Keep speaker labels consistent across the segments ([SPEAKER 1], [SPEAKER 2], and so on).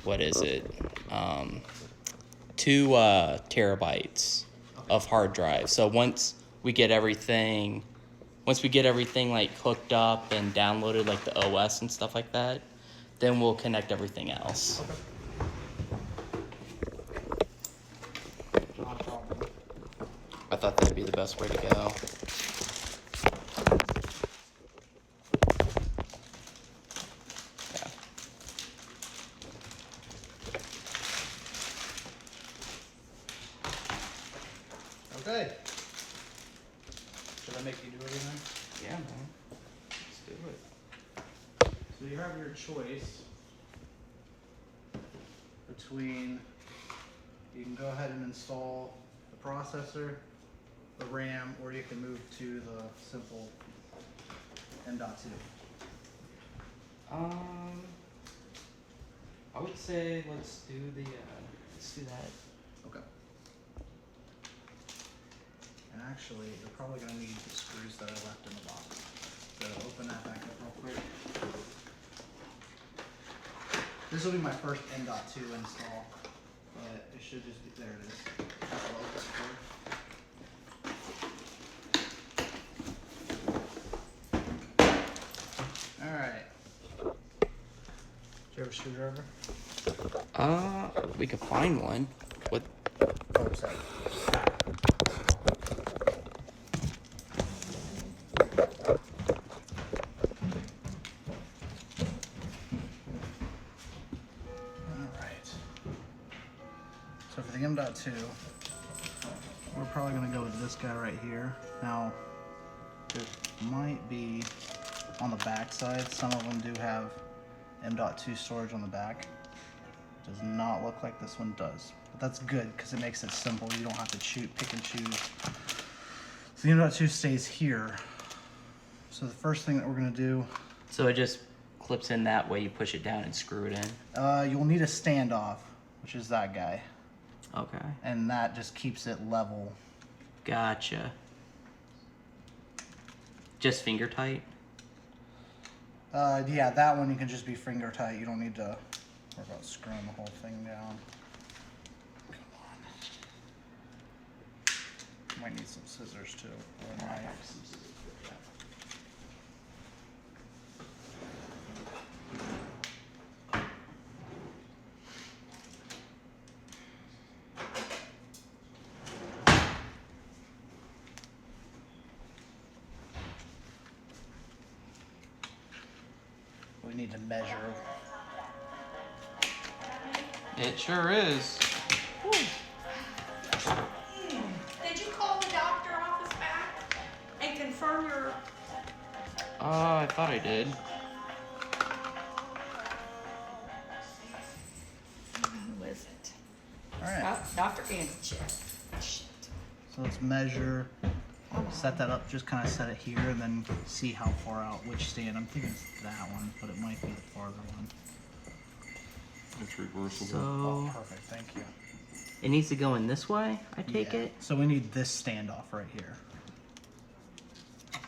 [SPEAKER 1] what is it? 2 terabytes of hard drive. So once we get everything like hooked up and downloaded, like the OS and stuff like that, then we'll connect everything else.
[SPEAKER 2] Okay. Not a problem.
[SPEAKER 1] I thought that'd be the best way to go. Yeah.
[SPEAKER 2] Okay. Should I make you do everything?
[SPEAKER 1] Yeah, man. Let's do it.
[SPEAKER 2] So you have your choice between, you can go ahead and install the processor, the RAM, or you can move to the simple M.2.
[SPEAKER 1] I would say let's do that.
[SPEAKER 2] Okay. And actually, you're probably going to need the screws that I left in the box. So open that back up real quick. This will be my first M.2 install, but it should just be, there it is. That's what I was looking for. Alright. Do you have a screwdriver?
[SPEAKER 1] We could find one. What?
[SPEAKER 2] Oh, sorry. So for the M.2, we're probably going to go with this guy right here. Now, it might be on the back side. Some of them do have M.2 storage on the back. Does not look like this one does. But that's good because it makes it simple. You don't have to pick and choose. So the M.2 stays here. So the first thing that we're going to do...
[SPEAKER 1] So it just clips in that way, you push it down and screw it in?
[SPEAKER 2] you'll need a standoff, which is that guy.
[SPEAKER 1] Okay.
[SPEAKER 2] And that just keeps it level.
[SPEAKER 1] Gotcha. Just finger tight?
[SPEAKER 2] Yeah, that one you can just be finger tight. You don't need to worry about screwing the whole thing down. Come on. Might need some scissors too. Or a knife. We need to measure.
[SPEAKER 1] It sure is.
[SPEAKER 3] Did you call the doctor office back and confirm your...
[SPEAKER 1] I thought I did.
[SPEAKER 3] Who is it?
[SPEAKER 2] Alright,
[SPEAKER 3] Dr. Antichek. Shit.
[SPEAKER 2] so let's measure. Set that up, just kind of set it here and then see how far out which stand. I'm thinking it's that one, but it might be the farther one.
[SPEAKER 4] It's reversible.
[SPEAKER 2] Oh,
[SPEAKER 1] So
[SPEAKER 2] perfect, thank you.
[SPEAKER 1] it needs to go in this way, I take
[SPEAKER 2] Yeah.
[SPEAKER 1] it?
[SPEAKER 2] So we need this standoff right here.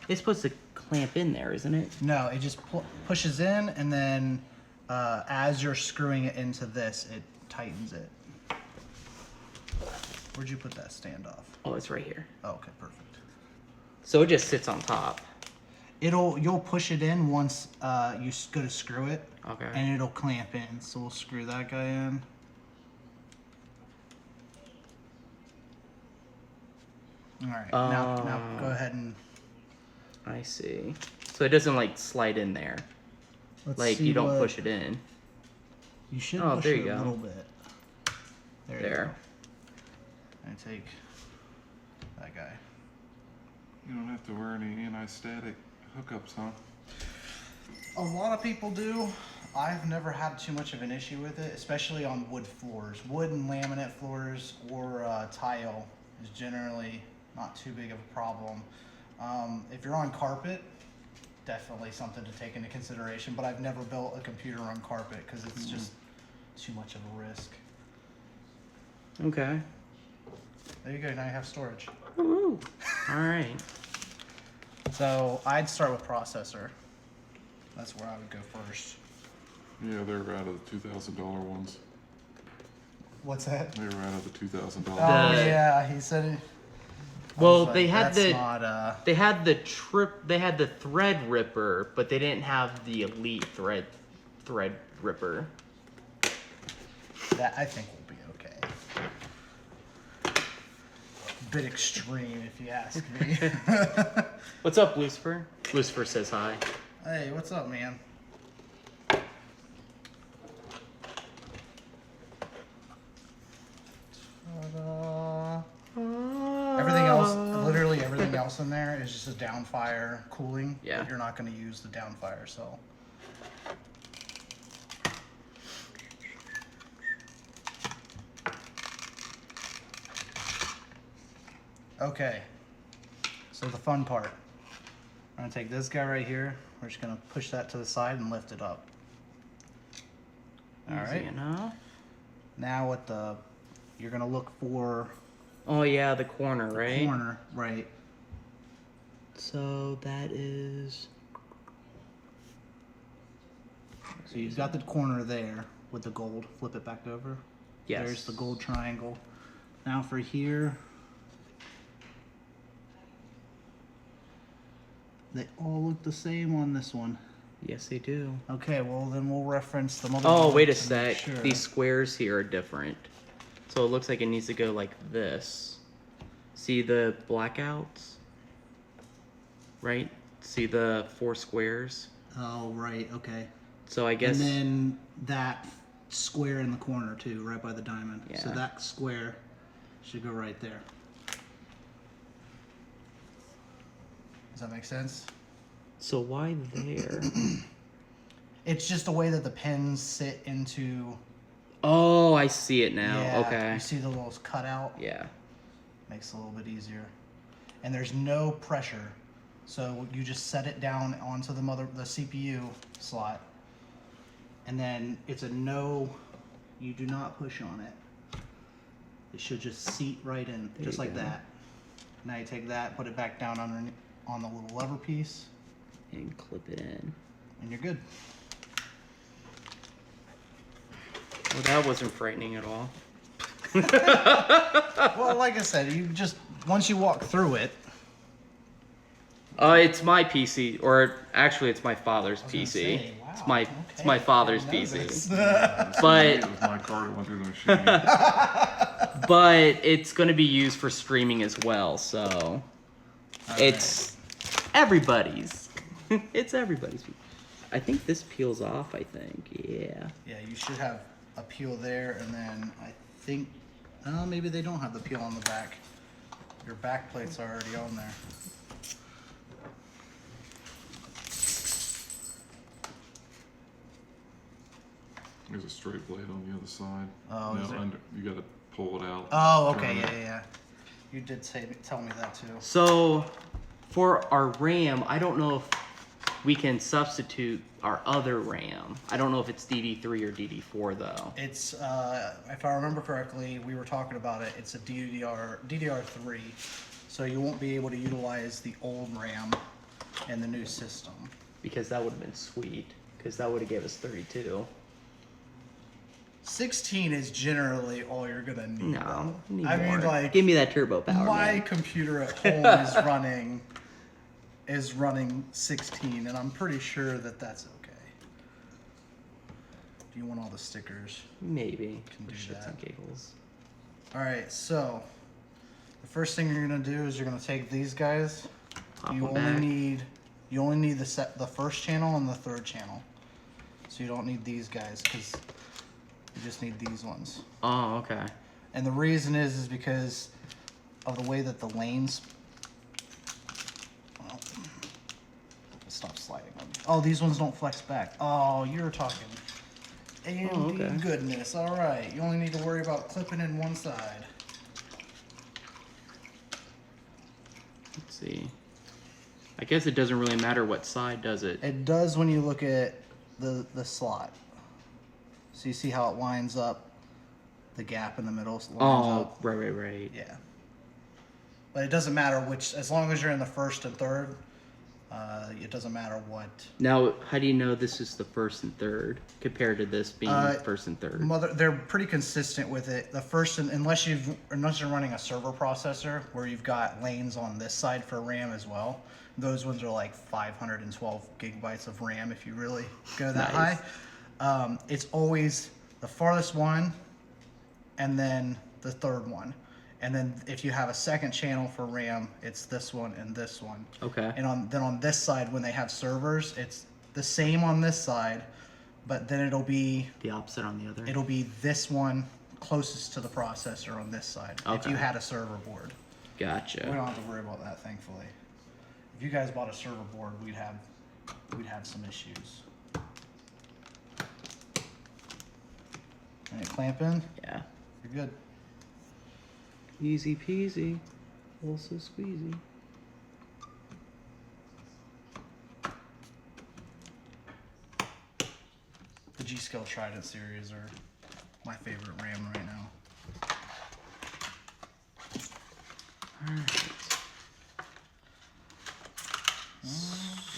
[SPEAKER 1] It's supposed to clamp in there, isn't it?
[SPEAKER 2] No, it just pushes in, and then as you're screwing it into this, it tightens it. Where'd you put that standoff?
[SPEAKER 1] Oh, it's right here.
[SPEAKER 2] Oh, okay, perfect.
[SPEAKER 1] So it just sits on top.
[SPEAKER 2] You'll push it in once you go to screw it,
[SPEAKER 1] Okay.
[SPEAKER 2] and it'll clamp in. So we'll screw that guy in. All right, now go ahead and
[SPEAKER 1] I see. So it doesn't like slide in there.
[SPEAKER 2] let's
[SPEAKER 1] Like
[SPEAKER 2] see
[SPEAKER 1] you don't
[SPEAKER 2] what-
[SPEAKER 1] push it in.
[SPEAKER 2] You should
[SPEAKER 1] Oh,
[SPEAKER 2] push
[SPEAKER 1] there
[SPEAKER 2] it
[SPEAKER 1] you
[SPEAKER 2] a
[SPEAKER 1] go.
[SPEAKER 2] little bit. There. You
[SPEAKER 1] There.
[SPEAKER 2] go. And take that guy.
[SPEAKER 4] You don't have to wear any anti-static hookups, huh?
[SPEAKER 2] A lot of people do. I've never had too much of an issue with it, especially on wood floors. Wood and laminate floors or tile is generally not too big of a problem. If you're on carpet, definitely something to take into consideration, but I've never built a computer on carpet because it's just too much of a risk.
[SPEAKER 1] Okay.
[SPEAKER 2] There you go, now you have storage.
[SPEAKER 1] Woo. All right.
[SPEAKER 2] So I'd start with processor. That's where I would go first.
[SPEAKER 4] Yeah, they were out of the $2,000 ones.
[SPEAKER 2] What's that?
[SPEAKER 4] They were out of the $2,000.
[SPEAKER 2] Oh
[SPEAKER 1] The-
[SPEAKER 2] yeah, he said it. I
[SPEAKER 1] Well,
[SPEAKER 2] was
[SPEAKER 1] they
[SPEAKER 2] like,
[SPEAKER 1] had
[SPEAKER 2] that's
[SPEAKER 1] the
[SPEAKER 2] not,
[SPEAKER 1] they had the thread ripper, but they didn't have the elite thread ripper.
[SPEAKER 2] that I think will be okay. Bit extreme, if you ask me.
[SPEAKER 1] What's up, Lucifer? Lucifer says hi.
[SPEAKER 2] Hey, what's up, man? Ta-da. Everything else, literally everything else in there is just a downfire cooling.
[SPEAKER 1] Yeah.
[SPEAKER 2] But you're not going to use the downfire, so. Okay. So the fun part. I'm gonna take this guy right here. We're just gonna push that to the side and lift it up. All
[SPEAKER 1] Easy
[SPEAKER 2] right.
[SPEAKER 1] enough.
[SPEAKER 2] Now what you're gonna look for
[SPEAKER 1] Oh yeah, the corner, right?
[SPEAKER 2] corner, right?
[SPEAKER 1] So that is.
[SPEAKER 2] So you've got the corner there with the gold. Flip it back over.
[SPEAKER 1] Yes.
[SPEAKER 2] There's the gold triangle. Now for here, they all look the same on this one.
[SPEAKER 1] Yes, they do.
[SPEAKER 2] Okay, well then we'll reference the mother.
[SPEAKER 1] Oh, wait a
[SPEAKER 2] to make
[SPEAKER 1] sec.
[SPEAKER 2] sure.
[SPEAKER 1] These squares here are different. So it looks like it needs to go like this. See the blackouts? Right? See the 4 squares?
[SPEAKER 2] Oh, right. Okay.
[SPEAKER 1] So I guess.
[SPEAKER 2] And then that square in the corner too, right by the diamond. So
[SPEAKER 1] Yeah.
[SPEAKER 2] that square should go right there. Does that make sense?
[SPEAKER 1] So why there?
[SPEAKER 2] It's just the way that the pins sit into.
[SPEAKER 1] Oh, I see it now.
[SPEAKER 2] Yeah,
[SPEAKER 1] Okay.
[SPEAKER 2] You see the little cutout?
[SPEAKER 1] Yeah.
[SPEAKER 2] Makes it a little bit easier. And there's no pressure. So you just set it down onto the CPU slot. And then it's a no, you do not push on it. It should just seat right in,
[SPEAKER 1] There
[SPEAKER 2] just
[SPEAKER 1] you
[SPEAKER 2] like
[SPEAKER 1] go.
[SPEAKER 2] that. Now you take that, put it back down underneath on the little lever piece,
[SPEAKER 1] And clip it in.
[SPEAKER 2] and you're good.
[SPEAKER 1] Well, that wasn't frightening at all.
[SPEAKER 2] Well, like I said, you just, once you walk through it,
[SPEAKER 1] It's my PC, or actually, it's my father's
[SPEAKER 2] I was gonna
[SPEAKER 1] PC.
[SPEAKER 2] say, wow,
[SPEAKER 1] It's my
[SPEAKER 2] okay,
[SPEAKER 1] my father's
[SPEAKER 2] didn't know
[SPEAKER 1] PC.
[SPEAKER 2] this.
[SPEAKER 1] But
[SPEAKER 4] It was my card that went through the machine.
[SPEAKER 1] but it's gonna be used for streaming as well, so it's everybody's. It's everybody's. I think this peels off. I think, yeah.
[SPEAKER 2] Yeah, you should have a peel there, and then I think, maybe they don't have the peel on the back. Your back plates are already on there.
[SPEAKER 4] There's a straight blade on the other side.
[SPEAKER 2] Oh, is there?
[SPEAKER 4] You gotta pull it out.
[SPEAKER 2] Oh,
[SPEAKER 4] turn
[SPEAKER 2] okay,
[SPEAKER 4] it.
[SPEAKER 2] yeah. You did tell me that too.
[SPEAKER 1] So for our RAM, I don't know if we can substitute our other RAM. I don't know if it's DD3 or DD4 though.
[SPEAKER 2] It's, if I remember correctly, we were talking about it. It's a DDR3, so you won't be able to utilize the old RAM in the new system.
[SPEAKER 1] Because that would have been sweet. Because that would have gave us 32.
[SPEAKER 2] 16 is generally all you're gonna need.
[SPEAKER 1] No,
[SPEAKER 2] though.
[SPEAKER 1] need
[SPEAKER 2] I
[SPEAKER 1] more.
[SPEAKER 2] mean, like,
[SPEAKER 1] Give me that turbo power.
[SPEAKER 2] my
[SPEAKER 1] man.
[SPEAKER 2] computer at home is running 16, and I'm pretty sure that that's okay. Do you want all the stickers?
[SPEAKER 1] Maybe.
[SPEAKER 2] Can
[SPEAKER 1] For
[SPEAKER 2] do
[SPEAKER 1] shits and
[SPEAKER 2] that.
[SPEAKER 1] giggles.
[SPEAKER 2] All right, so the first thing you're gonna do is you're gonna take these guys.
[SPEAKER 1] Pop
[SPEAKER 2] You
[SPEAKER 1] them
[SPEAKER 2] only
[SPEAKER 1] back.
[SPEAKER 2] need the first channel and the third channel. So you don't need these guys because you just need these ones.
[SPEAKER 1] Oh, okay.
[SPEAKER 2] And the reason is because of the way that the lanes. Well, stop sliding on me. Oh, these ones don't flex back. Oh, you're talking. AMD
[SPEAKER 1] okay.
[SPEAKER 2] goodness. All right, you only need to worry about clipping in one side.
[SPEAKER 1] Let's see. I guess it doesn't really matter what side, does it?
[SPEAKER 2] It does when you look at the slot. So you see how it lines up, the gap in the middle lines
[SPEAKER 1] Oh,
[SPEAKER 2] up.
[SPEAKER 1] right.
[SPEAKER 2] Yeah. But it doesn't matter which, as long as you're in the first and third, It doesn't matter what.
[SPEAKER 1] Now, how do you know this is the first and third compared to this being first and third?
[SPEAKER 2] They're pretty consistent with it. The first, unless you're running a server processor where you've got lanes on this side for RAM as well. Those ones are like 512 gigabytes of RAM if you really go that
[SPEAKER 1] Nice.
[SPEAKER 2] high. It's always the farthest one, and then the third one. And then if you have a second channel for RAM, it's this one and this one.
[SPEAKER 1] Okay.
[SPEAKER 2] And then on this side, when they have servers, it's the same on this side, but then it'll be
[SPEAKER 1] The opposite on the other?
[SPEAKER 2] this one closest to the processor on this side. If
[SPEAKER 1] Okay.
[SPEAKER 2] you had a server board, we
[SPEAKER 1] Gotcha.
[SPEAKER 2] don't have to worry about that, thankfully. If you guys bought a server board, we'd have some issues. And it clamp in,
[SPEAKER 1] Yeah.
[SPEAKER 2] you're good.
[SPEAKER 1] Easy peasy. Also squeezy.
[SPEAKER 2] The G-Skill Trident series are my favorite RAM right now.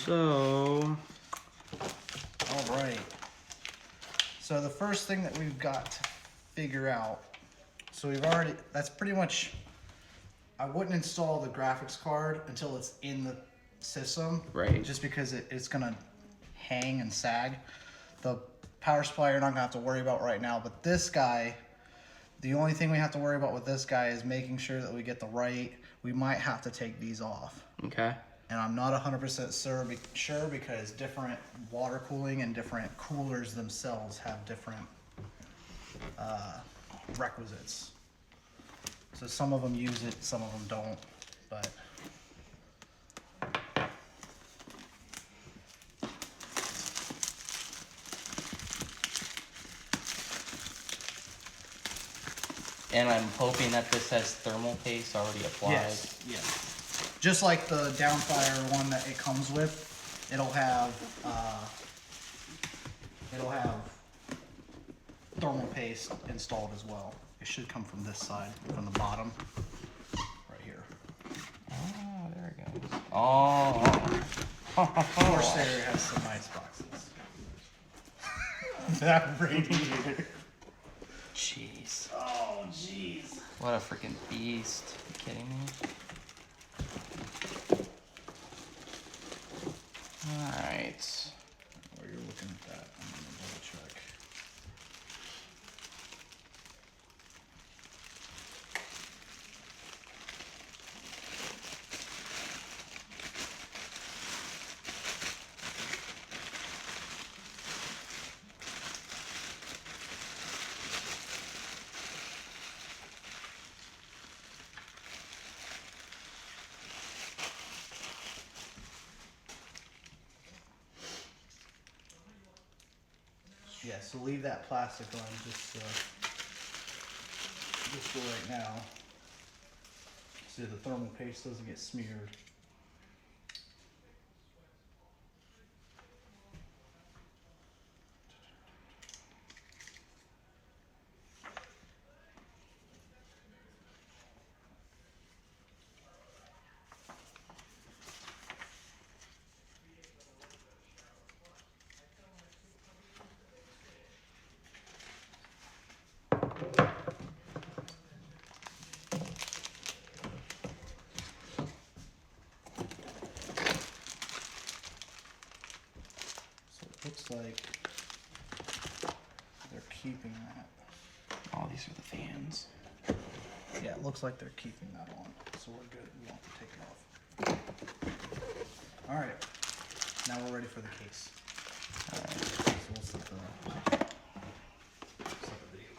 [SPEAKER 1] So,
[SPEAKER 2] All right. So the first thing that we've got to figure out, so that's pretty much, I wouldn't install the graphics card until it's in the system.
[SPEAKER 1] Right.
[SPEAKER 2] Just because it's gonna hang and sag. The power supply you're not gonna have to worry about right now, but this guy, the only thing we have to worry about with this guy is making sure that we get we might have to take these off.
[SPEAKER 1] okay.
[SPEAKER 2] And I'm not 100% sure because different water cooling and different coolers themselves have different requisites. So some of them use it, some of them don't, but
[SPEAKER 1] And I'm hoping that this has thermal paste already applied.
[SPEAKER 2] yes. Just like the Downfire one that it comes with, it'll have thermal paste installed as well. It should come from this side, from the bottom, right here.
[SPEAKER 1] Oh, there it goes. Oh.
[SPEAKER 2] Corsair has some nice boxes. That radiator.
[SPEAKER 1] Jeez.
[SPEAKER 2] Oh, jeez.
[SPEAKER 1] What a freaking beast. Are you kidding me? Alright.
[SPEAKER 2] While you're looking at that, I'm gonna double check. Yeah, so leave that plastic on just for right now. So the thermal paste doesn't get smeared. So it looks like they're keeping that.
[SPEAKER 1] Oh, these are the fans.
[SPEAKER 2] Yeah, it looks like they're keeping that on. So we're good. We don't have to take it off. All right. Now we're ready for the case.
[SPEAKER 1] All right.
[SPEAKER 2] So we'll set the video.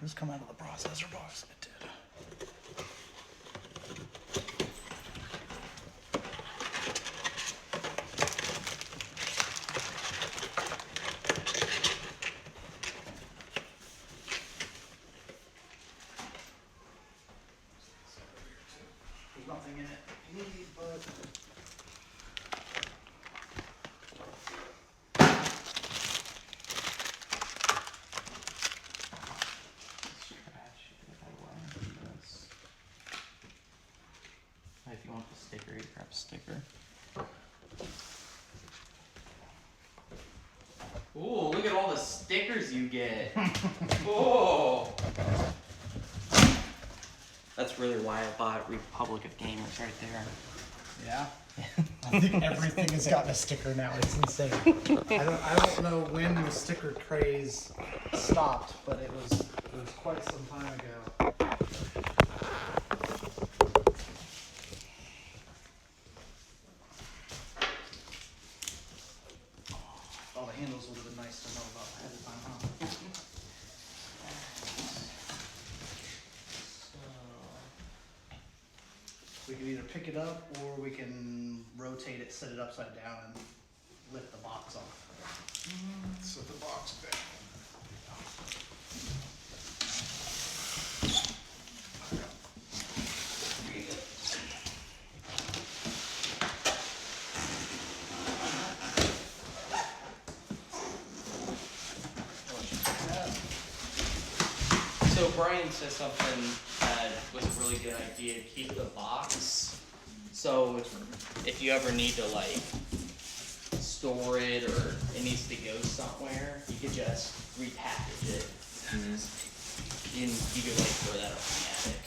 [SPEAKER 2] This come out of the processor box. It did. There's nothing in it you need, but
[SPEAKER 1] here to grab a sticker. Ooh, look at all the stickers you get. Oh. That's really why I bought Republic of Gamers right there.
[SPEAKER 2] Yeah. I think everything has gotten a sticker now. It's insane. I don't know when the sticker craze stopped, but it was quite some time ago. Oh, the handles would have been nice to know about ahead of time, huh? We can either pick it up or we can rotate it, set it upside down, and lift the box off. Set the box back.
[SPEAKER 1] So Brian said something that was a really good idea, to keep the box. So if you ever need to like store it or it needs to go somewhere, you could just repackage it. And you could like throw that up in the attic.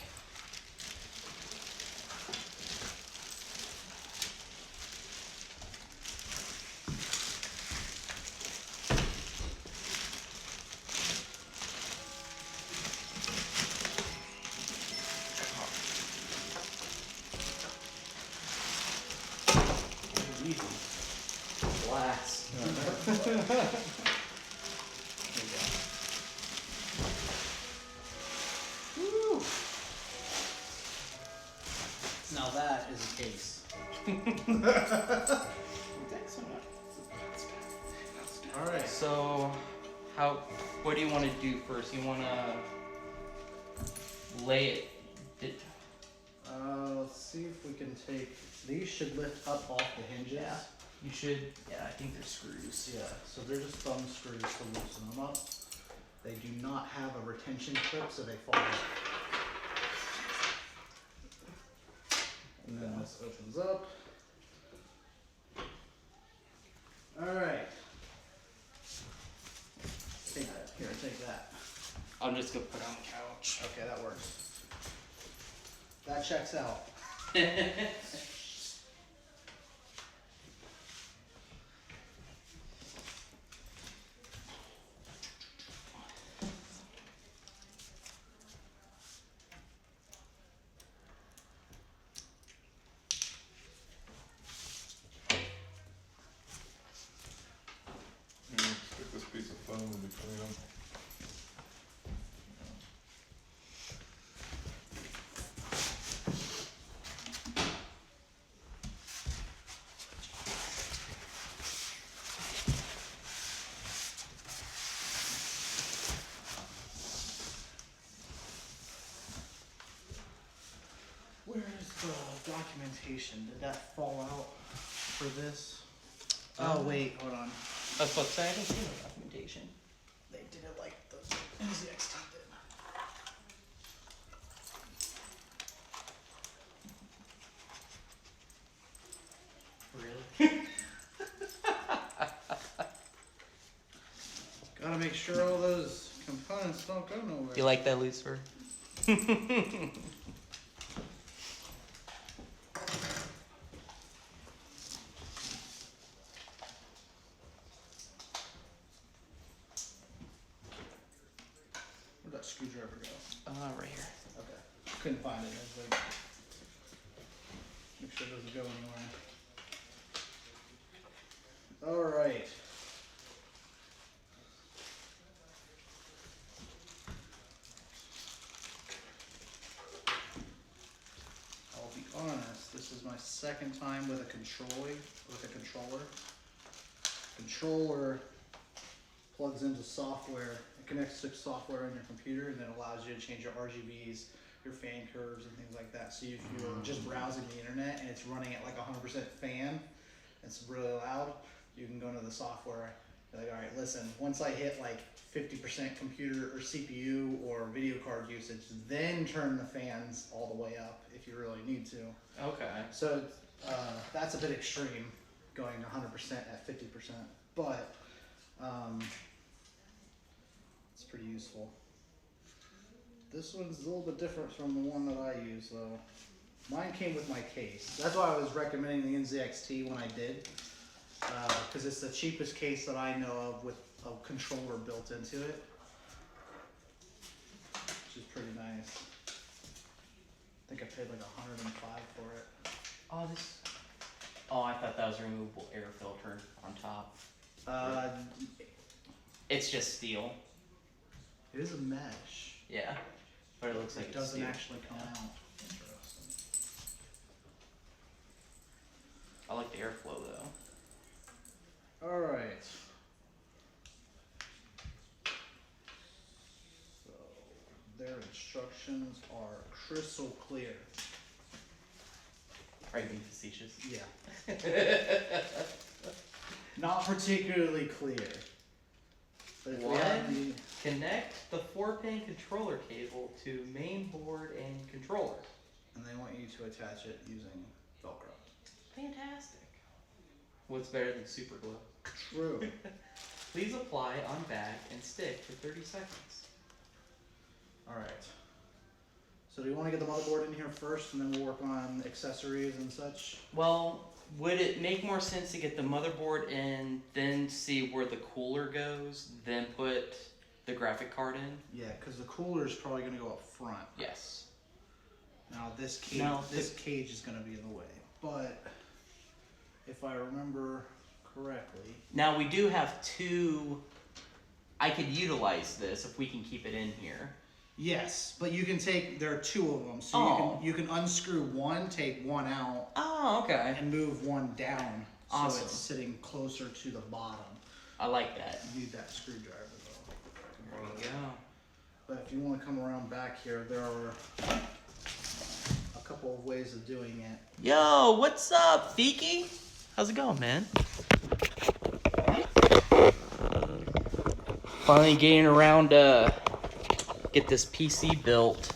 [SPEAKER 1] Glass. Woo.
[SPEAKER 2] Now that is a case. Alright.
[SPEAKER 1] So, what do you want to do first? You want to lay it,
[SPEAKER 2] Let's see if we can take, these should lift up off the hinges.
[SPEAKER 1] Yeah. You should, yeah, I think they're screws.
[SPEAKER 2] Yeah, so they're just thumb screws to loosen them up. They do not have a retention clip, so they fall off. And then this opens up. Alright. Take that. Here, take that.
[SPEAKER 1] I'm just gonna put it on the couch.
[SPEAKER 2] Okay, that works. That checks out.
[SPEAKER 4] Stick this piece of foam in between them.
[SPEAKER 2] Where's the documentation? Did that fall out for this? Oh, wait, hold on.
[SPEAKER 1] I was about to say, I haven't seen the documentation.
[SPEAKER 2] They did it like the NZXT did.
[SPEAKER 1] Really?
[SPEAKER 2] Gotta make sure all those components don't go nowhere.
[SPEAKER 1] You like that, Lucifer?
[SPEAKER 2] Where'd that screwdriver go?
[SPEAKER 1] Right here.
[SPEAKER 2] Okay. Couldn't find it. I was like, make sure it doesn't go anywhere. Alright. I'll be honest, this is my second time with a controller. Controller plugs into software. It connects to software on your computer and then allows you to change your RGBs, your fan curves, and things like that. So if you're just browsing the internet and it's running at like 100% fan, it's really loud, you can go into the software. You're like, all right, listen, once I hit like 50% computer or CPU or video card usage, then turn the fans all the way up if you really need to.
[SPEAKER 1] Okay.
[SPEAKER 2] So That's a bit extreme, going 100% at 50%, but it's pretty useful. This one's a little bit different from the one that I use, though. Mine came with my case. That's why I was recommending the NZXT when I did, because it's the cheapest case that I know of with a controller built into it, which is pretty nice. I think I paid like $105 for it.
[SPEAKER 1] Oh, this. Oh, I thought that was a removable air filter on top. It's just steel.
[SPEAKER 2] It is a mesh.
[SPEAKER 1] Yeah, but it looks like
[SPEAKER 2] It
[SPEAKER 1] it's
[SPEAKER 2] doesn't
[SPEAKER 1] steel.
[SPEAKER 2] actually come out. Interesting.
[SPEAKER 1] I like the airflow though.
[SPEAKER 2] All right. So their instructions are crystal clear.
[SPEAKER 1] Are you being facetious?
[SPEAKER 2] Yeah. Not particularly clear. But if we have
[SPEAKER 1] One,
[SPEAKER 2] the,
[SPEAKER 1] connect the 4-pin controller cable to main board and controller.
[SPEAKER 2] and they want you to attach it using Velcro.
[SPEAKER 1] Fantastic. What's better than super glue?
[SPEAKER 2] True.
[SPEAKER 1] Please apply on back and stick for 30 seconds.
[SPEAKER 2] All right. So do you want to get the motherboard in here first, and then we'll work on accessories and such?
[SPEAKER 1] Well, would it make more sense to get the motherboard in, then see where the cooler goes, then put the graphic card in?
[SPEAKER 2] Yeah, because the cooler is probably going to go up front.
[SPEAKER 1] Yes.
[SPEAKER 2] Now this cage,
[SPEAKER 1] Now,
[SPEAKER 2] this cage is going to be in the way. But if I remember correctly,
[SPEAKER 1] Now we do have two. I could utilize this if we can keep it in here.
[SPEAKER 2] yes, but you can take. There are two of them, so
[SPEAKER 1] Oh.
[SPEAKER 2] you can unscrew one, take one out,
[SPEAKER 1] Oh, okay.
[SPEAKER 2] and move one down, so
[SPEAKER 1] Awesome.
[SPEAKER 2] it's sitting closer to the bottom.
[SPEAKER 1] I like that.
[SPEAKER 2] You need that screwdriver though.
[SPEAKER 1] There you go.
[SPEAKER 2] But if you want to come around back here, there are a couple of ways of doing it.
[SPEAKER 1] Yo, what's up, Fiki? How's it going, man? Finally getting around to get this PC built.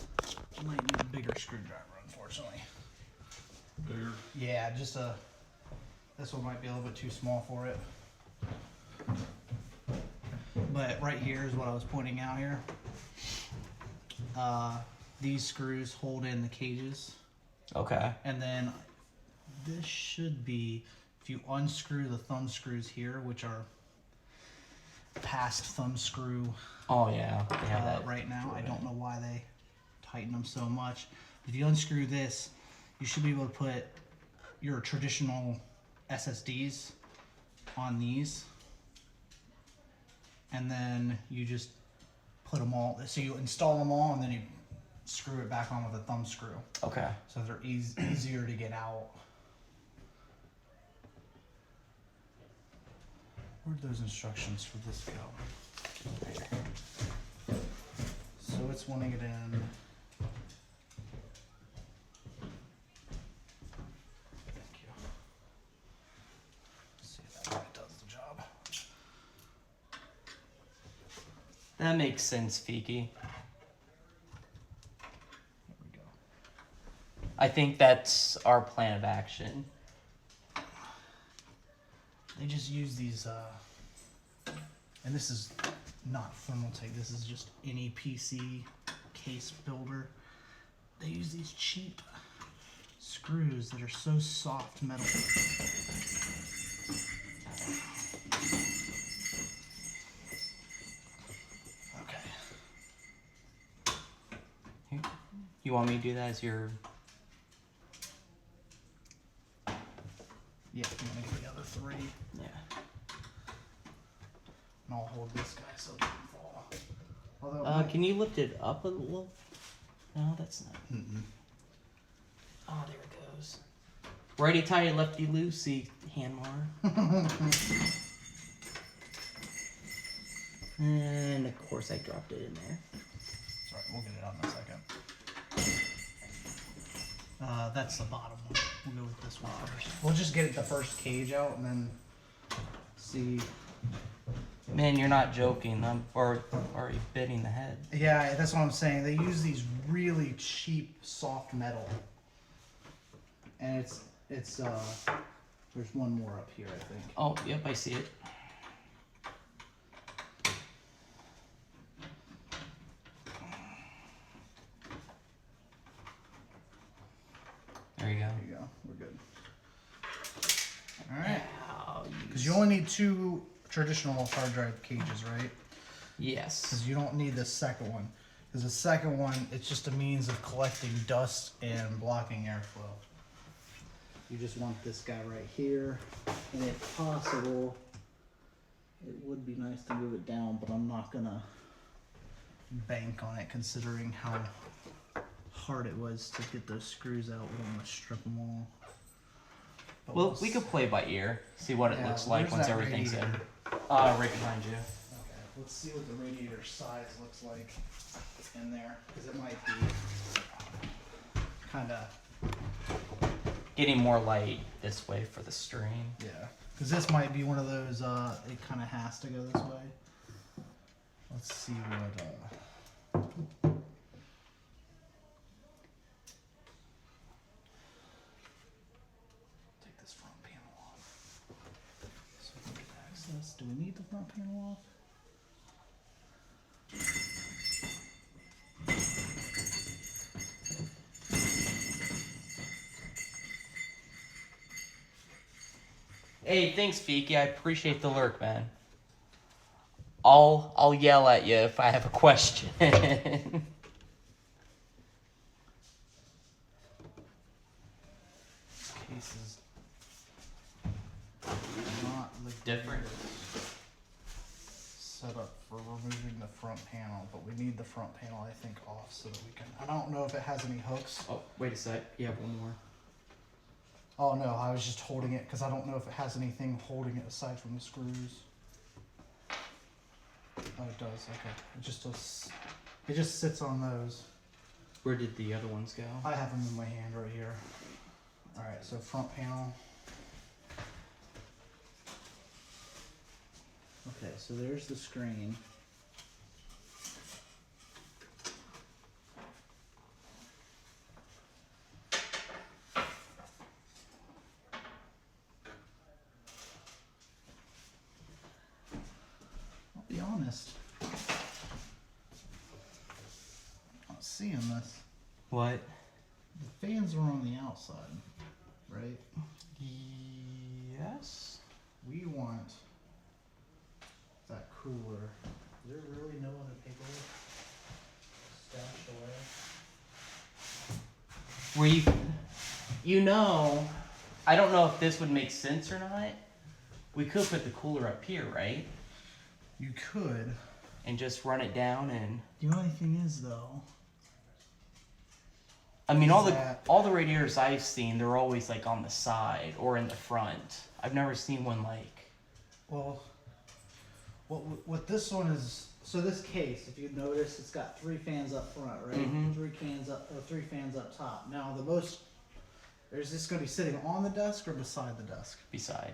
[SPEAKER 2] Might need a bigger screwdriver, unfortunately.
[SPEAKER 4] Bigger.
[SPEAKER 2] Yeah, just a. This one might be a little bit too small for it. But right here is what I was pointing out here. These screws hold in the cages,
[SPEAKER 1] Okay.
[SPEAKER 2] and then this should be, if you unscrew the thumb screws here, which are past thumb screw
[SPEAKER 1] Oh yeah, they have that
[SPEAKER 2] right now. I don't know why they tighten them so much. If you unscrew this, you should be able to put your traditional SSDs on these, and then you just put them all. So you install them all, and then you screw it back on with a thumb screw,
[SPEAKER 1] Okay.
[SPEAKER 2] so they're easier to get out. Where'd those instructions for this go? So it's wanting it in. Thank you. Let's see if that really does the job.
[SPEAKER 1] That makes sense, Fiki.
[SPEAKER 2] There we go.
[SPEAKER 1] I think that's our plan of action.
[SPEAKER 2] They just use these, and this is not Thermaltake, this is just any PC case builder. They use these cheap screws that are so soft metal. Okay.
[SPEAKER 1] Here. You want me to do that as your...
[SPEAKER 2] Yeah, I'm gonna get the other three,
[SPEAKER 1] Yeah.
[SPEAKER 2] and I'll hold this guy so it doesn't fall. Although,
[SPEAKER 1] Can you lift it up a little? No, that's not.
[SPEAKER 2] mm-mm.
[SPEAKER 1] Oh, there it goes. Righty tighty, lefty loosey, Hanmar. And of course I dropped it in there.
[SPEAKER 2] Sorry, we'll get it out in a second. That's the bottom one. We'll go with this one first. We'll just get the first cage out and then see.
[SPEAKER 1] Man, you're not joking. I'm already biting the head.
[SPEAKER 2] Yeah, that's what I'm saying. They use these really cheap soft metal, and It's there's one more up here, I think.
[SPEAKER 1] Oh, yep, I see it. There you go.
[SPEAKER 2] There you go. We're good. All right.
[SPEAKER 1] Now
[SPEAKER 2] Because you only need 2 traditional hard drive cages, right?
[SPEAKER 1] Yes.
[SPEAKER 2] Because you don't need the second one. Because the second one, it's just a means of collecting dust and blocking airflow. You just want this guy right here. And if possible, it would be nice to move it down, but I'm not gonna bank on it considering how hard it was to get those screws out. We don't want to strip them all. But
[SPEAKER 1] Well, we could play by ear, see what it
[SPEAKER 2] Yeah,
[SPEAKER 1] looks like
[SPEAKER 2] where's
[SPEAKER 1] once
[SPEAKER 2] that
[SPEAKER 1] everything's in.
[SPEAKER 2] radiator?
[SPEAKER 1] Right behind you.
[SPEAKER 2] Okay, let's see what the radiator size looks like in there, because it might be kind of,
[SPEAKER 1] Getting more light this way for the stream.
[SPEAKER 2] yeah. Because this might be one of those, it kind of has to go this way. Let's see what, take this front panel off. So we can get access. Do we need the front panel off?
[SPEAKER 1] Hey, thanks, Fiki. I appreciate the lurk, man. I'll yell at you if I have a question.
[SPEAKER 2] Cases. Not the
[SPEAKER 1] Different.
[SPEAKER 2] greatest setup for removing the front panel, but we need the front panel, I think, off so that we can. I don't know if it has any hooks.
[SPEAKER 1] Oh, wait a sec. You have one more.
[SPEAKER 2] Oh no, I was just holding it because I don't know if it has anything holding it aside from the screws. Oh, it does. Okay, it just does. It just sits on those.
[SPEAKER 1] Where did the other ones go?
[SPEAKER 2] I have them in my hand right here. All right, so front panel. Okay, so there's the screen. I'll be honest. I'm not seeing this.
[SPEAKER 1] What?
[SPEAKER 2] The fans are on the outside, right?
[SPEAKER 1] Yes.
[SPEAKER 2] We want that cooler. Is there really no other paperwork stashed away?
[SPEAKER 1] Were you know, I don't know if this would make sense or not. We could put the cooler up here, right?
[SPEAKER 2] You could.
[SPEAKER 1] And just run it down and
[SPEAKER 2] The only thing is, though,
[SPEAKER 1] I mean all
[SPEAKER 2] that-
[SPEAKER 1] the radiators I've seen, they're always like on the side or in the front. I've never seen one like
[SPEAKER 2] well, what this one is. So this case, if you notice, it's got 3 fans up front, right?
[SPEAKER 1] Mhm.
[SPEAKER 2] 3 fans up top. Now is this going to be sitting on the desk or beside the desk?
[SPEAKER 1] beside.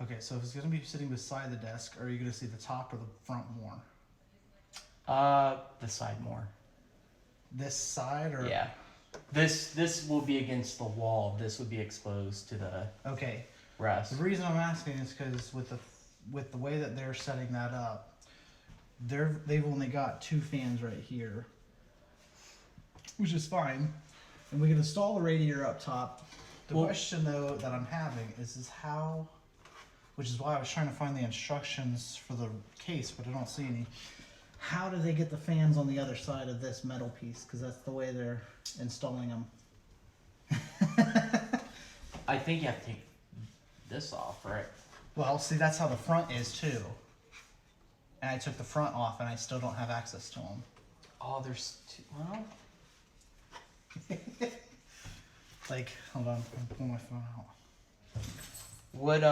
[SPEAKER 2] Okay, so if it's going to be sitting beside the desk, are you going to see the top or the front more?
[SPEAKER 1] The side more.
[SPEAKER 2] This side or?
[SPEAKER 1] Yeah. This will be against the wall. This would be exposed to the
[SPEAKER 2] Okay.
[SPEAKER 1] rest.
[SPEAKER 2] The reason I'm asking is because with the way that they're setting that up, they've only got 2 fans right here, which is fine, and we can install the radiator up top. The
[SPEAKER 1] Well-
[SPEAKER 2] question though that I'm having is how, which is why I was trying to find the instructions for the case, but I don't see any. How do they get the fans on the other side of this metal piece? Because that's the way they're installing them.
[SPEAKER 1] I think you have to take this off, right?
[SPEAKER 2] Well, see, that's how the front is too. And I took the front off, and I still don't have access to them.
[SPEAKER 1] Oh, there's two. Well,
[SPEAKER 2] Like, hold on, I'm pulling my phone out.
[SPEAKER 1] would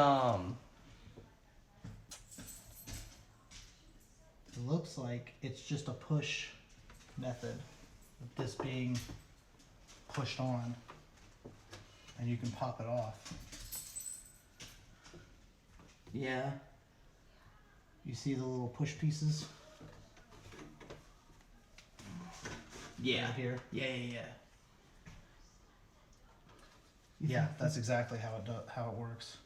[SPEAKER 2] It looks like it's just a push method of this being pushed on, and you can pop it off.
[SPEAKER 1] yeah.
[SPEAKER 2] You see the little push pieces
[SPEAKER 1] Yeah.
[SPEAKER 2] right here?
[SPEAKER 1] Yeah.
[SPEAKER 2] Yeah, that's exactly how it works.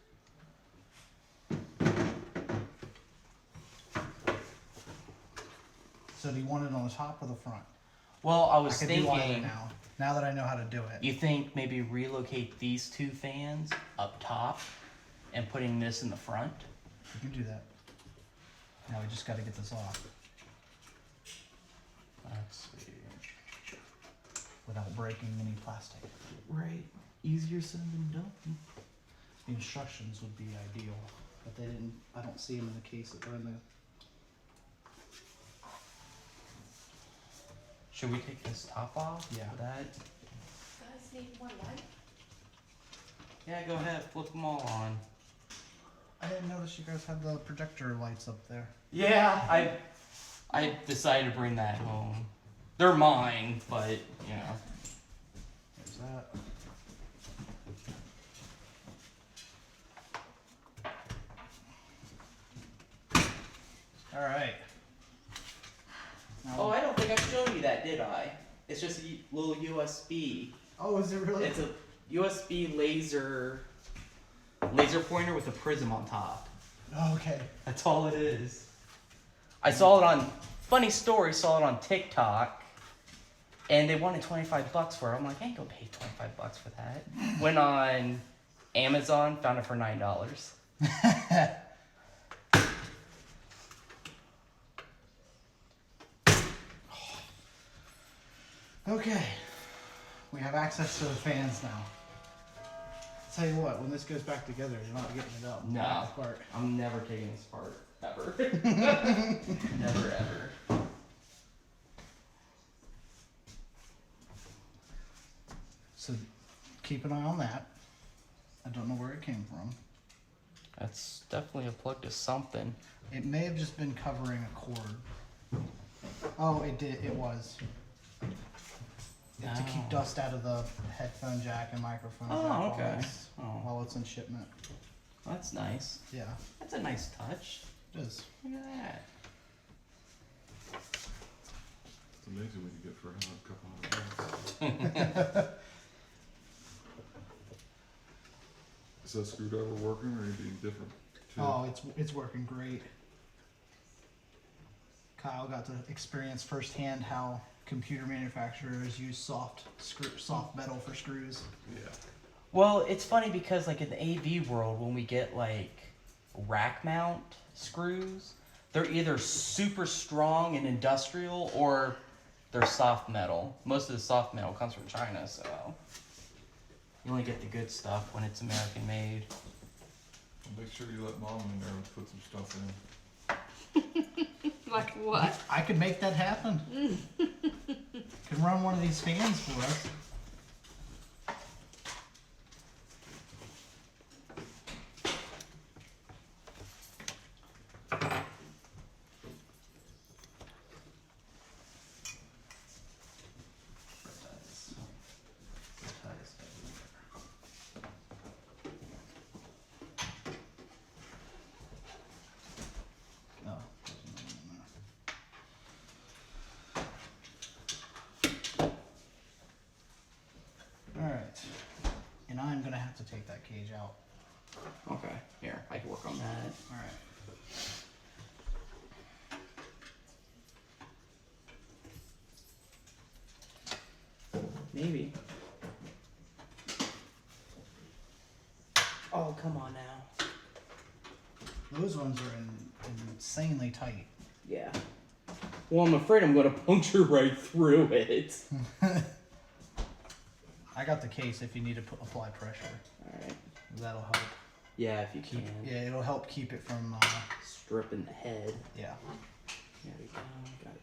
[SPEAKER 2] So do you want it on the top or the front?
[SPEAKER 1] Well, I was
[SPEAKER 2] I can do either
[SPEAKER 1] thinking,
[SPEAKER 2] now. Now that I know how to do it.
[SPEAKER 1] you think maybe relocate these two fans up top and putting this in the front?
[SPEAKER 2] You can do that. Now we just got to get this off
[SPEAKER 1] Let's see.
[SPEAKER 2] without breaking any plastic.
[SPEAKER 1] Right. Easier said than done.
[SPEAKER 2] The instructions would be ideal, but they didn't. I don't see them in the case or in the.
[SPEAKER 1] Should we take this top off?
[SPEAKER 2] Yeah.
[SPEAKER 1] For that?
[SPEAKER 3] Guys need more light?
[SPEAKER 1] Yeah, go ahead. Flip them all on.
[SPEAKER 2] I didn't notice you guys had the projector lights up there.
[SPEAKER 1] Yeah, I decided to bring that home. They're mine, but you know.
[SPEAKER 2] There's that. All right. Now,
[SPEAKER 1] Oh, I don't think I showed you that, did I? It's just a little USB.
[SPEAKER 2] oh, is it really?
[SPEAKER 1] It's a USB laser pointer with a prism on top.
[SPEAKER 2] Oh, okay.
[SPEAKER 1] That's all it is. I saw it on, funny story, saw it on TikTok, and they wanted $25 for it. I'm like, I ain't gonna pay $25 for that. Went on Amazon, found it for $9.
[SPEAKER 2] Okay. We have access to the fans now. Tell you what, when this goes back together, you're not getting it up.
[SPEAKER 1] No.
[SPEAKER 2] Apart.
[SPEAKER 1] I'm never taking this part, ever. Never, ever.
[SPEAKER 2] So keep an eye on that. I don't know where it came from.
[SPEAKER 1] That's definitely a plug to something.
[SPEAKER 2] It may have just been covering a cord. Oh, it did. It was. To keep
[SPEAKER 1] Oh.
[SPEAKER 2] dust out of the headphone jack and microphone
[SPEAKER 1] Oh,
[SPEAKER 2] jack
[SPEAKER 1] okay.
[SPEAKER 2] while it's in shipment.
[SPEAKER 1] That's nice.
[SPEAKER 2] Yeah,
[SPEAKER 1] That's a nice touch.
[SPEAKER 2] it is.
[SPEAKER 1] Look at that.
[SPEAKER 4] It's amazing what you get for a couple $100. Is that screwdriver working or anything different? Too?
[SPEAKER 2] Oh, it's working great. Kyle got to experience firsthand how computer manufacturers use soft metal for screws.
[SPEAKER 4] Yeah.
[SPEAKER 1] Well, it's funny because like in the AV world, when we get like rack mount screws, they're either super strong and industrial or they're soft metal. Most of the soft metal comes from China, so you only get the good stuff when it's American made.
[SPEAKER 4] Make sure you let mom in there and put some stuff in.
[SPEAKER 3] Like what?
[SPEAKER 2] I could make that happen. Can run one of these fans for us. Oh, there's another one there. All right, and I'm gonna have to take that cage out.
[SPEAKER 1] Okay, here, I can work on that.
[SPEAKER 2] All right.
[SPEAKER 1] Maybe. Oh, come on now.
[SPEAKER 2] Those ones are insanely tight.
[SPEAKER 1] Yeah. Well, I'm afraid I'm gonna puncture right through it.
[SPEAKER 2] I got the case if you need to apply pressure.
[SPEAKER 1] Alright.
[SPEAKER 2] That'll help.
[SPEAKER 1] Yeah, if you
[SPEAKER 2] Keep,
[SPEAKER 1] can.
[SPEAKER 2] yeah, it'll help keep it from.
[SPEAKER 1] Stripping the head.
[SPEAKER 2] Yeah.
[SPEAKER 1] There we go. Got it.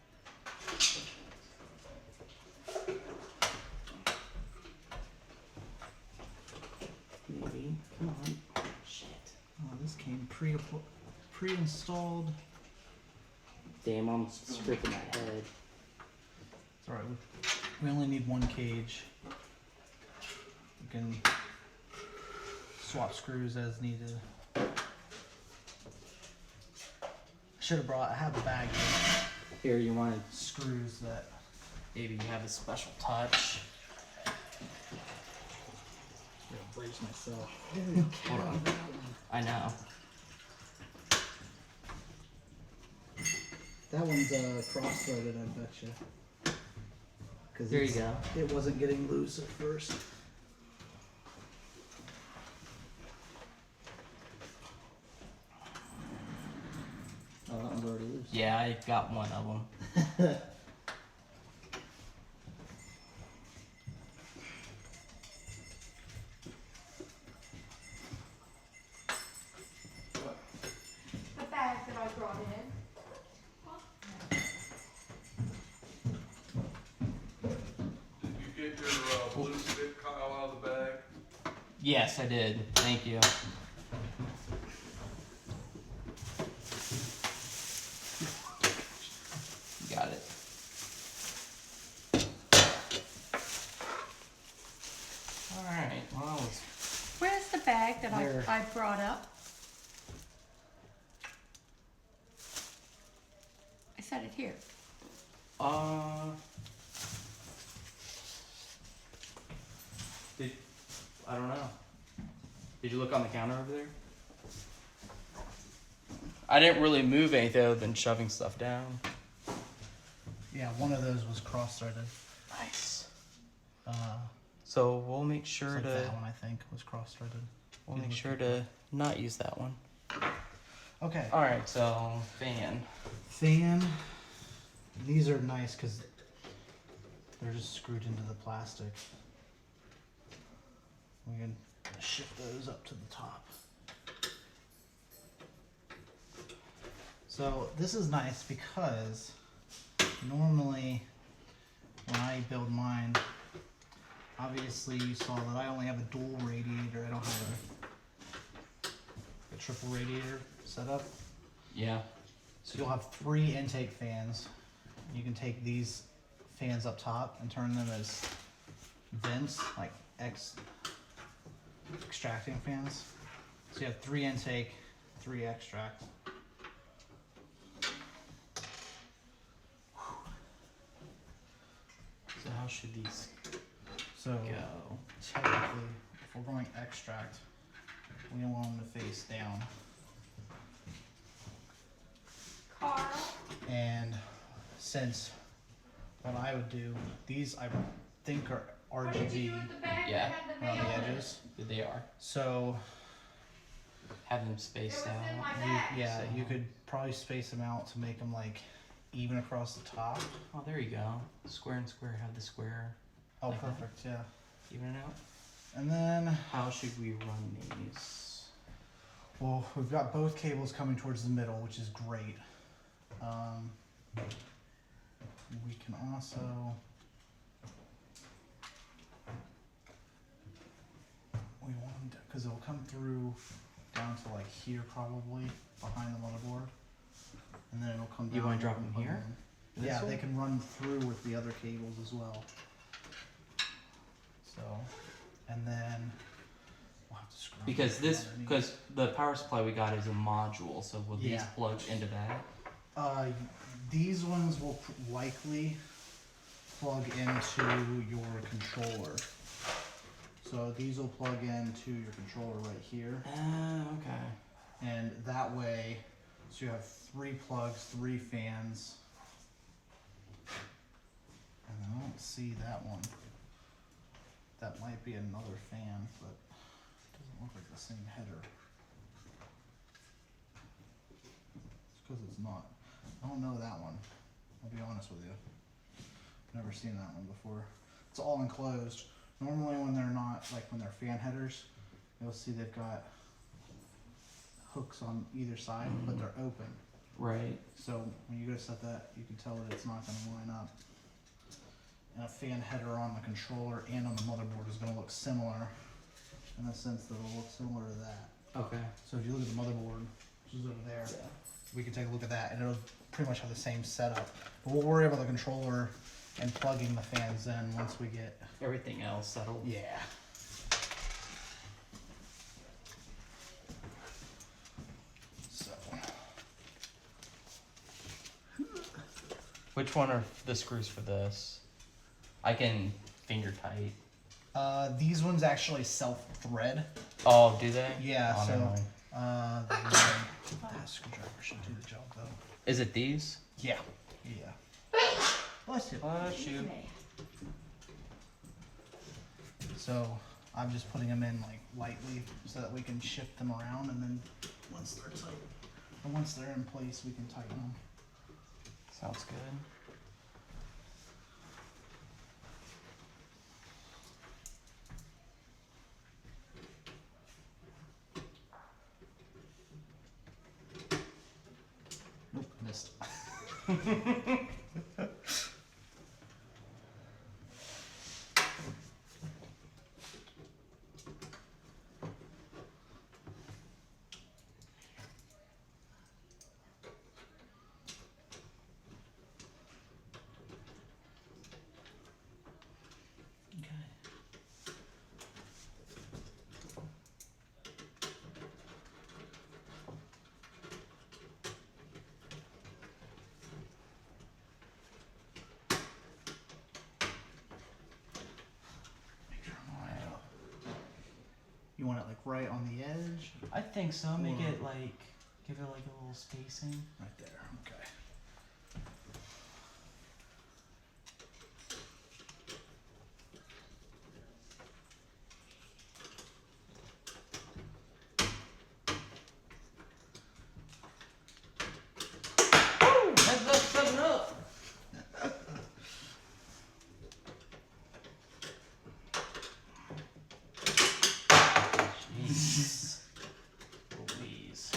[SPEAKER 1] Maybe. Come on. Shit.
[SPEAKER 2] Oh, this came pre-installed.
[SPEAKER 1] Damn, I'm stripping that head.
[SPEAKER 2] It's alright. We only need one cage. You can swap screws as needed. Should have brought. I have a bag of
[SPEAKER 1] Here, you want to
[SPEAKER 2] screws that.
[SPEAKER 1] maybe you have a special touch.
[SPEAKER 2] Yeah, freeze myself.
[SPEAKER 1] Hold on. I know.
[SPEAKER 2] That one's cross-threaded, I bet you.
[SPEAKER 1] There you go.
[SPEAKER 2] It wasn't getting loose at first. Oh, that one's already loose.
[SPEAKER 1] Yeah, I got one of them.
[SPEAKER 3] The bag that I brought in.
[SPEAKER 4] Did you get your blue stick, Kyle, out of the bag?
[SPEAKER 1] Yes, I did. Thank you. Got it. All right. Well, that was
[SPEAKER 3] Where's the bag that
[SPEAKER 2] There.
[SPEAKER 3] I brought up? I set it here.
[SPEAKER 1] Did I don't know. Did you look on the counter over there? I didn't really move anything other than shoving stuff down.
[SPEAKER 2] Yeah, one of those was cross-threaded.
[SPEAKER 1] Nice.
[SPEAKER 2] Uh,
[SPEAKER 1] So we'll make sure
[SPEAKER 2] like
[SPEAKER 1] to
[SPEAKER 2] that one, I think, was cross-threaded.
[SPEAKER 1] we'll make sure to not use that one.
[SPEAKER 2] Okay.
[SPEAKER 1] All right. So fan.
[SPEAKER 2] Fan. These are nice because they're just screwed into the plastic. We can shift those up to the top. So this is nice because normally when I build mine, obviously you saw that I only have a dual radiator. I don't have a triple radiator set up.
[SPEAKER 1] Yeah.
[SPEAKER 2] So you'll have 3 intake fans. You can take these fans up top and turn them as vents, like extracting fans. So you have 3 intake, 3 extract.
[SPEAKER 1] So how should these
[SPEAKER 2] So
[SPEAKER 1] go?
[SPEAKER 2] technically, if we're going extract, we want them to face down.
[SPEAKER 3] Carl,
[SPEAKER 2] And since what I would do, these I think are
[SPEAKER 3] what did you do
[SPEAKER 2] RGB
[SPEAKER 3] with the bag
[SPEAKER 1] Yeah.
[SPEAKER 3] that had the
[SPEAKER 2] around the
[SPEAKER 3] mail in it?
[SPEAKER 2] edges.
[SPEAKER 1] They are.
[SPEAKER 2] So
[SPEAKER 1] Have them
[SPEAKER 3] It
[SPEAKER 1] spaced
[SPEAKER 3] was in
[SPEAKER 1] out.
[SPEAKER 3] my bag.
[SPEAKER 2] yeah, you could probably space them out to make them like even across the top.
[SPEAKER 1] Oh, there you go. Square and square. Have the square
[SPEAKER 2] Oh,
[SPEAKER 1] Like that?
[SPEAKER 2] perfect, yeah.
[SPEAKER 1] even it out.
[SPEAKER 2] And then,
[SPEAKER 1] How should we run these?
[SPEAKER 2] well, we've got both cables coming towards the middle, which is great. We can also, we want them to, because it'll come through down to like here probably, behind the motherboard. And then it'll come down.
[SPEAKER 1] You wanna
[SPEAKER 2] and
[SPEAKER 1] drop
[SPEAKER 2] we can
[SPEAKER 1] them
[SPEAKER 2] put
[SPEAKER 1] here?
[SPEAKER 2] in.
[SPEAKER 1] This
[SPEAKER 2] Yeah,
[SPEAKER 1] one?
[SPEAKER 2] they can run through with the other cables as well. So, and then we'll have to screw them
[SPEAKER 1] Because this,
[SPEAKER 2] underneath.
[SPEAKER 1] because the power supply we got is a module, so will these
[SPEAKER 2] Yeah.
[SPEAKER 1] plug into that?
[SPEAKER 2] These ones will likely plug into your controller. So these will plug into your controller right here.
[SPEAKER 1] Okay.
[SPEAKER 2] And that way, so you have 3 plugs, 3 fans. And I don't see that one. That might be another fan, but it doesn't look like the same header. It's because it's not. I don't know that one. I'll be honest with you. Never seen that one before. It's all enclosed. Normally when they're not, like when they're fan headers, you'll see they've got hooks on either side, but they're open.
[SPEAKER 1] Right.
[SPEAKER 2] So when you go to set that, you can tell that it's not going to line up. And a fan header on the controller and on the motherboard is going to look similar in the sense that it'll look similar to that.
[SPEAKER 1] Okay.
[SPEAKER 2] So if you look at the motherboard, which is over there,
[SPEAKER 1] Yeah.
[SPEAKER 2] we can take a look at that and it'll pretty much have the same setup. But we'll worry about the controller and plugging the fans in once we get,
[SPEAKER 1] Everything else settled.
[SPEAKER 2] yeah. So,
[SPEAKER 1] Which one are the screws for this? I can finger tight.
[SPEAKER 2] These ones actually self-thread.
[SPEAKER 1] Oh, do they?
[SPEAKER 2] Yeah,
[SPEAKER 1] Oh,
[SPEAKER 2] so
[SPEAKER 1] never mind.
[SPEAKER 2] that screwdriver should do the job though.
[SPEAKER 1] Is it these?
[SPEAKER 2] Yeah. Yeah. Bless you.
[SPEAKER 1] Bless you.
[SPEAKER 2] So I'm just putting them in like lightly so that we can shift them around, and then once they're tight, or once they're in place, we can tighten them.
[SPEAKER 1] Sounds good.
[SPEAKER 2] Nope, missed. You want it like right on the edge?
[SPEAKER 1] I think so. Make
[SPEAKER 2] Or-
[SPEAKER 1] it like, give it like a little spacing.
[SPEAKER 2] Right there, okay.
[SPEAKER 1] That's 7 Up. Jeez. Louise.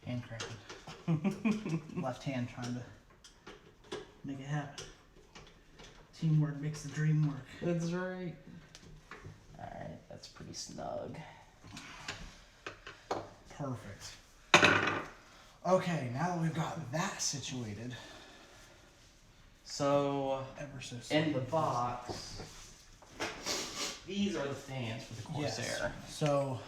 [SPEAKER 2] Hand cranking. Left hand trying to make it happen. Teamwork makes the dream work.
[SPEAKER 1] That's right. Alright, that's pretty snug.
[SPEAKER 2] Perfect. Okay, now that we've got that situated,
[SPEAKER 1] So,
[SPEAKER 2] ever so
[SPEAKER 1] in the
[SPEAKER 2] slightly-
[SPEAKER 1] box, these are the fans for the Corsair.
[SPEAKER 2] Yes. So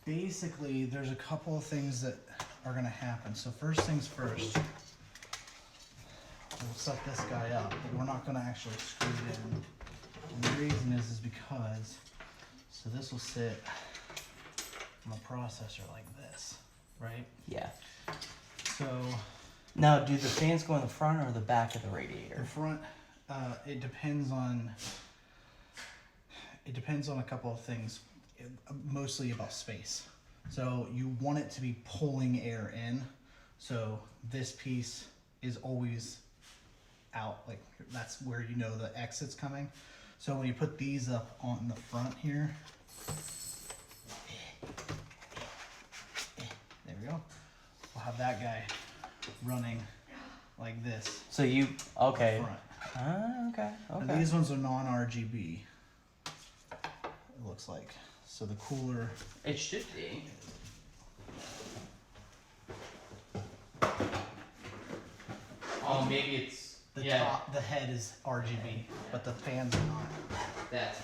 [SPEAKER 2] basically, there's a couple of things that are going to happen. So first things first, we'll set this guy up, but we're not going to actually screw it in. And the reason is because, so this will sit on the processor like this, right?
[SPEAKER 1] Yeah.
[SPEAKER 2] So
[SPEAKER 1] Now, do the fans go in the front or the back of the radiator?
[SPEAKER 2] the front, it depends on a couple of things, mostly about space. So you want it to be pulling air in, so this piece is always out, like that's where you know the exit's coming. So when you put these up on the front here, there we go, we'll have that guy running like this
[SPEAKER 1] So you, okay.
[SPEAKER 2] front.
[SPEAKER 1] Ah, okay,
[SPEAKER 2] And
[SPEAKER 1] okay.
[SPEAKER 2] these ones are non-RGB, it looks like. So the cooler,
[SPEAKER 1] It should be. Oh, maybe it's,
[SPEAKER 2] the
[SPEAKER 1] yeah,
[SPEAKER 2] top, the head is RGB, but the fans are not.
[SPEAKER 1] that's.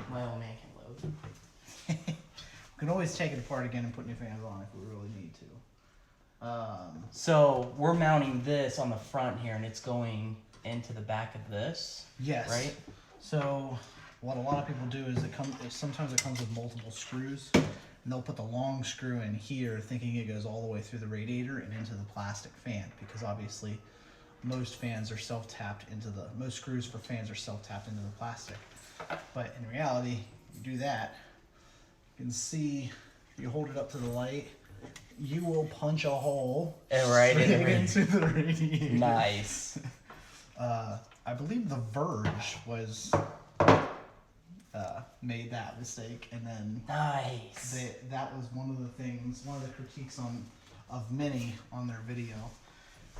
[SPEAKER 1] My old man can load.
[SPEAKER 2] We can always take it apart again and put new fans on if we really need to.
[SPEAKER 1] So we're mounting this on the front here and it's going into the back of this,
[SPEAKER 2] Yes.
[SPEAKER 1] right?
[SPEAKER 2] So what a lot of people do is sometimes it comes with multiple screws, and they'll put the long screw in here thinking it goes all the way through the radiator and into the plastic fan, because obviously most fans are self-tapped into most screws for fans are self-tapped into the plastic. But in reality, you do that, you can see, you hold it up to the light, you will punch a hole
[SPEAKER 1] Right in the
[SPEAKER 2] straight into the radiator.
[SPEAKER 1] Nice.
[SPEAKER 2] I believe The Verge was made that mistake, and then
[SPEAKER 1] Nice.
[SPEAKER 2] that was one of the things, one of the critiques of many on their video.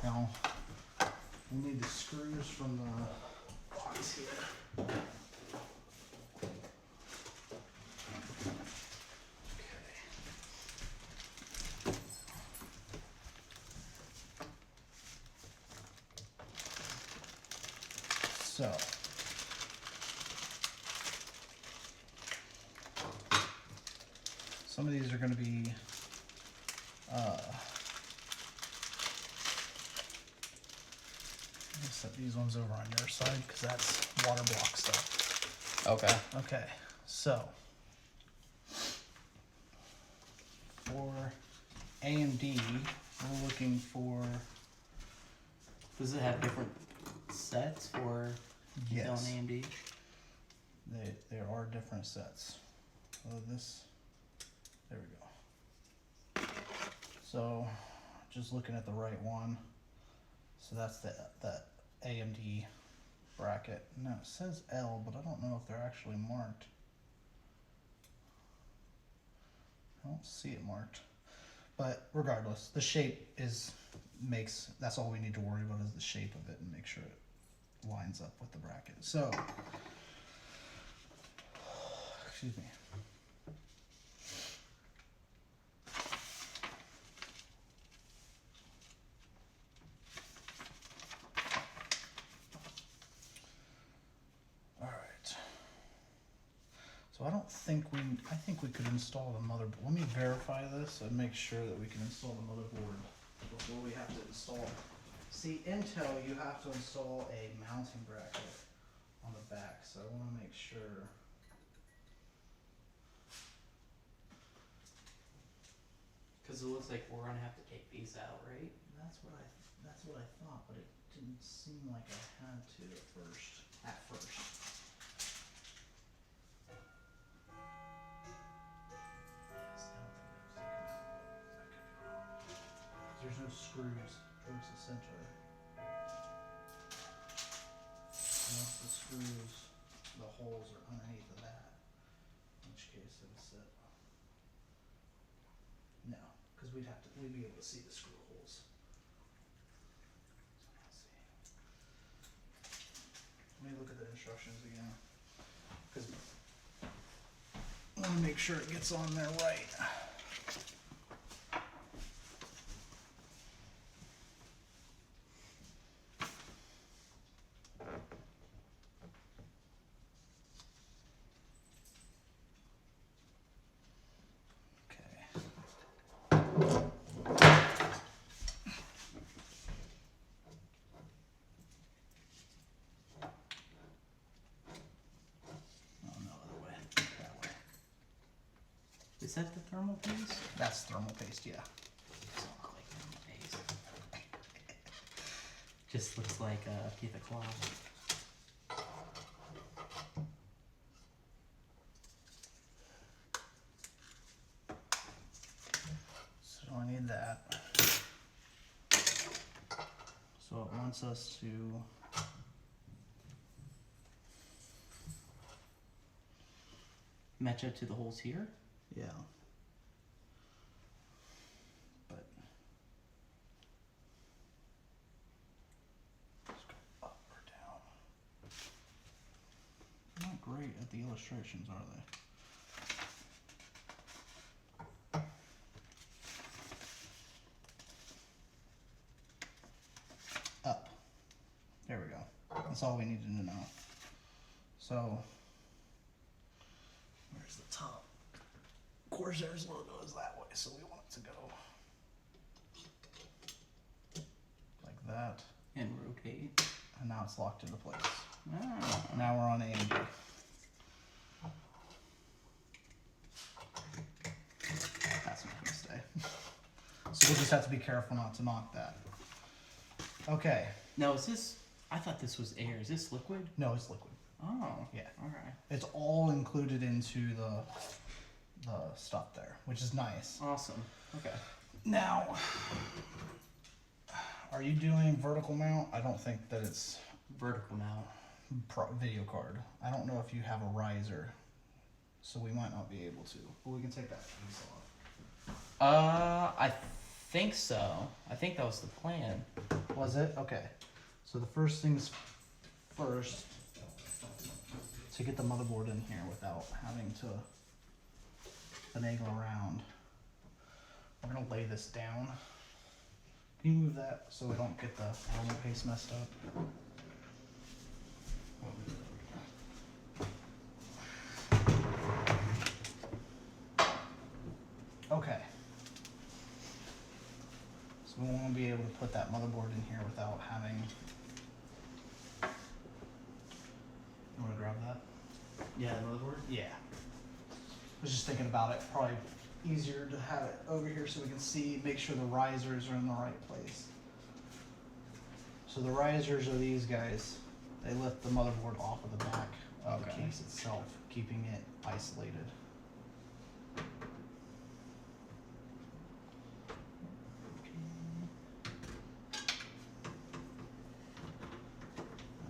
[SPEAKER 2] Now we'll need the screws from the box here. So some of these are going to be I'll set these ones over on your side because that's water block stuff.
[SPEAKER 1] Okay.
[SPEAKER 2] Okay, so for A and D, we're looking for
[SPEAKER 1] Does it have different sets for detail
[SPEAKER 2] yes.
[SPEAKER 1] and AMD?
[SPEAKER 2] There are different sets. This, there we go. So, just looking at the right one. So that's the AMD bracket. Now it says L, but I don't know if they're actually marked. I don't see it marked. But regardless, the shape that's all we need to worry about is the shape of it and make sure it lines up with the bracket. So, excuse me. All right. So I think we could install the motherboard. Let me verify this and make sure that we can install the motherboard before we have to install. See, Intel, you have to install a mounting bracket on the back, so I want to make sure.
[SPEAKER 1] Because it looks like we're gonna have to take these out, right?
[SPEAKER 2] That's what I thought, but it didn't seem like I had to at first. Yes, I don't think those can come out, but I could be wrong. There's no screws towards the center. Unless the screws, the holes are underneath of that. In which case it would sit. No, because we'd be able to see the screw holes. So let's see. Let me look at the instructions again. Because I want to make sure it gets on there right.
[SPEAKER 1] Is that the thermal paste?
[SPEAKER 2] That's thermal paste, yeah.
[SPEAKER 1] Doesn't look like thermal paste. Just looks like a piece of cloth.
[SPEAKER 2] So I need that. So it wants us to
[SPEAKER 1] Match up to the holes here.
[SPEAKER 2] yeah. But let's go up or down. Not great at the illustrations, are they? Up. There we go. That's all we needed to know. So, where's the top? Corsair's logo is that way, so we want it to go like that.
[SPEAKER 1] And rotate.
[SPEAKER 2] And now it's locked into place.
[SPEAKER 1] Ah.
[SPEAKER 2] Now we're on AMD. That's not gonna stay. So we'll just have to be careful not to knock that. Okay.
[SPEAKER 1] Now is this? I thought this was air. Is this liquid?
[SPEAKER 2] No, it's liquid.
[SPEAKER 1] Oh.
[SPEAKER 2] Yeah.
[SPEAKER 1] Okay.
[SPEAKER 2] It's all included into the stuff there, which is nice.
[SPEAKER 1] Awesome. Okay.
[SPEAKER 2] Now, are you doing vertical mount? I don't think that it's
[SPEAKER 1] Vertical mount.
[SPEAKER 2] video card. I don't know if you have a riser, so we might not be able to. But we can take that piece off.
[SPEAKER 1] I think so. I think that was the plan.
[SPEAKER 2] Was it? Okay. So the first things first, to get the motherboard in here without having to finagle around, we're gonna lay this down. Can you move that so we don't get the thermal paste messed up? Okay. So we want to be able to put that motherboard in here without having. You want to grab that?
[SPEAKER 1] Yeah, the motherboard.
[SPEAKER 2] Yeah. I was just thinking about it. Probably easier to have it over here so we can see, make sure the risers are in the right place. So the risers are these guys. They lift the motherboard off of the back of the
[SPEAKER 1] Okay.
[SPEAKER 2] case itself, keeping it isolated.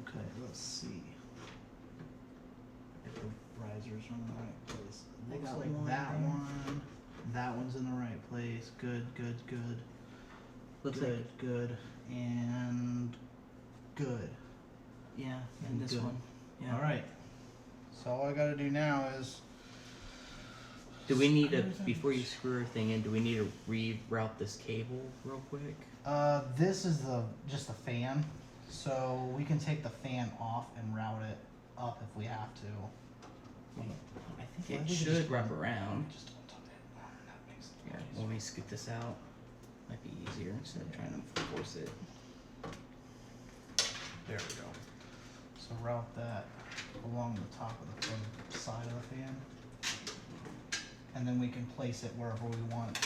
[SPEAKER 2] Okay, let's see if the risers are in the right place. It
[SPEAKER 1] Looks
[SPEAKER 2] looks
[SPEAKER 1] like
[SPEAKER 2] like
[SPEAKER 1] one
[SPEAKER 2] that
[SPEAKER 1] there.
[SPEAKER 2] one. That one's in the right place. Good, good, good.
[SPEAKER 1] Looks
[SPEAKER 2] Good, good, and good.
[SPEAKER 1] Yeah, and this
[SPEAKER 2] Good.
[SPEAKER 1] one. Yeah.
[SPEAKER 2] All right. So all I got to do now is.
[SPEAKER 1] Do we need to, before you screw everything in, do we need to reroute this cable real quick?
[SPEAKER 2] This is just the fan, so we can take the fan off and route it up if we have to.
[SPEAKER 1] I
[SPEAKER 2] Why
[SPEAKER 1] think
[SPEAKER 2] don't
[SPEAKER 1] it
[SPEAKER 2] we
[SPEAKER 1] should
[SPEAKER 2] just
[SPEAKER 1] wrap
[SPEAKER 2] run-
[SPEAKER 1] around.
[SPEAKER 2] Just untap it. That makes it
[SPEAKER 1] Yeah,
[SPEAKER 2] easier.
[SPEAKER 1] when we scoot this out, might be easier instead of trying to force it.
[SPEAKER 2] There we go. So route that along the top of the front side of the fan, and then we can place it wherever we want.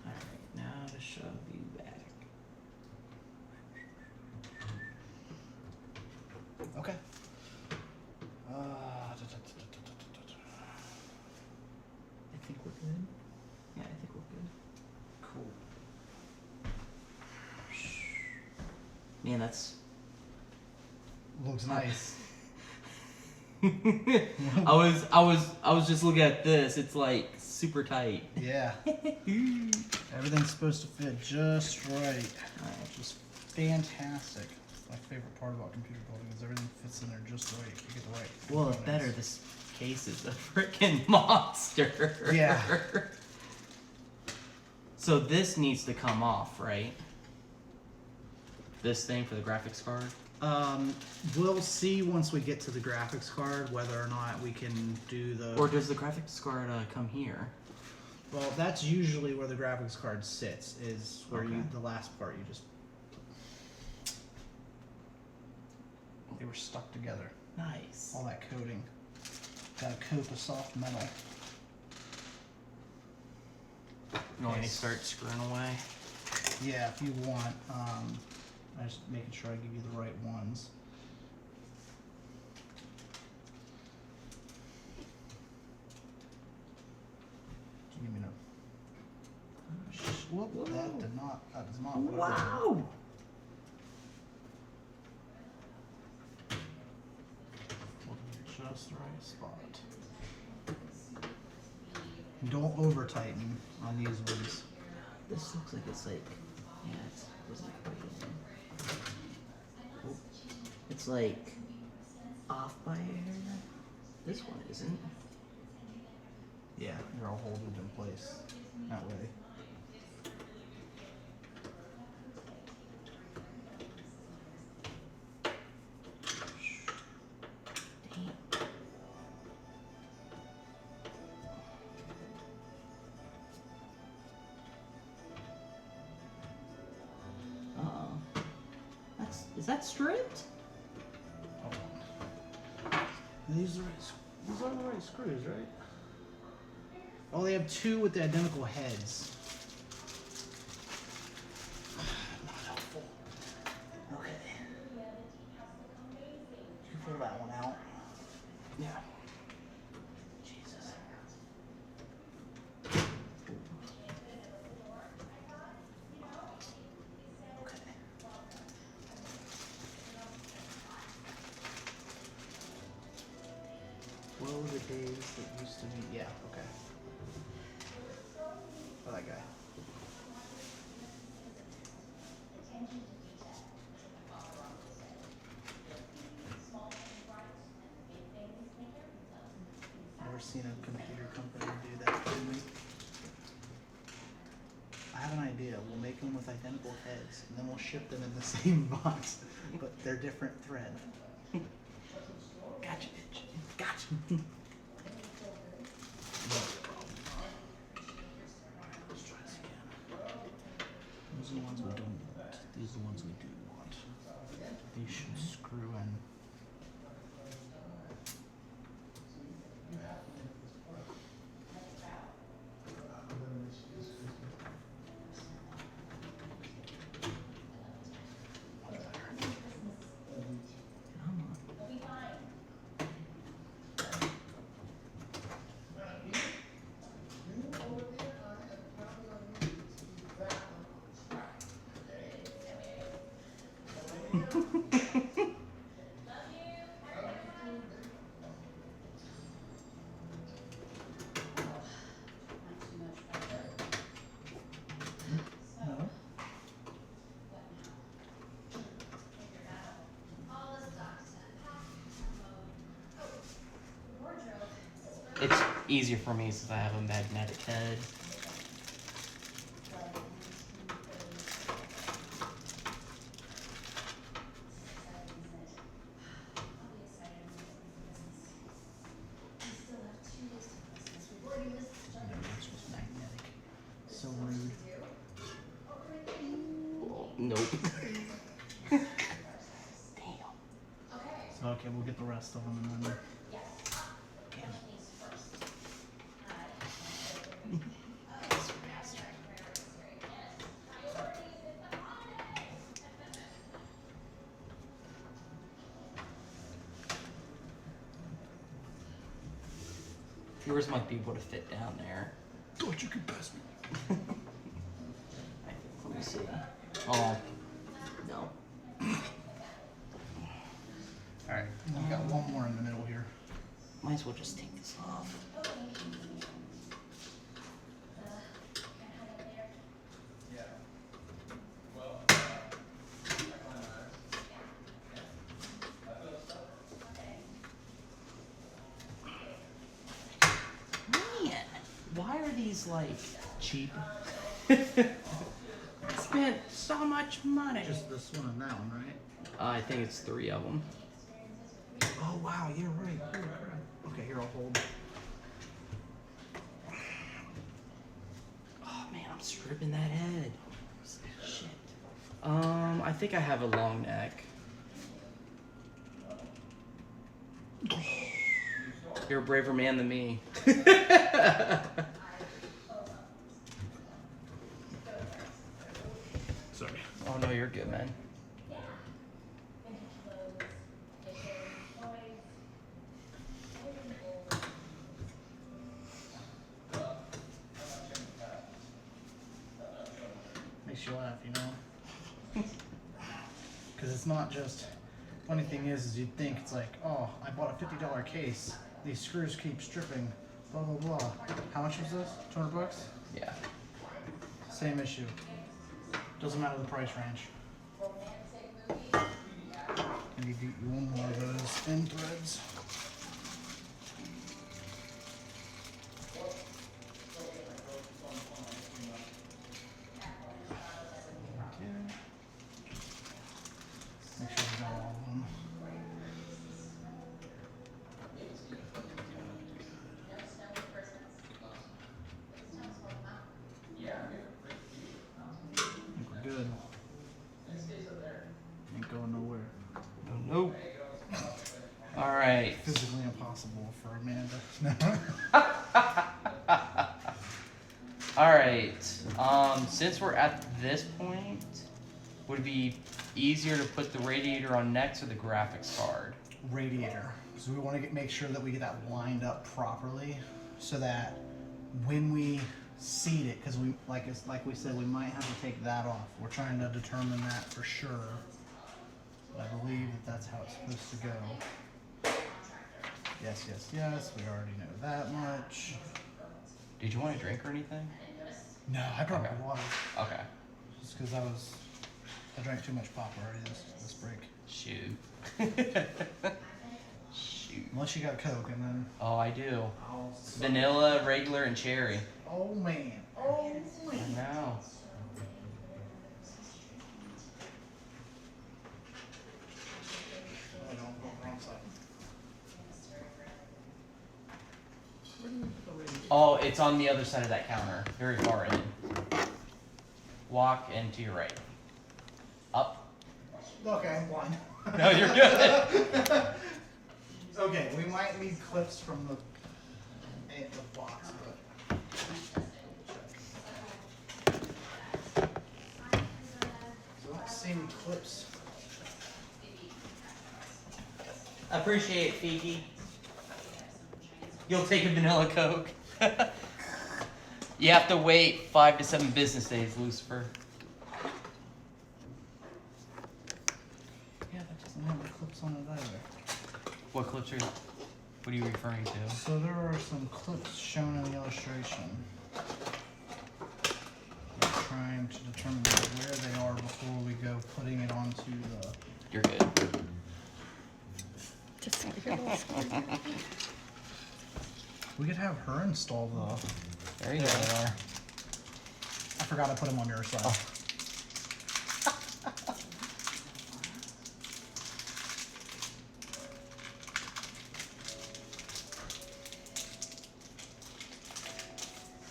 [SPEAKER 1] Alright, now to shove you back.
[SPEAKER 2] Okay.
[SPEAKER 1] I think we're good. Yeah, I think we're good.
[SPEAKER 2] Cool.
[SPEAKER 1] Man, that's.
[SPEAKER 2] Looks nice.
[SPEAKER 1] I was just looking at this. It's like super tight.
[SPEAKER 2] Yeah. Everything's supposed to fit just right.
[SPEAKER 1] Alright.
[SPEAKER 2] Just fantastic. My favorite part about computer building is everything fits in there just right. You get the right.
[SPEAKER 1] Well, it's
[SPEAKER 2] components.
[SPEAKER 1] better. This case is a freaking monster.
[SPEAKER 2] Yeah.
[SPEAKER 1] So this needs to come off, right? This thing for the graphics card.
[SPEAKER 2] We'll see once we get to the graphics card whether or not we can do the.
[SPEAKER 1] Or does the graphics card come here?
[SPEAKER 2] Well, that's usually where the graphics card sits. Is where
[SPEAKER 1] Okay.
[SPEAKER 2] the last part you just. They were stuck together.
[SPEAKER 1] Nice.
[SPEAKER 2] All that coating. Got a coat of soft metal.
[SPEAKER 1] You want me to
[SPEAKER 2] Nice.
[SPEAKER 1] start screwing away?
[SPEAKER 2] Yeah, if you want. I'm just making sure I give you the right ones. Give me a. Whoop, that did not. That is not. What I wanted.
[SPEAKER 1] Wow.
[SPEAKER 2] Just the right spot. Don't over tighten on these ones.
[SPEAKER 1] This looks like it's like, yeah, it wasn't quite in. Oh, it's like off by a hair. This one isn't.
[SPEAKER 2] Yeah, they're all holding in place that way.
[SPEAKER 1] Damn. Is that stripped?
[SPEAKER 2] Hold on. These are the right screws, right? Oh, they have two with the identical heads. Not helpful. Okay. You pull that one out.
[SPEAKER 1] Yeah.
[SPEAKER 2] Jesus. Okay. What were the days that used to be? Yeah, okay. Oh, that guy. Never seen a computer company do that to me. I have an idea. We'll make them with identical heads, and then we'll ship them in the same box, but they're different thread. Gotcha, bitch. Gotcha.
[SPEAKER 1] It's easier for me since I have a magnetic head.
[SPEAKER 2] This was magnetic. So rude.
[SPEAKER 1] Nope. Damn.
[SPEAKER 2] So okay, we'll get the rest of them and then. Damn it.
[SPEAKER 1] Yours might be able to fit down there.
[SPEAKER 2] Thought you could pass me.
[SPEAKER 1] Let me see. Oh, no.
[SPEAKER 2] Alright, we got one more in the middle here.
[SPEAKER 1] Might as well just take this off. Man, why are these like cheap? Spent so much money.
[SPEAKER 2] Just this one and that one, right?
[SPEAKER 1] I think it's 3 of them.
[SPEAKER 2] Oh wow, you're right. Holy crap. Okay, here I'll hold.
[SPEAKER 1] Oh man, I'm stripping that head. Shit. I think I have a long neck. You're a braver man than me.
[SPEAKER 2] Sorry.
[SPEAKER 1] Oh no, you're good, man.
[SPEAKER 2] Makes you laugh, you know? Because it's not just. Funny thing is you'd think it's like, oh, I bought a $50 case. These screws keep stripping. Blah blah blah. How much was this? 200 bucks?
[SPEAKER 1] Yeah.
[SPEAKER 2] Same issue. Doesn't matter the price range. And you do one more of those end threads. Okay. Make sure we got all of them. I think we're good. Ain't going nowhere.
[SPEAKER 1] Nope. All right.
[SPEAKER 2] Physically impossible for Amanda.
[SPEAKER 1] All right. Since we're at this point, would it be easier to put the radiator on next or the graphics card?
[SPEAKER 2] Radiator. So we want to make sure that we get that lined up properly, so that when we seat it, because we like we said, we might have to take that off. We're trying to determine that for sure. But I believe that that's how it's supposed to go. Yes, yes, yes. We already know that much.
[SPEAKER 1] Did you want a drink or anything?
[SPEAKER 2] No, I brought
[SPEAKER 1] Okay.
[SPEAKER 2] water
[SPEAKER 1] Okay.
[SPEAKER 2] just because I drank too much pop already this break.
[SPEAKER 1] Shoot. Shoot.
[SPEAKER 2] Unless you got Coke, and then
[SPEAKER 1] Oh, I do. Vanilla, regular, and cherry.
[SPEAKER 2] oh man, oh
[SPEAKER 1] I
[SPEAKER 2] man.
[SPEAKER 1] know.
[SPEAKER 2] I don't go wrong side.
[SPEAKER 1] Oh, it's on the other side of that counter. Very far in. Walk and to your right. Up.
[SPEAKER 2] Okay, I'm blind.
[SPEAKER 1] No, you're good.
[SPEAKER 2] Okay, we might need clips from the box, but. So I don't see any clips.
[SPEAKER 1] Appreciate it, Fiki. You'll take a vanilla Coke. You have to wait 5 to 7 business days, Lucifer.
[SPEAKER 2] Yeah, that doesn't have the clips on it either.
[SPEAKER 1] What clips are? What are you referring to?
[SPEAKER 2] So there are some clips shown in the illustration. I'm trying to determine where they are before we go putting it onto the.
[SPEAKER 1] You're good.
[SPEAKER 5] Just like your little square.
[SPEAKER 2] We could have her install the.
[SPEAKER 1] There you
[SPEAKER 2] There
[SPEAKER 1] go.
[SPEAKER 2] they are. I forgot I put them on your side.
[SPEAKER 1] Oh.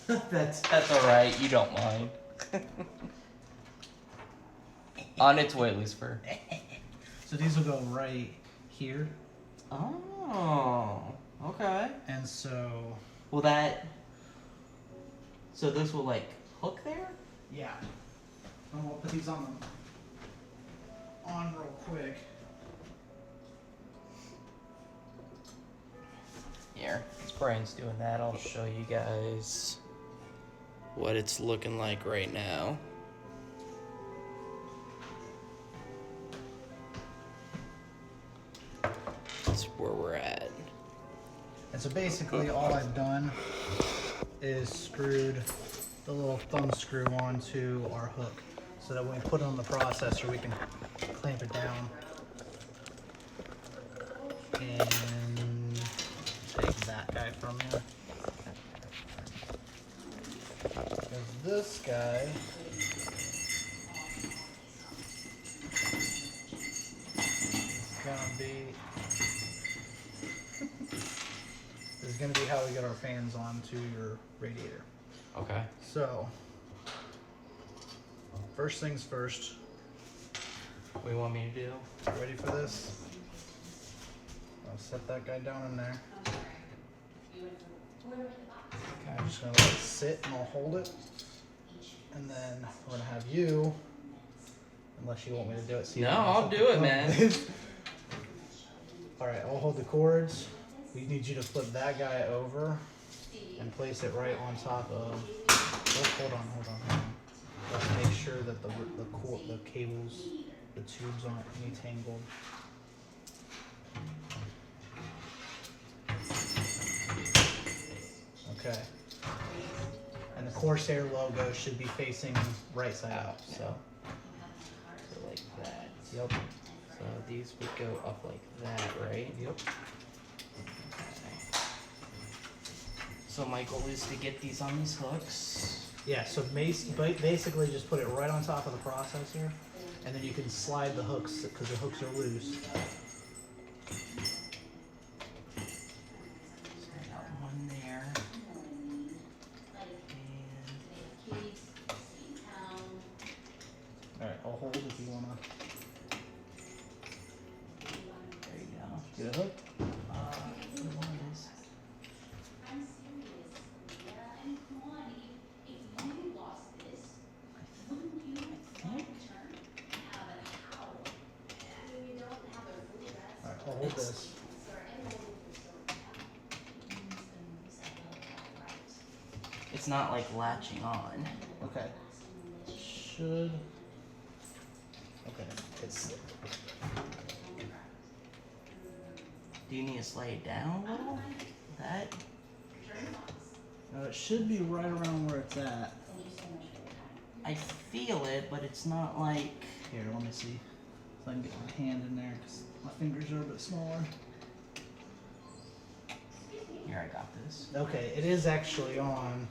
[SPEAKER 1] That's all right. You don't mind. On its way, Lucifer.
[SPEAKER 2] So these will go right here,
[SPEAKER 1] Oh, okay.
[SPEAKER 2] and so
[SPEAKER 1] Will that? So this will like hook there?
[SPEAKER 2] yeah. And we'll put these on real quick.
[SPEAKER 1] Here, as Brian's doing that, I'll show you guys what it's looking like right now. That's where we're at.
[SPEAKER 2] And so basically all I've done is screwed the little thumb screw onto our hook so that when we put it on the processor we can clamp it down. And take that guy from you. Because this guy is gonna be how we get our fans onto your radiator.
[SPEAKER 1] Okay.
[SPEAKER 2] So, first things first.
[SPEAKER 1] What do you want me to do?
[SPEAKER 2] Ready for this? I'll set that guy down in there. Okay, I'm just gonna let it sit and I'll hold it. And then we're gonna have you, unless you want me to do it. So you
[SPEAKER 1] No,
[SPEAKER 2] don't mess
[SPEAKER 1] I'll
[SPEAKER 2] up
[SPEAKER 1] do
[SPEAKER 2] the
[SPEAKER 1] it,
[SPEAKER 2] thumb.
[SPEAKER 1] man.
[SPEAKER 2] Alright, I'll hold the cords. We need you to flip that guy over and place it right on top of. Oh, hold on. Let's make sure that the cables, the tubes aren't any tangled. Okay. And the Corsair logo should be facing right side out.
[SPEAKER 1] So like that.
[SPEAKER 2] Yep.
[SPEAKER 1] So these would go up like that, right?
[SPEAKER 2] Yep.
[SPEAKER 1] So my goal is to get these on these hooks.
[SPEAKER 2] Yeah, so basically just put it right on top of the processor, and then you can slide the hooks, because the hooks are loose.
[SPEAKER 1] So I got one there. And
[SPEAKER 2] Alright, I'll hold if you wanna
[SPEAKER 1] there you go.
[SPEAKER 2] get a hook.
[SPEAKER 1] What one is?
[SPEAKER 2] Alright, I'll hold this.
[SPEAKER 1] It's not like latching on.
[SPEAKER 2] Okay. Should. Okay, it's.
[SPEAKER 1] Do you need to slide it down a little? That?
[SPEAKER 2] No, it should be right around where it's at.
[SPEAKER 1] I feel it, but it's not like.
[SPEAKER 2] Here, let me see. So I can get my hand in there, because my fingers are a bit smaller.
[SPEAKER 1] Here, I got this.
[SPEAKER 2] Okay, it is actually on.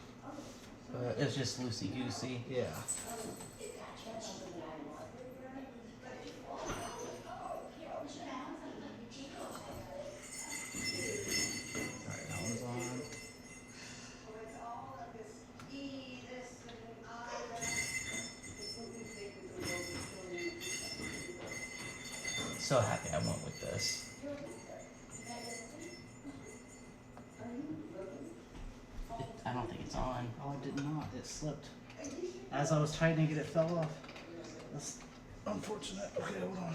[SPEAKER 2] But
[SPEAKER 1] It's just loosey goosey.
[SPEAKER 2] yeah. Alright, that one's on.
[SPEAKER 1] So happy I went with this. I don't think it's on.
[SPEAKER 2] Oh, it did not. It slipped. As I was tightening it, it fell off. That's unfortunate. Okay, hold on.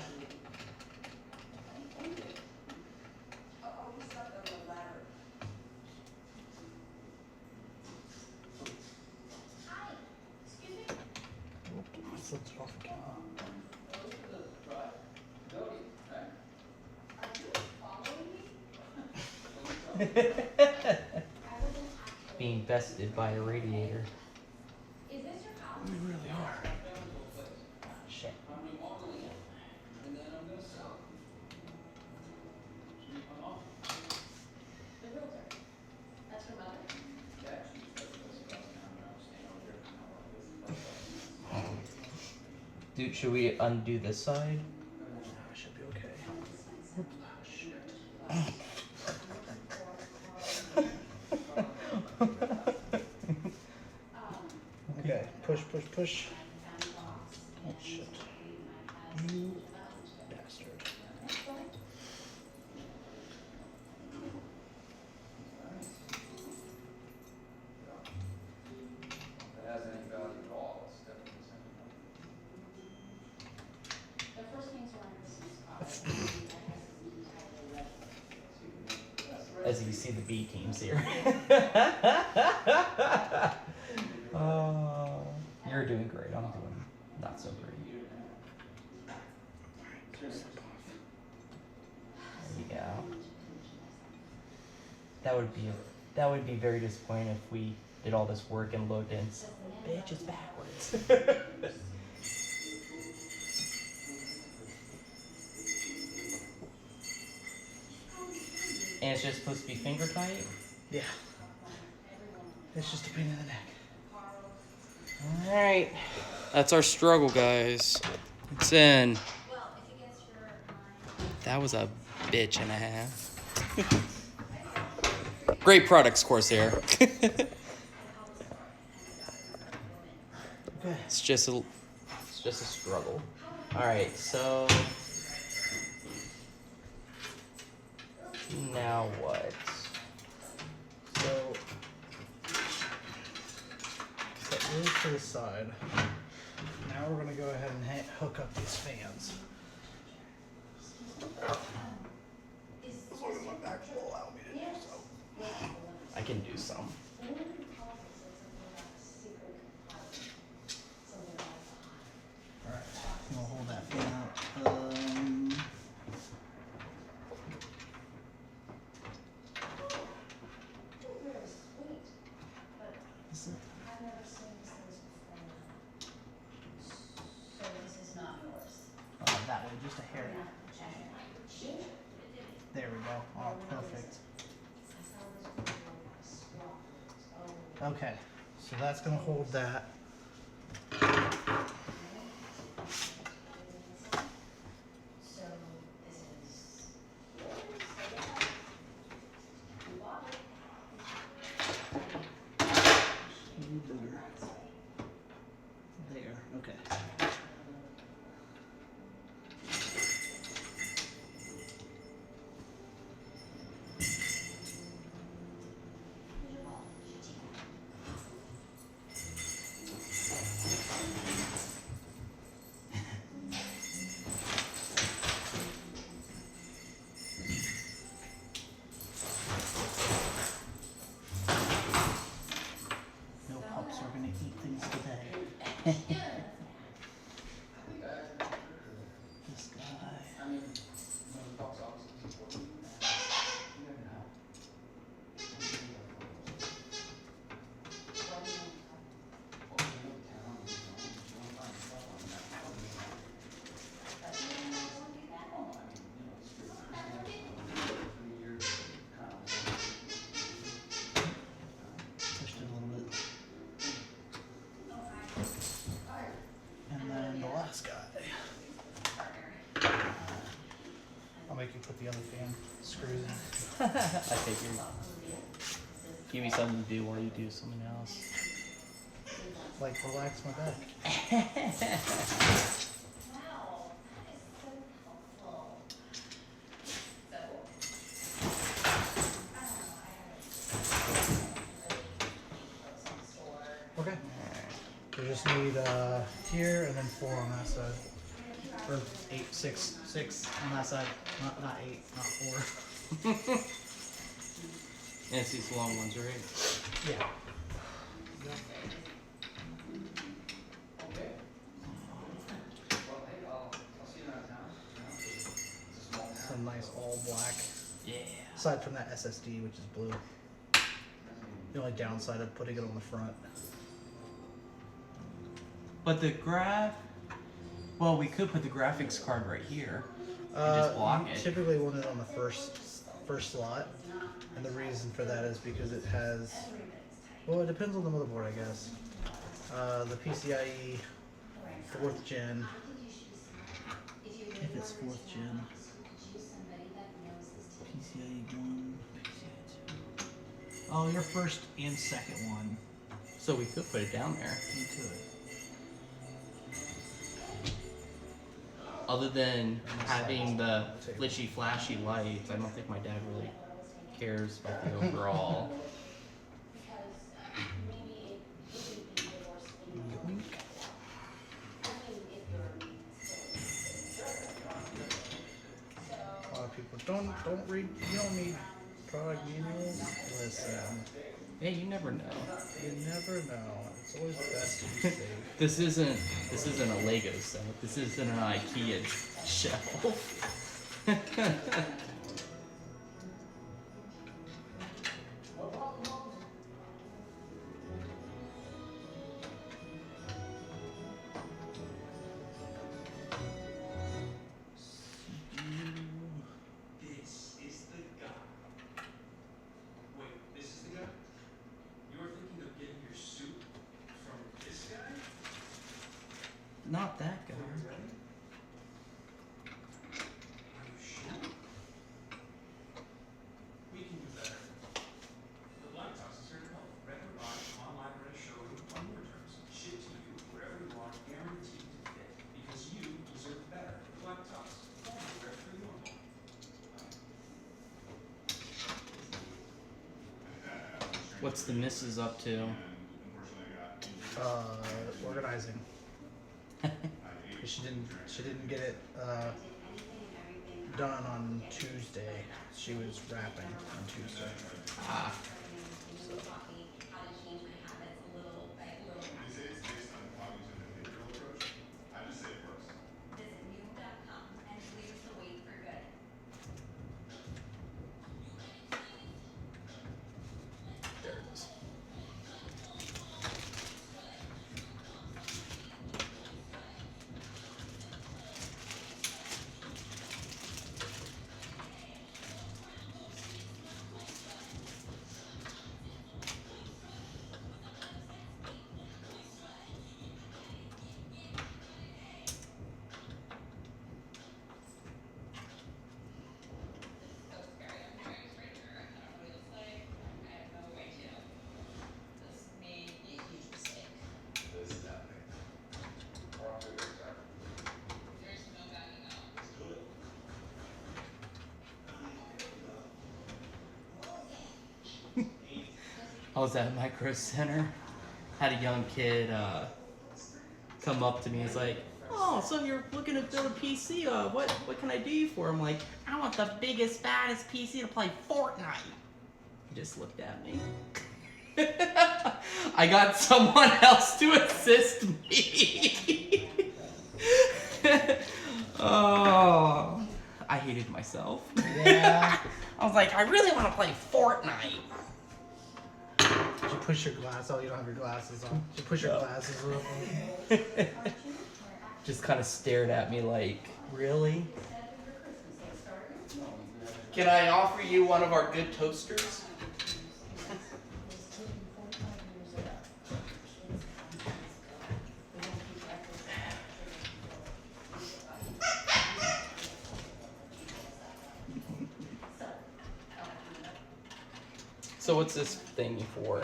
[SPEAKER 2] I slipped it off again.
[SPEAKER 1] Being bested by a radiator.
[SPEAKER 2] We really are.
[SPEAKER 1] Shit. Dude, should we undo this side?
[SPEAKER 2] I should be okay. Okay, push, push, push. Oh shit. You bastard.
[SPEAKER 1] As you see the B teams here. You're doing great. I'm doing not so great. There you go. That would be very disappointing if we did all this work and looked and said, bitch, it's backwards. And it's just supposed to be finger tight?
[SPEAKER 2] Yeah. It's just a pain in the neck.
[SPEAKER 1] Alright. That's our struggle, guys. It's in. That was a bitch and a half. Great products course here.
[SPEAKER 2] Okay.
[SPEAKER 1] It's just a struggle. Alright, so now what?
[SPEAKER 2] So set yours to the side. Now we're gonna go ahead and hook up these fans. As long as my back will allow me to do so.
[SPEAKER 1] I can do some.
[SPEAKER 2] Alright, we'll hold that fan up. Is it? That way, just a hair. There we go. Oh, perfect. Okay, so that's gonna hold that. There, okay. No pups are gonna eat things today. This guy. Pushed it a little bit. And then the last guy. I'll make you put the other fan screws in.
[SPEAKER 1] I figured. Give me something to do while you do something else.
[SPEAKER 2] Like, relax my back. Okay. You just need here and then 4 on that side. Or 8, 6 on that side. Not 8, not 4.
[SPEAKER 1] And it's these long ones, right?
[SPEAKER 2] Yeah. Some nice all black.
[SPEAKER 1] Yeah.
[SPEAKER 2] Aside from that SSD, which is blue. The only downside of putting it on the front.
[SPEAKER 1] But the well, we could put the graphics card right here. And just block
[SPEAKER 2] you
[SPEAKER 1] it.
[SPEAKER 2] typically want it on the first slot, and the reason for that is because it has. Well, it depends on the motherboard, I guess. The PCIe 4th gen It's 4th gen. PCIe 1, PCIe 2. Oh, your first and second one.
[SPEAKER 1] So we could put it down there.
[SPEAKER 2] You could.
[SPEAKER 1] Other than having the glitchy, flashy lights, I don't think my dad really cares about the overall.
[SPEAKER 2] A lot of people don't read. You don't need product manuals. Listen,
[SPEAKER 1] Hey, you never know.
[SPEAKER 2] you never know. It's always best to be safe.
[SPEAKER 1] This isn't a Lego set. This isn't an IKEA shelf.
[SPEAKER 5] This is the guy. Wait, this is the guy? You were thinking of getting your soup from this guy?
[SPEAKER 1] Not that guy.
[SPEAKER 5] Are you sure? We can do better. The Black Tox is here to help. Record buy, online or at a showroom on your terms. Ship to you wherever you are, guaranteed to fit. Because you deserve better. The Black Tox, only wherever you are.
[SPEAKER 1] What's the missus up to?
[SPEAKER 2] Organizing. She didn't get it done on Tuesday. She was wrapping on Tuesday.
[SPEAKER 1] Ah, there it is. I was at Micro Center, had a young kid come up to me. He's like, "Oh, so you're looking to build a PC? What can I do you for?" I'm like, "I want the biggest, baddest PC to play Fortnite." He just looked at me. I got someone else to assist me. Oh, I hated myself.
[SPEAKER 2] Yeah.
[SPEAKER 1] I was like, I really want to play Fortnite.
[SPEAKER 2] Did you push your glass? Oh, you don't have your glasses on. Did you push your glasses a little?
[SPEAKER 1] Just kind of stared at me like, really? Can I offer you one of our good toasters? So what's this thing for?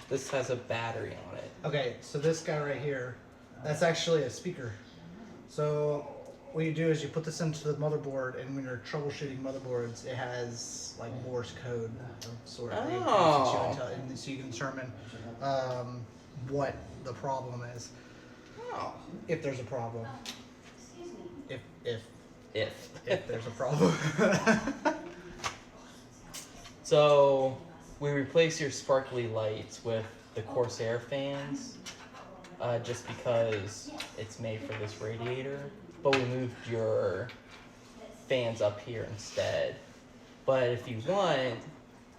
[SPEAKER 1] This has a battery on it.
[SPEAKER 2] Okay, so this guy right here, that's actually a speaker. So what you do is you put this into the motherboard, and when you're troubleshooting motherboards, it has like Morse code of sort of.
[SPEAKER 1] Oh.
[SPEAKER 2] And so you can determine what the problem is,
[SPEAKER 1] Oh.
[SPEAKER 2] if there's a problem. If
[SPEAKER 1] If.
[SPEAKER 2] there's a problem.
[SPEAKER 1] So we replace your sparkly lights with the Corsair fans, just because it's made for this radiator. But we moved your fans up here instead. But if you want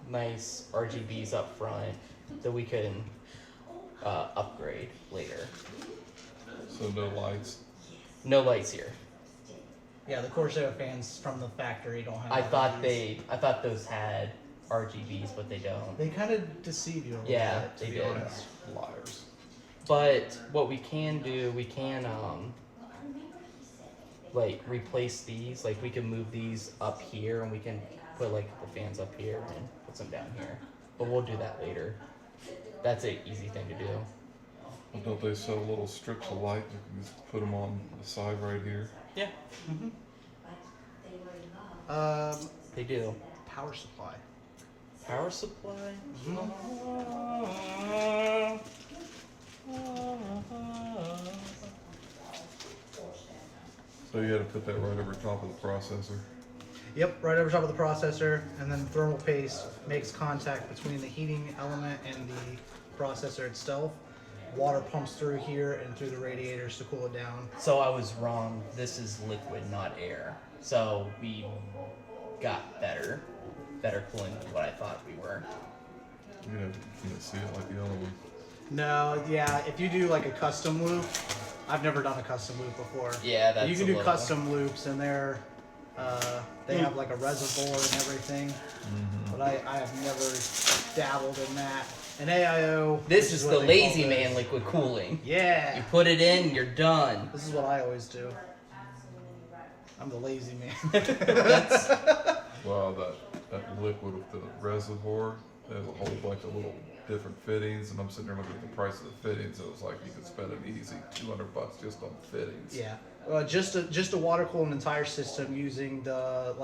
[SPEAKER 1] nice RGBs up front, that we can upgrade later.
[SPEAKER 4] So no lights.
[SPEAKER 1] No lights here.
[SPEAKER 2] Yeah, the Corsair fans from the factory don't have.
[SPEAKER 1] I thought
[SPEAKER 2] LEDs.
[SPEAKER 1] those had RGBs, but they don't.
[SPEAKER 2] They kind of deceive you a little
[SPEAKER 1] Yeah,
[SPEAKER 2] bit, to
[SPEAKER 1] they
[SPEAKER 2] be
[SPEAKER 1] did.
[SPEAKER 2] honest.
[SPEAKER 4] Liars.
[SPEAKER 1] But what we can do, we can like replace these. Like we can move these up here, and we can put like the fans up here and put some down here. But we'll do that later. That's an easy thing to do.
[SPEAKER 4] Well, don't they sell little strips of light? You can just put them on the side right here.
[SPEAKER 1] Yeah, they do.
[SPEAKER 2] Power supply.
[SPEAKER 1] Power supply.
[SPEAKER 4] So you had to put that right over top of the processor.
[SPEAKER 2] Yep, right over top of the processor, and then thermal paste makes contact between the heating element and the processor itself. Water pumps through here and through the radiators to cool it down.
[SPEAKER 1] So I was wrong. This is liquid, not air. So we got better cooling than what I thought we were.
[SPEAKER 4] You can't see it like the other one.
[SPEAKER 2] No, yeah, if you do like a custom loop, I've never done a custom loop before.
[SPEAKER 1] Yeah, that's
[SPEAKER 2] you can
[SPEAKER 1] a
[SPEAKER 2] do
[SPEAKER 1] little-
[SPEAKER 2] custom loops, and they have like a reservoir and everything. But I have never dabbled in that. And AIO.
[SPEAKER 1] This
[SPEAKER 2] which
[SPEAKER 1] is
[SPEAKER 2] what
[SPEAKER 1] the
[SPEAKER 2] they
[SPEAKER 1] lazy
[SPEAKER 2] call
[SPEAKER 1] man
[SPEAKER 2] this.
[SPEAKER 1] liquid cooling.
[SPEAKER 2] Yeah.
[SPEAKER 1] You put it in, you're done.
[SPEAKER 2] This is what I always do. I'm the lazy man.
[SPEAKER 1] That's
[SPEAKER 4] Wow, that liquid with the reservoir, there's a whole bunch of little different fittings, and I'm sitting there looking at the price of the fittings. It was like you could spend an easy $200 just on fittings.
[SPEAKER 2] Yeah. Just to water cool an entire system using the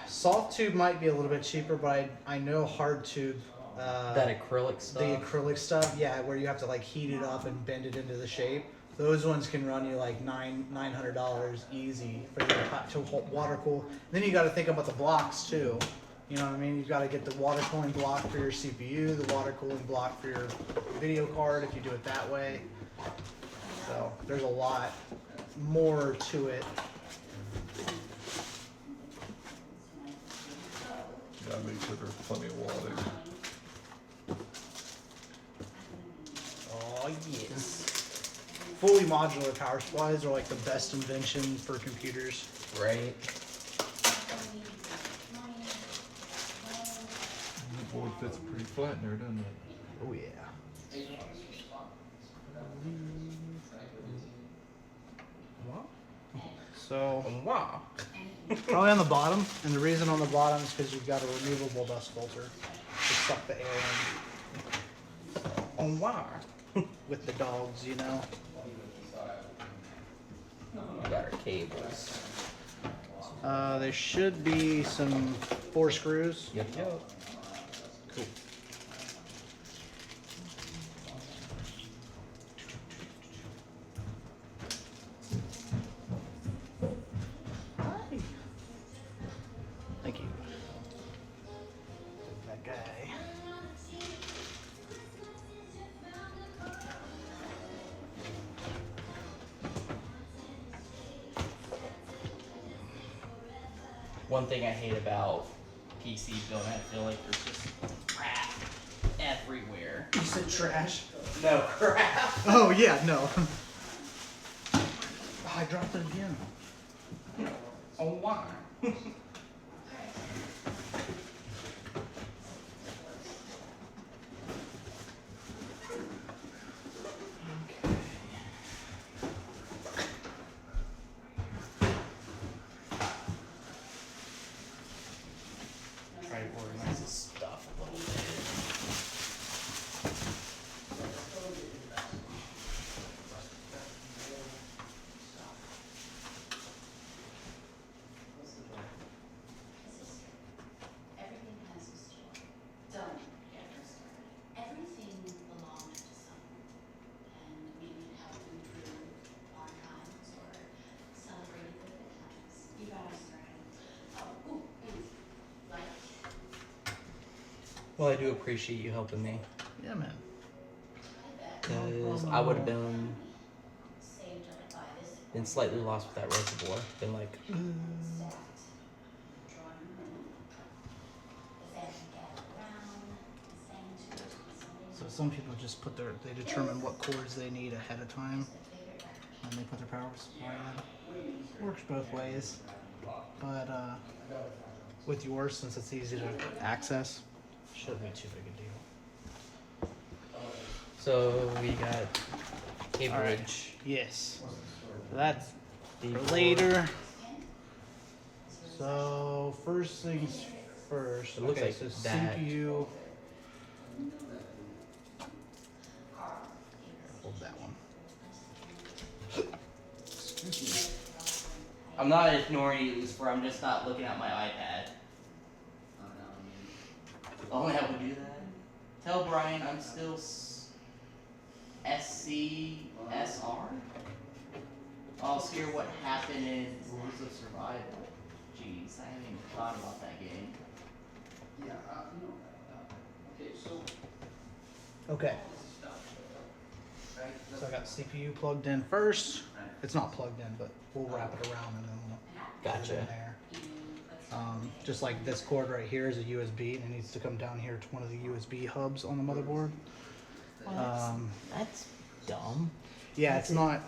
[SPEAKER 2] soft tube might be a little bit cheaper, but I know hard tube.
[SPEAKER 1] that acrylic stuff.
[SPEAKER 2] The acrylic stuff, yeah, where you have to like heat it up and bend it into the shape. Those ones can run you like $900 easy for you to water cool. And then you got to think about the blocks too. You know what I mean? You've got to get the water cooling block for your CPU, the water cooling block for your video card if you do it that way. So there's a lot more to it.
[SPEAKER 4] Yeah, make sure there's plenty of wattage.
[SPEAKER 2] Oh yes. Fully modular power supplies are like the best invention for computers.
[SPEAKER 1] Right.
[SPEAKER 4] The board fits pretty flat in there, doesn't it?
[SPEAKER 2] Oh yeah. So
[SPEAKER 1] Wow.
[SPEAKER 2] probably on the bottom, and the reason on the bottom is because you've got a removable dust filter to suck the air
[SPEAKER 1] Oh wow.
[SPEAKER 2] in with the dogs, you know.
[SPEAKER 1] We got our cables.
[SPEAKER 2] There should be some 4 screws.
[SPEAKER 1] Yep.
[SPEAKER 2] Cool. Hi. Thank you. That guy.
[SPEAKER 1] One thing I hate about PC building, I feel like there's just crap everywhere.
[SPEAKER 2] You said trash?
[SPEAKER 1] No crap.
[SPEAKER 2] Oh yeah, no. Oh, I dropped it again.
[SPEAKER 1] Oh wow. Try to organize this stuff a little bit.
[SPEAKER 6] Everything has a story. Don't get her started. Everything belongs to someone, and maybe it helped them through hard times or celebrated the good times. You got us started. Oh, ooh, like,
[SPEAKER 1] Well, I do appreciate you helping me,
[SPEAKER 2] Yeah, man.
[SPEAKER 1] because I would have been
[SPEAKER 6] saved up by this
[SPEAKER 1] slightly lost with that reservoir. Been like,
[SPEAKER 6] exact drawing room. The family gathered around and sang to it.
[SPEAKER 2] So some people just they determine what chords they need ahead of time, and they put their power supply in. Works both ways, but with yours, since it's easy to access, shouldn't be too big a deal.
[SPEAKER 1] so we got
[SPEAKER 2] All right.
[SPEAKER 1] cableage.
[SPEAKER 2] Yes. That's for later. So first things first.
[SPEAKER 1] It looks
[SPEAKER 2] okay,
[SPEAKER 1] like
[SPEAKER 2] so
[SPEAKER 1] that.
[SPEAKER 2] CPU. Hold that one.
[SPEAKER 1] I'm not ignoring you, Lucifer. I'm just not looking at my iPad. Only I would do that. Tell Brian I'm still SCSR. I'll hear what happened in Rules of Survival. Jeez, I haven't even thought about that game.
[SPEAKER 2] Okay. So I got CPU plugged in first. It's not plugged in, but we'll wrap it around and then we'll put it in
[SPEAKER 1] Gotcha.
[SPEAKER 2] there. Just like this cord right here is a USB, and it needs to come down here to one of the USB hubs on the motherboard.
[SPEAKER 1] That's dumb.
[SPEAKER 2] Yeah, it's not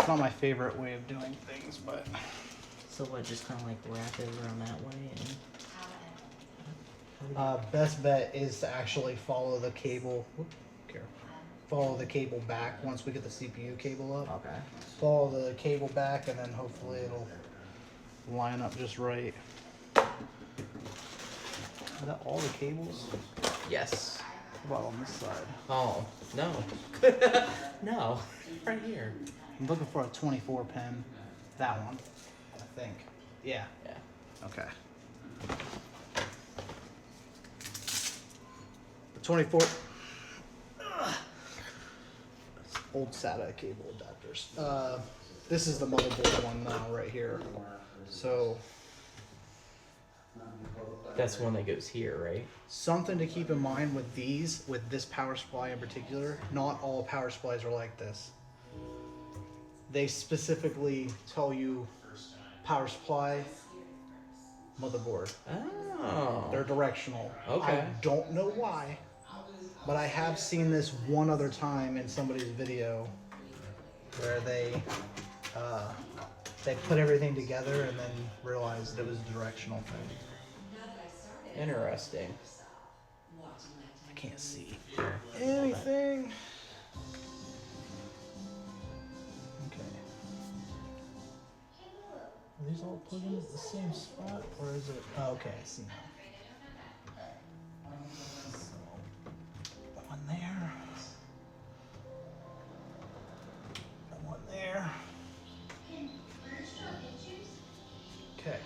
[SPEAKER 2] my favorite way of doing things, but
[SPEAKER 1] So what? Just kind of like wrap it around that way and.
[SPEAKER 2] best bet is to actually follow the cable. Follow the cable back once we get the CPU cable up.
[SPEAKER 1] Okay.
[SPEAKER 2] Follow the cable back, and then hopefully it'll line up just right. Are that all the cables?
[SPEAKER 1] Yes.
[SPEAKER 2] What about on this side?
[SPEAKER 1] Oh no. No. Right here.
[SPEAKER 2] I'm looking for a 24 pin. That one, I think. Yeah.
[SPEAKER 1] Yeah.
[SPEAKER 2] Okay. The 24. Old SATA cable adapters. This is the motherboard one now, right here. So
[SPEAKER 1] That's one that goes here, right?
[SPEAKER 2] something to keep in mind with these, with this power supply in particular. Not all power supplies are like this. They specifically tell you
[SPEAKER 1] Power supply.
[SPEAKER 2] motherboard.
[SPEAKER 1] Oh.
[SPEAKER 2] They're directional.
[SPEAKER 1] Okay.
[SPEAKER 2] I don't know why, but I have seen this one other time in somebody's video where they put everything together and then realized it was a directional thing.
[SPEAKER 1] Interesting.
[SPEAKER 2] I can't see anything. Okay. Are these all plugged in at the same spot, or is it? Oh, okay, I see now. So, one there. And one there. Okay.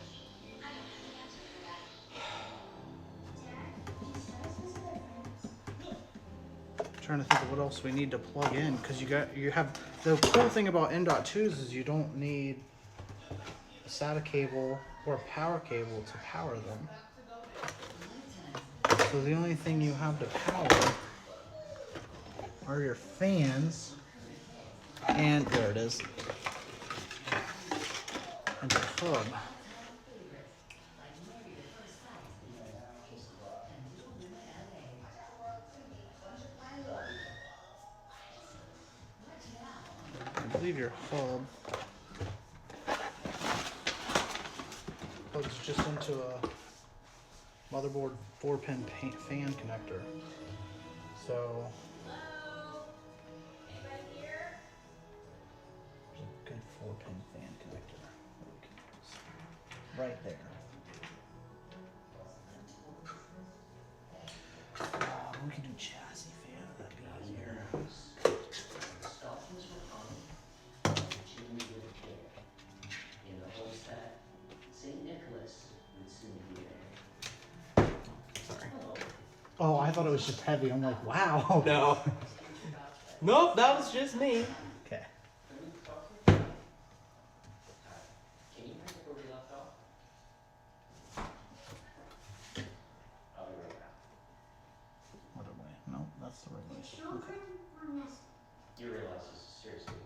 [SPEAKER 2] Trying to think of what else we need to plug in, because you have the cool thing about M.2s is you don't need a SATA cable or a power cable to power them. So the only thing you have to power are your fans and there it is, and your hub. I believe your hub plugs just into a motherboard 4-pin fan connector. So there's a good 4-pin fan connector that we can use right there. We can do chassis fan, that'd be easier.
[SPEAKER 7] In the hopes that St. Nicholas would soon be there.
[SPEAKER 1] Sorry.
[SPEAKER 2] Oh, I thought it was just heavy. I'm like, wow.
[SPEAKER 1] No. Nope, that was just me.
[SPEAKER 2] Okay.
[SPEAKER 7] Can you pick up where we left off? I'll be right back.
[SPEAKER 2] Other way. No, that's the right way. Okay.
[SPEAKER 7] You realize this is seriously what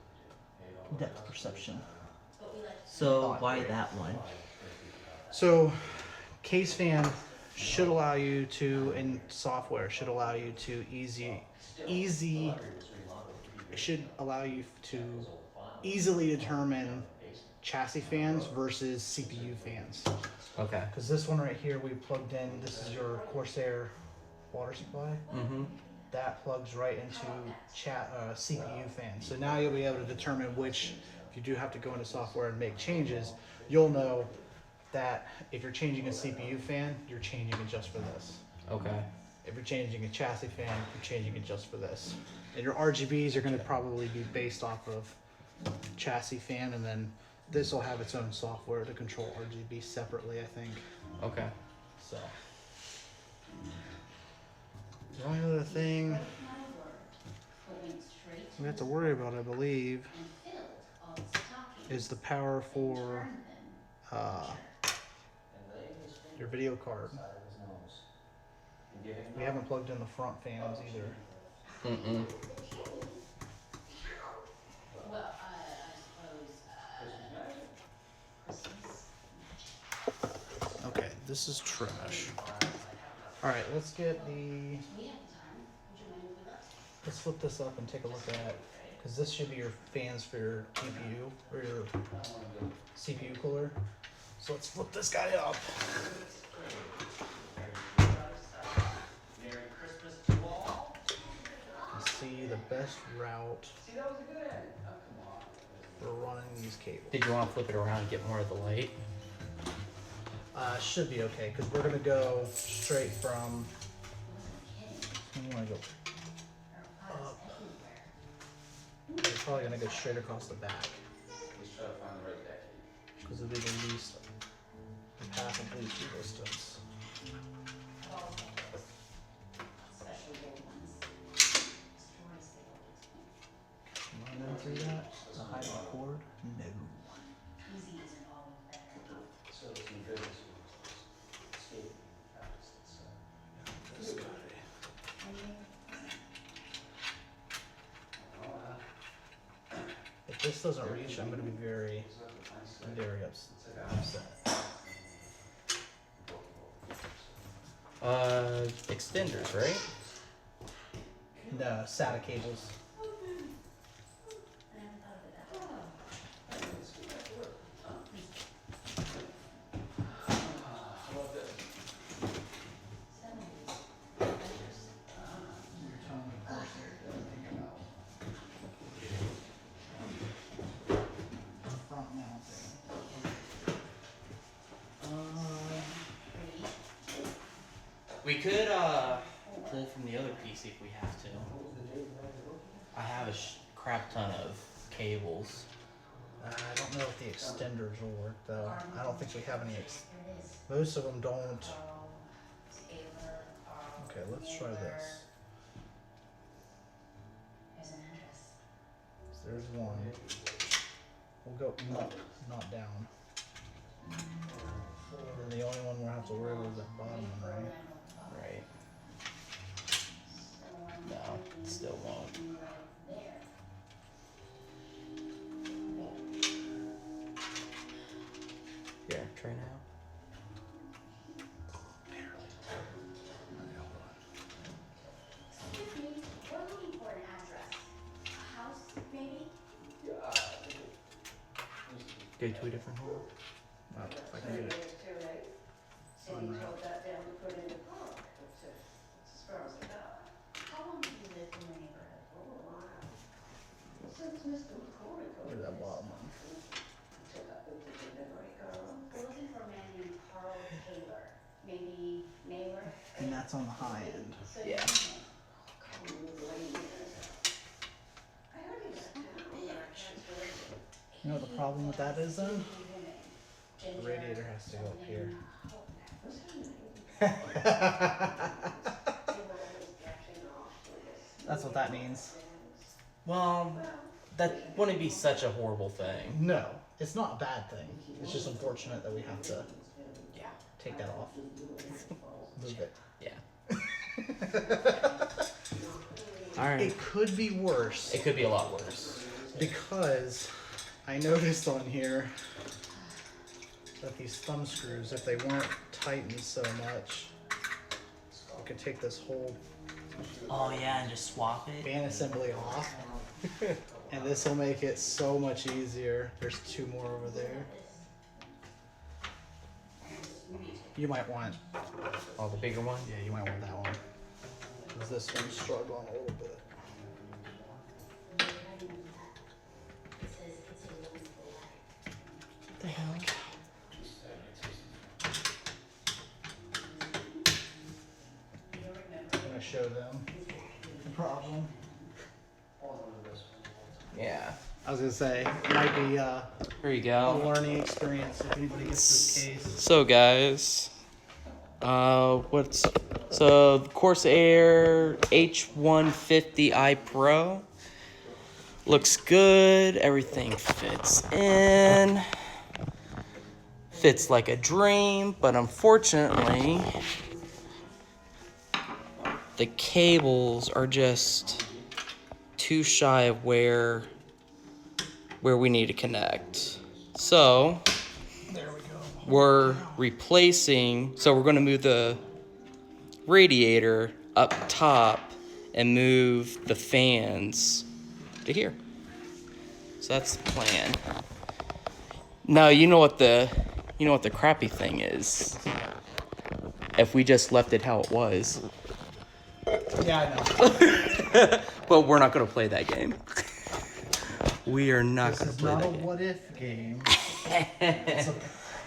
[SPEAKER 7] we do.
[SPEAKER 2] Depth perception.
[SPEAKER 1] So why that one?
[SPEAKER 2] So, case fan should allow you to, in software, should allow you to should allow you to easily determine chassis fans versus CPU fans.
[SPEAKER 1] Okay.
[SPEAKER 2] Because this one right here, we plugged in. This is your Corsair water supply.
[SPEAKER 1] Mm-hmm.
[SPEAKER 2] That plugs right into CPU fan. So now you'll be able to determine which if you do have to go into software and make changes, you'll know that if you're changing a CPU fan, you're changing it just for this.
[SPEAKER 1] Okay.
[SPEAKER 2] If you're changing a chassis fan, you're changing it just for this. And your RGBs are going to probably be based off of chassis fan, and then this will have its own software to control RGB separately, I think.
[SPEAKER 1] Okay.
[SPEAKER 2] So the only other thing we have to worry about, I believe, is the power for your video card. We haven't plugged in the front fans either.
[SPEAKER 1] Mm-mm.
[SPEAKER 6] Well, I suppose, Christmas.
[SPEAKER 2] Okay, this is trash. All right, let's get the.
[SPEAKER 6] We have the time. Would you mind if we left?
[SPEAKER 2] Let's flip this up and take a look at, because this should be your fans for your GPU or your CPU cooler. So let's flip this guy up.
[SPEAKER 7] Merry Christmas to all.
[SPEAKER 2] And see the best route
[SPEAKER 7] See, that was a good end. Oh, come on.
[SPEAKER 2] for running these cables.
[SPEAKER 1] Did you want to flip it around and get more of the light?
[SPEAKER 2] Should be okay, because we're gonna go straight from. We want to go up. We're probably gonna go straight across the back,
[SPEAKER 7] Let's try to find the right decade.
[SPEAKER 2] because it'll be the least, the path of least resistance.
[SPEAKER 6] Especially old ones. Stories they always make.
[SPEAKER 2] Run through that. The high cord. No.
[SPEAKER 6] Easy isn't always better.
[SPEAKER 7] So it's in good escape practice.
[SPEAKER 2] This guy. If this doesn't reach, I'm gonna be very, very upset.
[SPEAKER 1] Extenders, right?
[SPEAKER 2] No, SATA cables. Front mounting.
[SPEAKER 1] We could pull from the other PC if we have to. I have a crap ton of cables.
[SPEAKER 2] I don't know if the extenders will work though. I don't think we have any. Most of them don't. Okay, let's try this.
[SPEAKER 6] There's an address.
[SPEAKER 2] There's one. We'll go not down. And the only one we'll have to worry about is that bottom one, right?
[SPEAKER 1] Right. No, it still won't. Here, try now.
[SPEAKER 6] Excuse me, we're looking for an address. A house, maybe?
[SPEAKER 1] Go to a different hole.
[SPEAKER 2] If I can get it. Unwrapped.
[SPEAKER 6] How long have you lived in the neighborhood?
[SPEAKER 2] Look at that bottom one.
[SPEAKER 6] We're looking for a man named Carl Taylor, maybe Naylor.
[SPEAKER 2] And that's on the high end.
[SPEAKER 6] So
[SPEAKER 1] Yeah.
[SPEAKER 2] You know what the problem with that is then? The radiator has to go up here. That's what that means.
[SPEAKER 1] Well, that wouldn't be such a horrible thing.
[SPEAKER 2] No, it's not a bad thing. It's just unfortunate that we have to
[SPEAKER 1] Yeah.
[SPEAKER 2] take that off. Move it.
[SPEAKER 1] Yeah. Alright.
[SPEAKER 2] It could be worse
[SPEAKER 1] It could be a lot worse.
[SPEAKER 2] because I noticed on here that these thumb screws, if they weren't tightened so much, we could take this whole
[SPEAKER 1] Oh yeah, and just swap it.
[SPEAKER 2] fan assembly off. And this will make it so much easier. There's two more over there. You might want,
[SPEAKER 1] Oh, the bigger one?
[SPEAKER 2] yeah, you might want that one. Because this one's struggling a little bit.
[SPEAKER 6] It says it's a
[SPEAKER 2] I'm gonna show them the problem.
[SPEAKER 1] Yeah.
[SPEAKER 2] I was gonna say, it might be
[SPEAKER 1] Here you
[SPEAKER 2] a
[SPEAKER 1] go.
[SPEAKER 2] learning experience if anybody gets this case.
[SPEAKER 1] So guys, so the Corsair H150i Pro looks good. Everything fits in. Fits like a dream, but unfortunately, the cables are just too shy of where we need to connect. So
[SPEAKER 2] There we go.
[SPEAKER 1] we're replacing, so we're going to move the radiator up top and move the fans to here. So that's the plan. Now you know what the crappy thing is. If we just left it how it was.
[SPEAKER 2] Yeah, I know.
[SPEAKER 1] But we're not going to play that game. We are not
[SPEAKER 2] This
[SPEAKER 1] going to
[SPEAKER 2] is
[SPEAKER 1] play
[SPEAKER 2] not a
[SPEAKER 1] that game.
[SPEAKER 2] what if game. It's a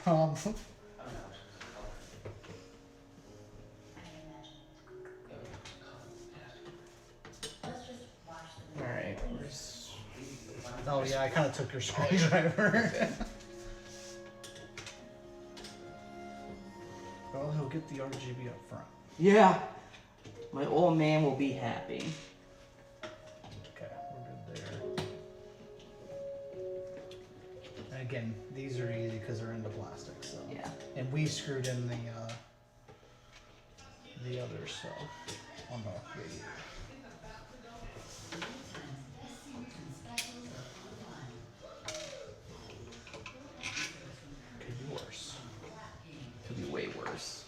[SPEAKER 2] problem.
[SPEAKER 1] Alright.
[SPEAKER 2] Oh yeah, I kind of took your screwdriver. Well, he'll get the RGB up front.
[SPEAKER 1] Yeah. My old man will be happy.
[SPEAKER 2] Okay, we're good there. And again, these are easy because they're into plastic, so.
[SPEAKER 1] Yeah.
[SPEAKER 2] And we screwed in the other so on the radiator. Could be worse.
[SPEAKER 1] Could be way worse.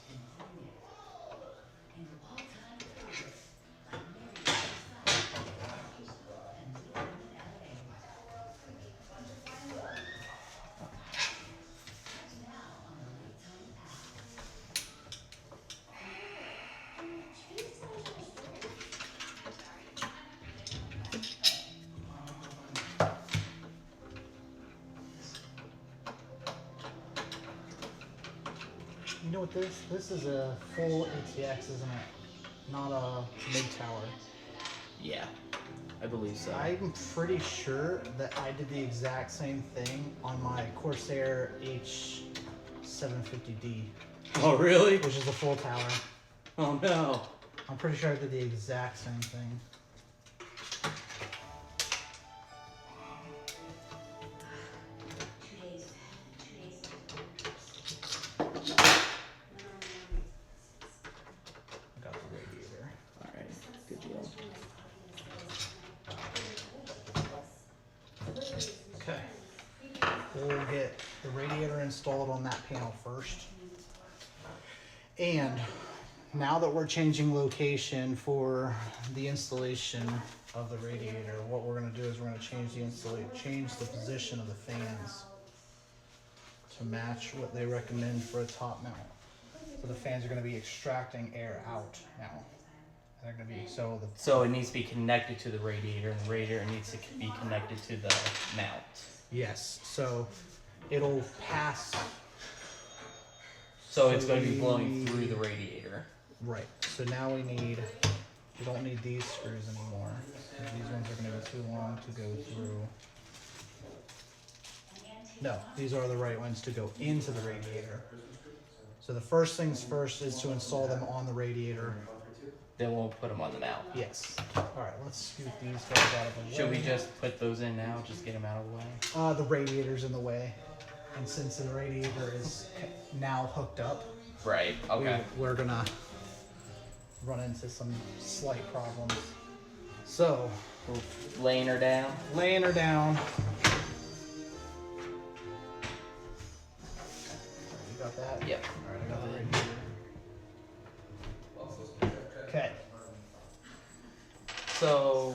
[SPEAKER 2] You know what this is a full ATX, isn't it? Not a mid-tower.
[SPEAKER 1] Yeah. I believe so.
[SPEAKER 2] I'm pretty sure that I did the exact same thing on my Corsair H750D,
[SPEAKER 1] Oh, really?
[SPEAKER 2] which is a full tower.
[SPEAKER 1] Oh, no.
[SPEAKER 2] I'm pretty sure I did the exact same thing. I got the radiator.
[SPEAKER 1] Alright. Good deal.
[SPEAKER 2] Okay. We'll get the radiator installed on that panel first. And now that we're changing location for the installation of the radiator, what we're going to do is we're going to change the position of the fans to match what they recommend for a top mount. So the fans are going to be extracting air out now. They're going to be
[SPEAKER 1] So it needs to be connected to the radiator, and the radiator needs to be connected to the mount.
[SPEAKER 2] yes. So it'll pass.
[SPEAKER 1] So it's going to be blowing through the radiator.
[SPEAKER 2] Right. So now we don't need these screws anymore. These ones are going to be too long to go through. No, these are the right ones to go into the radiator. So the first things first is to install them on the radiator.
[SPEAKER 1] Then we'll put them on the mount.
[SPEAKER 2] Yes. All right, let's scoot these guys out of the way.
[SPEAKER 1] Should we just put those in now? Just get them out of the way?
[SPEAKER 2] The radiator's in the way. And since the radiator is now hooked up,
[SPEAKER 1] Right. Okay.
[SPEAKER 2] we're going to run into some slight problems. So,
[SPEAKER 1] We're laying her down.
[SPEAKER 2] laying her down. You got that?
[SPEAKER 1] Yep.
[SPEAKER 2] Alright, I got the radiator. Okay.
[SPEAKER 1] So,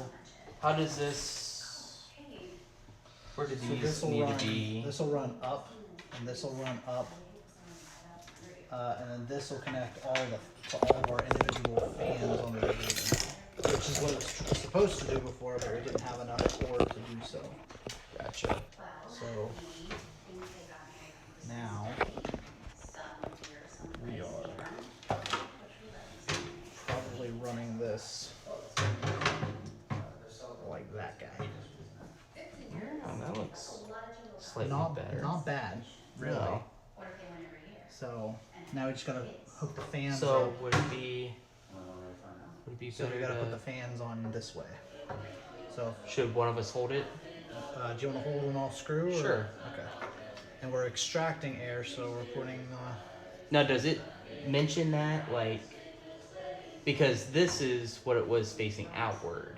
[SPEAKER 1] how does this? Where do
[SPEAKER 2] So
[SPEAKER 1] these
[SPEAKER 2] this will
[SPEAKER 1] need
[SPEAKER 2] run.
[SPEAKER 1] to be?
[SPEAKER 2] This will run up, and this will run up, and then this will connect to all of our individual fans on the radiator, which is what it was supposed to do before, but we didn't have enough cord to do so.
[SPEAKER 1] Gotcha.
[SPEAKER 2] So actually running this like that guy.
[SPEAKER 1] Oh, that looks slightly
[SPEAKER 2] Not
[SPEAKER 1] better.
[SPEAKER 2] not bad, really.
[SPEAKER 1] No.
[SPEAKER 2] So now we just gotta hook the fans
[SPEAKER 1] So
[SPEAKER 2] up.
[SPEAKER 1] would it be
[SPEAKER 2] So we
[SPEAKER 1] better
[SPEAKER 2] gotta put
[SPEAKER 1] to?
[SPEAKER 2] the fans on this way. So
[SPEAKER 1] Should one of us hold it?
[SPEAKER 2] do you want to hold them off screw? Or?
[SPEAKER 1] Sure.
[SPEAKER 2] Okay. And we're extracting air, so we're putting.
[SPEAKER 1] Now, does it mention that like? Because this is what it was facing outward.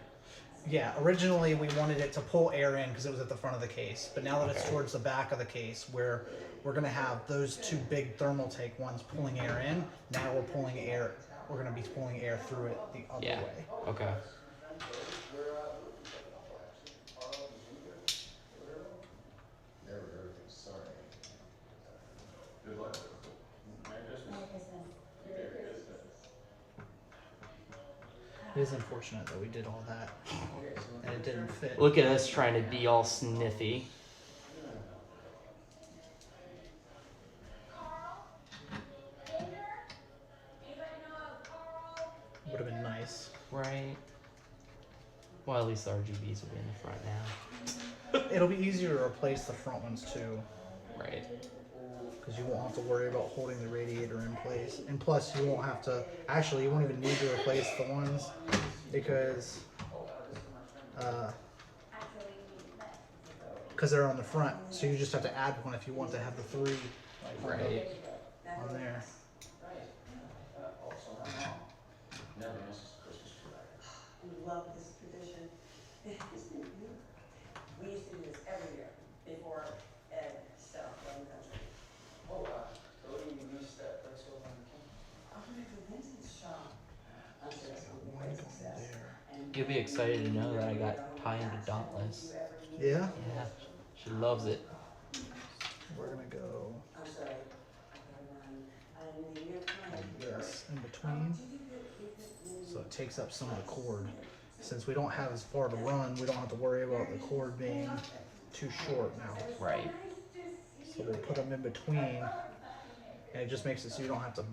[SPEAKER 2] Yeah, originally we wanted it to pull air in because it was at the front of the case, but now that it's
[SPEAKER 1] Okay.
[SPEAKER 2] towards the back of the case, where we're gonna have those two big thermal tank ones pulling air in. Now we're pulling air. We're gonna be pulling air through it the other
[SPEAKER 1] Yeah.
[SPEAKER 2] way.
[SPEAKER 1] Okay.
[SPEAKER 2] It is unfortunate that we did all that and it didn't fit.
[SPEAKER 1] Look at us trying to be all sniffy.
[SPEAKER 2] Would have been nice.
[SPEAKER 1] Right. Well, at least the RGBs will be in the front now.
[SPEAKER 2] It'll be easier to replace the front ones too,
[SPEAKER 1] Right.
[SPEAKER 2] because you won't have to worry about holding the radiator in place. And plus, you won't have to. Actually, you won't even need to replace the ones because they're on the front. So you just have to add one if you want to have the three
[SPEAKER 1] Right.
[SPEAKER 2] on there.
[SPEAKER 8] We love this tradition. Isn't it beautiful? We used to do this every year before Ed stopped running the country. Oh, so you missed that, let's go on the camp. I'm gonna go vintage shop. I'm sure it's gonna be great success. And
[SPEAKER 1] You'll be excited to know that I got Pi into Dauntless.
[SPEAKER 2] Yeah,
[SPEAKER 1] Yeah. She loves it.
[SPEAKER 2] we're gonna go
[SPEAKER 8] I'm sorry. I gotta run. I'm in your time.
[SPEAKER 2] like this in between, so it takes up some of the cord. Since we don't have as far to run, we don't have to worry about the cord being too short now.
[SPEAKER 1] Right.
[SPEAKER 2] So we'll put them in between, and it just makes it so you don't have to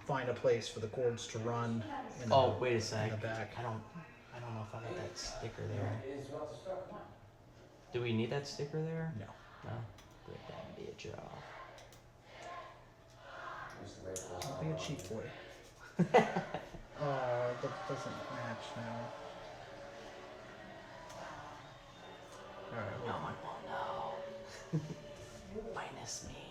[SPEAKER 2] find a place for the cords to run. In
[SPEAKER 1] Oh,
[SPEAKER 2] the,
[SPEAKER 1] wait a
[SPEAKER 2] in
[SPEAKER 1] sec.
[SPEAKER 2] the back.
[SPEAKER 1] I don't know if I got that sticker there. Do we need that sticker there?
[SPEAKER 2] No.
[SPEAKER 1] No. Great, that bitch off.
[SPEAKER 2] Don't be a cheap boy. Oh, that doesn't match now. Alright,
[SPEAKER 1] No
[SPEAKER 2] well,
[SPEAKER 1] one will know. Minus me.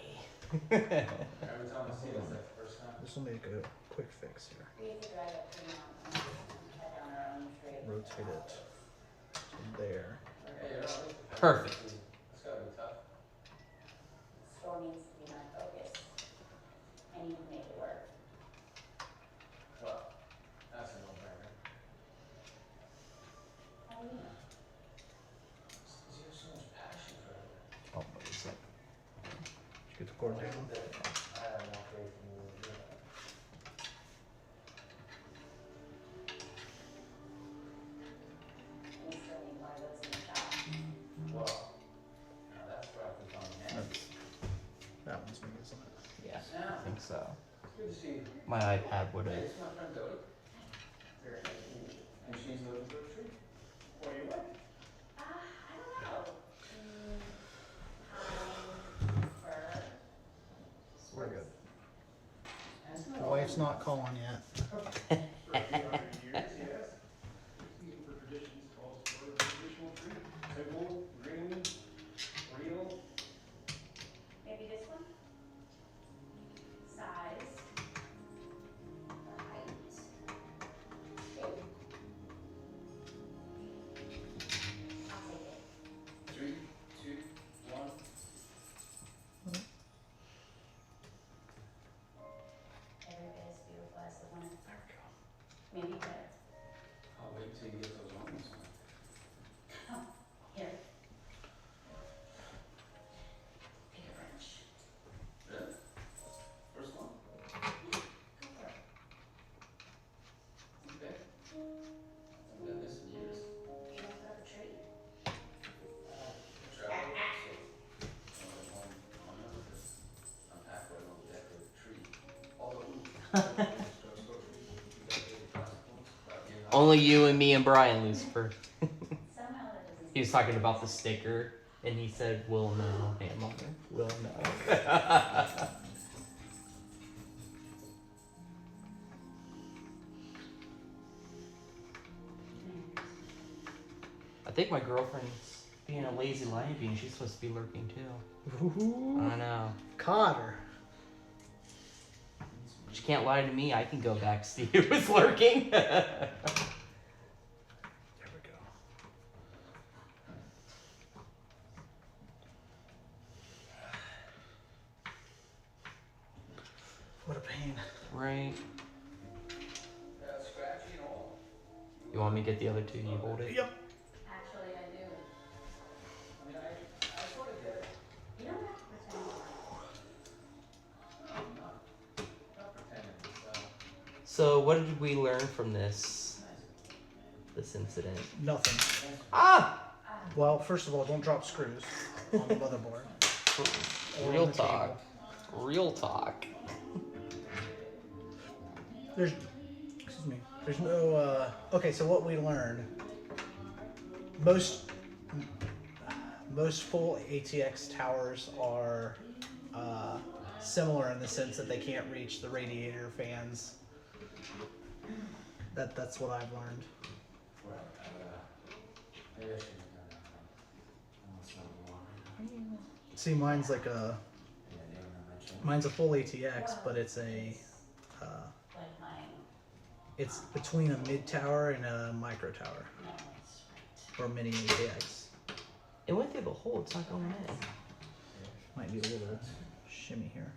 [SPEAKER 2] this will make a quick fix here.
[SPEAKER 6] We have to drive up to Mount, cut down our own tree.
[SPEAKER 2] Rotate it to there.
[SPEAKER 1] Perfect.
[SPEAKER 6] Store needs to be my focus. I need to make it work. How do you know?
[SPEAKER 2] Oh, wait a sec. Did you get the cord down?
[SPEAKER 6] We still need one of those in the shop.
[SPEAKER 2] That one's me, isn't it?
[SPEAKER 1] Yeah, I think so. My iPad would have.
[SPEAKER 6] I don't know. Pine, fir.
[SPEAKER 2] We're good. The wife's not calling yet.
[SPEAKER 6] Maybe this one? Size. Height. Shape. I'll take it.
[SPEAKER 5] 3, 2, 1.
[SPEAKER 6] Every bit as beautiful as the one in the park. Maybe better.
[SPEAKER 5] I'll wait till you get those ornaments on.
[SPEAKER 6] Oh, here. Pick a branch.
[SPEAKER 5] Really? First one?
[SPEAKER 6] Go for it.
[SPEAKER 5] Okay. I've done this in years.
[SPEAKER 6] You don't put up a tree.
[SPEAKER 5] Travel, so I'm halfway on the deck of the tree. Although,
[SPEAKER 1] Only you and me and Brian, Lucifer.
[SPEAKER 6] Somehow that doesn't.
[SPEAKER 1] He was talking about the sticker, and he said, "Will know, Hammer. Will know." I think my girlfriend's being a lazy lion being. She's supposed to be lurking too.
[SPEAKER 2] Ooh,
[SPEAKER 1] I know.
[SPEAKER 2] caught her.
[SPEAKER 1] She can't lie to me. I can go back see who was lurking.
[SPEAKER 2] There we go. What a pain.
[SPEAKER 1] Right. You want me to get the other two? You hold it?
[SPEAKER 2] Yep.
[SPEAKER 6] Actually, I do. I sort of did. You don't have to pretend.
[SPEAKER 1] So, what did we learn from this incident?
[SPEAKER 2] Nothing.
[SPEAKER 1] Ah!
[SPEAKER 2] Well, first of all, don't drop screws on the motherboard. Or
[SPEAKER 1] Real
[SPEAKER 2] on the
[SPEAKER 1] talk.
[SPEAKER 2] table.
[SPEAKER 1] Real talk.
[SPEAKER 2] There's, excuse me. There's no. Okay, so what we learned. Most full ATX towers are similar in the sense that they can't reach the radiator fans. That's what I've learned. See, mine's like mine's a full ATX, but it's a
[SPEAKER 6] Like mine.
[SPEAKER 2] it's between a mid tower and a micro tower
[SPEAKER 6] No, it's right.
[SPEAKER 2] or mini ATX.
[SPEAKER 1] It went through the hole. It's not going in.
[SPEAKER 2] Might be a little shimmy here.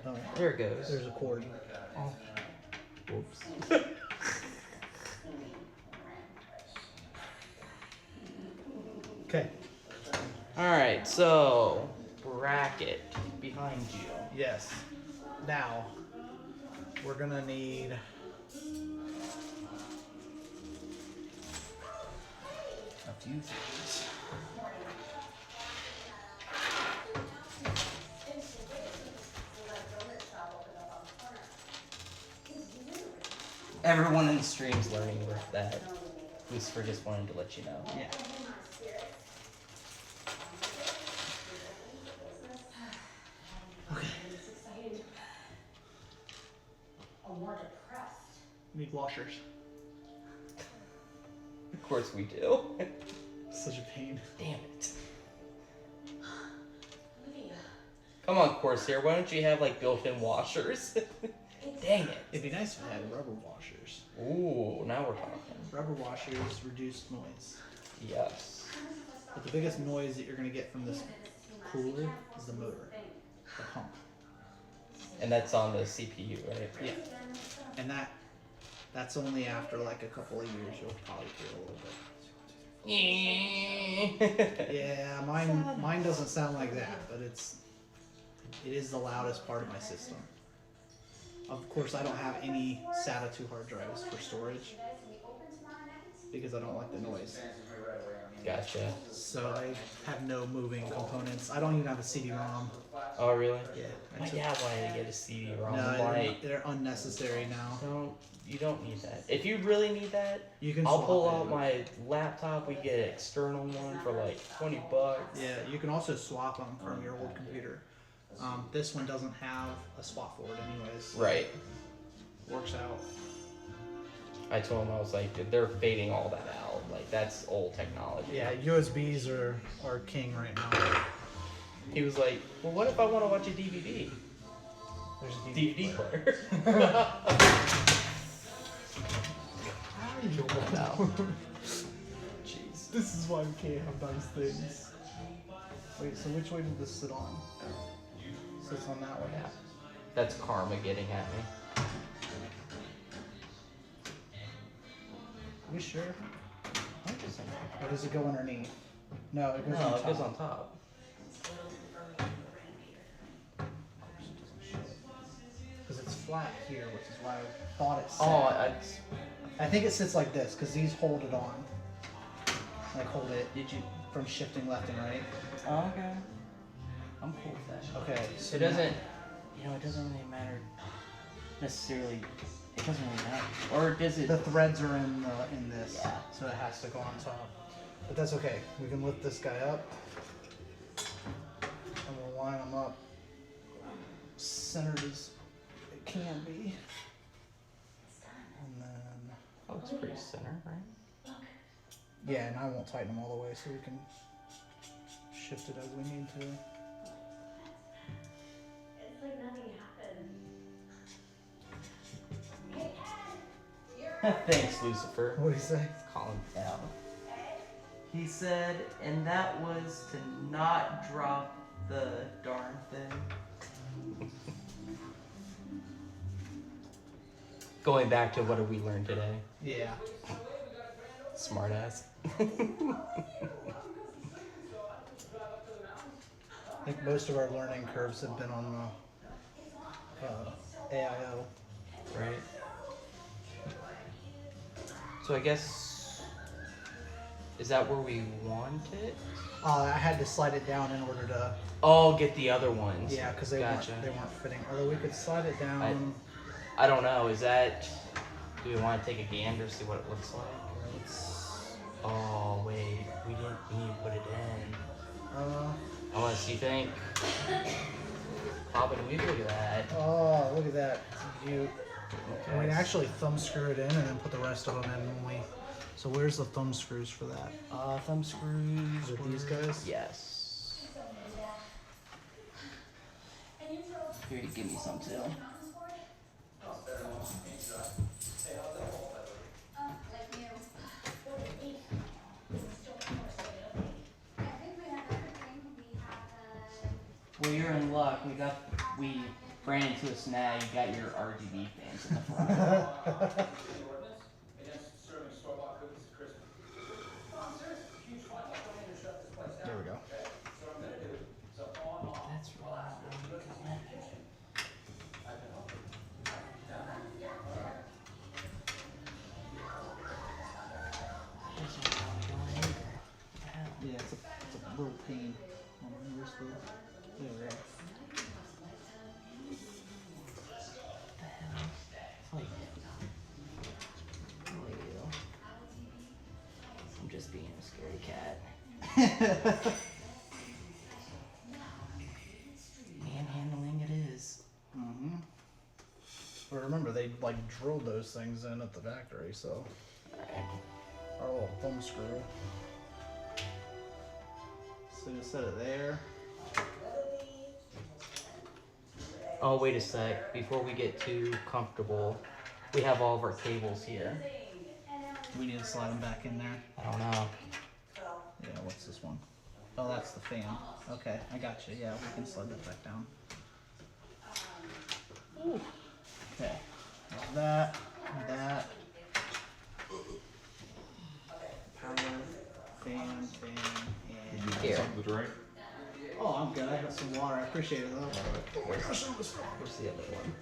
[SPEAKER 2] Oh,
[SPEAKER 1] There it goes.
[SPEAKER 2] there's a cord.
[SPEAKER 1] Whoops.
[SPEAKER 2] Okay.
[SPEAKER 1] Alright, so bracket behind you.
[SPEAKER 2] Yes. Now we're gonna need a few things.
[SPEAKER 1] Everyone in the stream's learning with that. Lucifer just wanted to let you know.
[SPEAKER 2] Yeah. Okay.
[SPEAKER 6] I'm more depressed.
[SPEAKER 2] We need washers.
[SPEAKER 1] Of course we do.
[SPEAKER 2] Such a pain.
[SPEAKER 1] Damn it.
[SPEAKER 6] Olivia,
[SPEAKER 1] Come on, Corsair, why don't you have like built-in washers? Dang it.
[SPEAKER 2] It'd be nice if we had rubber washers.
[SPEAKER 1] Ooh, now we're talking.
[SPEAKER 2] Rubber washers reduce noise.
[SPEAKER 1] Yes.
[SPEAKER 2] But the biggest noise that you're gonna get from this cooler is the motor, the pump.
[SPEAKER 1] And that's on the CPU, right?
[SPEAKER 2] Yeah. And that's only after like a couple of years you'll probably feel a little bit. Yeah, mine doesn't sound like that, but it is the loudest part of my system. Of course, I don't have any SATA 2 hard drives for storage because I don't like the noise.
[SPEAKER 1] Gotcha.
[SPEAKER 2] So I have no moving components. I don't even have a CD-ROM.
[SPEAKER 1] Oh, really?
[SPEAKER 2] Yeah.
[SPEAKER 1] My dad wanted to get a CD-ROM.
[SPEAKER 2] No,
[SPEAKER 1] Like,
[SPEAKER 2] they're unnecessary now.
[SPEAKER 1] you don't need that. If you really need that,
[SPEAKER 2] You can
[SPEAKER 1] I'll
[SPEAKER 2] swap
[SPEAKER 1] pull
[SPEAKER 2] it.
[SPEAKER 1] out my laptop. We get an external one for like $20.
[SPEAKER 2] Yeah, you can also swap them from your old computer. This one doesn't have a swap forward anyways.
[SPEAKER 1] Right.
[SPEAKER 2] Works out.
[SPEAKER 1] I told him, I was like, they're fading all that out. Like, that's old technology.
[SPEAKER 2] Yeah, USBs are king right now.
[SPEAKER 1] He was like, well, what if I want to watch a DVD?
[SPEAKER 2] There's a
[SPEAKER 1] DVD player. No. Jeez.
[SPEAKER 2] This is why we can't have nice things. Wait, so which way did this sit on? Sits on that way.
[SPEAKER 1] Yeah. That's karma getting at me.
[SPEAKER 2] Are we sure? Or does it go underneath? No, it goes on
[SPEAKER 1] No,
[SPEAKER 2] top.
[SPEAKER 1] it goes on top.
[SPEAKER 2] Because it's flat here, which is why I thought it sat.
[SPEAKER 1] Oh,
[SPEAKER 2] I think it sits like this, because these hold it on. Like hold it
[SPEAKER 1] did you?
[SPEAKER 2] from shifting left and right.
[SPEAKER 1] Oh, okay. I'm cool with that.
[SPEAKER 2] Okay, so
[SPEAKER 1] It doesn't, you know, it doesn't really matter necessarily It doesn't really matter. Or does it?
[SPEAKER 2] The threads are in this,
[SPEAKER 1] Yeah.
[SPEAKER 2] so it has to go on top. But that's okay. We can lift this guy up, and we'll line them up centered as it can be. And then,
[SPEAKER 1] Oh, it's pretty center, right?
[SPEAKER 2] yeah, and I won't tighten them all the way, so we can shift it as we need to.
[SPEAKER 6] It's like nothing happened.
[SPEAKER 1] Thanks, Lucifer.
[SPEAKER 2] What do you say?
[SPEAKER 1] Calm down. He said, and that was to not drop the darn thing. Going back to what did we learn today?
[SPEAKER 2] Yeah.
[SPEAKER 1] Smartass.
[SPEAKER 2] I think most of our learning curves have been on the AIO.
[SPEAKER 1] Right. So I guess, is that where we want it?
[SPEAKER 2] I had to slide it down in order to,
[SPEAKER 1] Oh, get the other ones.
[SPEAKER 2] yeah, because they
[SPEAKER 1] Gotcha.
[SPEAKER 2] weren't fitting. Although we could slide it down.
[SPEAKER 1] I don't know. Is that? Do we want to take a gander, see what it looks like? Oh wait, we need to put it in. Unless you think. Pop it and look at that.
[SPEAKER 2] Oh, look at that. You.
[SPEAKER 1] Okay.
[SPEAKER 2] We actually thumb screw it in and then put the rest of them in when we. So where's the thumb screws for that?
[SPEAKER 1] Thumb screws.
[SPEAKER 2] With these guys?
[SPEAKER 1] Yes. Here, you give me some too. Well, you're in luck. We ran into a snag. You got your RGB fans in the front.
[SPEAKER 2] There we go.
[SPEAKER 1] That's right.
[SPEAKER 2] Yeah, it's a little pain. Where's the. There we go.
[SPEAKER 1] I'm just being a scaredy cat. Manhandling it is.
[SPEAKER 2] Mm-hmm. But remember, they like drilled those things in at the factory, so. Our little thumb screw. So just set it there.
[SPEAKER 1] Oh, wait a sec. Before we get too comfortable, we have all of our cables here.
[SPEAKER 2] We need to slide them back in there.
[SPEAKER 1] I don't know.
[SPEAKER 2] Yeah, what's this one? Oh, that's the fan. Okay, I got you. Yeah, we can slide that back down. Ooh. Okay, there's that. Power, fan, and...
[SPEAKER 1] Here.
[SPEAKER 4] Something to drink?
[SPEAKER 2] Oh, I'm good. I got some water. I appreciate it, though.
[SPEAKER 1] Where's the other one?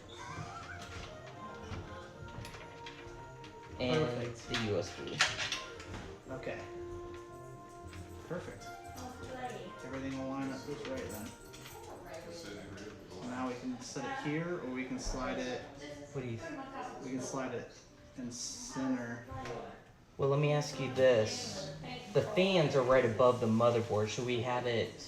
[SPEAKER 1] And
[SPEAKER 2] Perfect.
[SPEAKER 1] the USB.
[SPEAKER 2] Okay. Perfect. Everything will line up just right then. So now we can set it here, or we can slide it.
[SPEAKER 1] What do you
[SPEAKER 2] We can slide it in center.
[SPEAKER 1] Well, let me ask you this. The fans are right above the motherboard. Should we have it...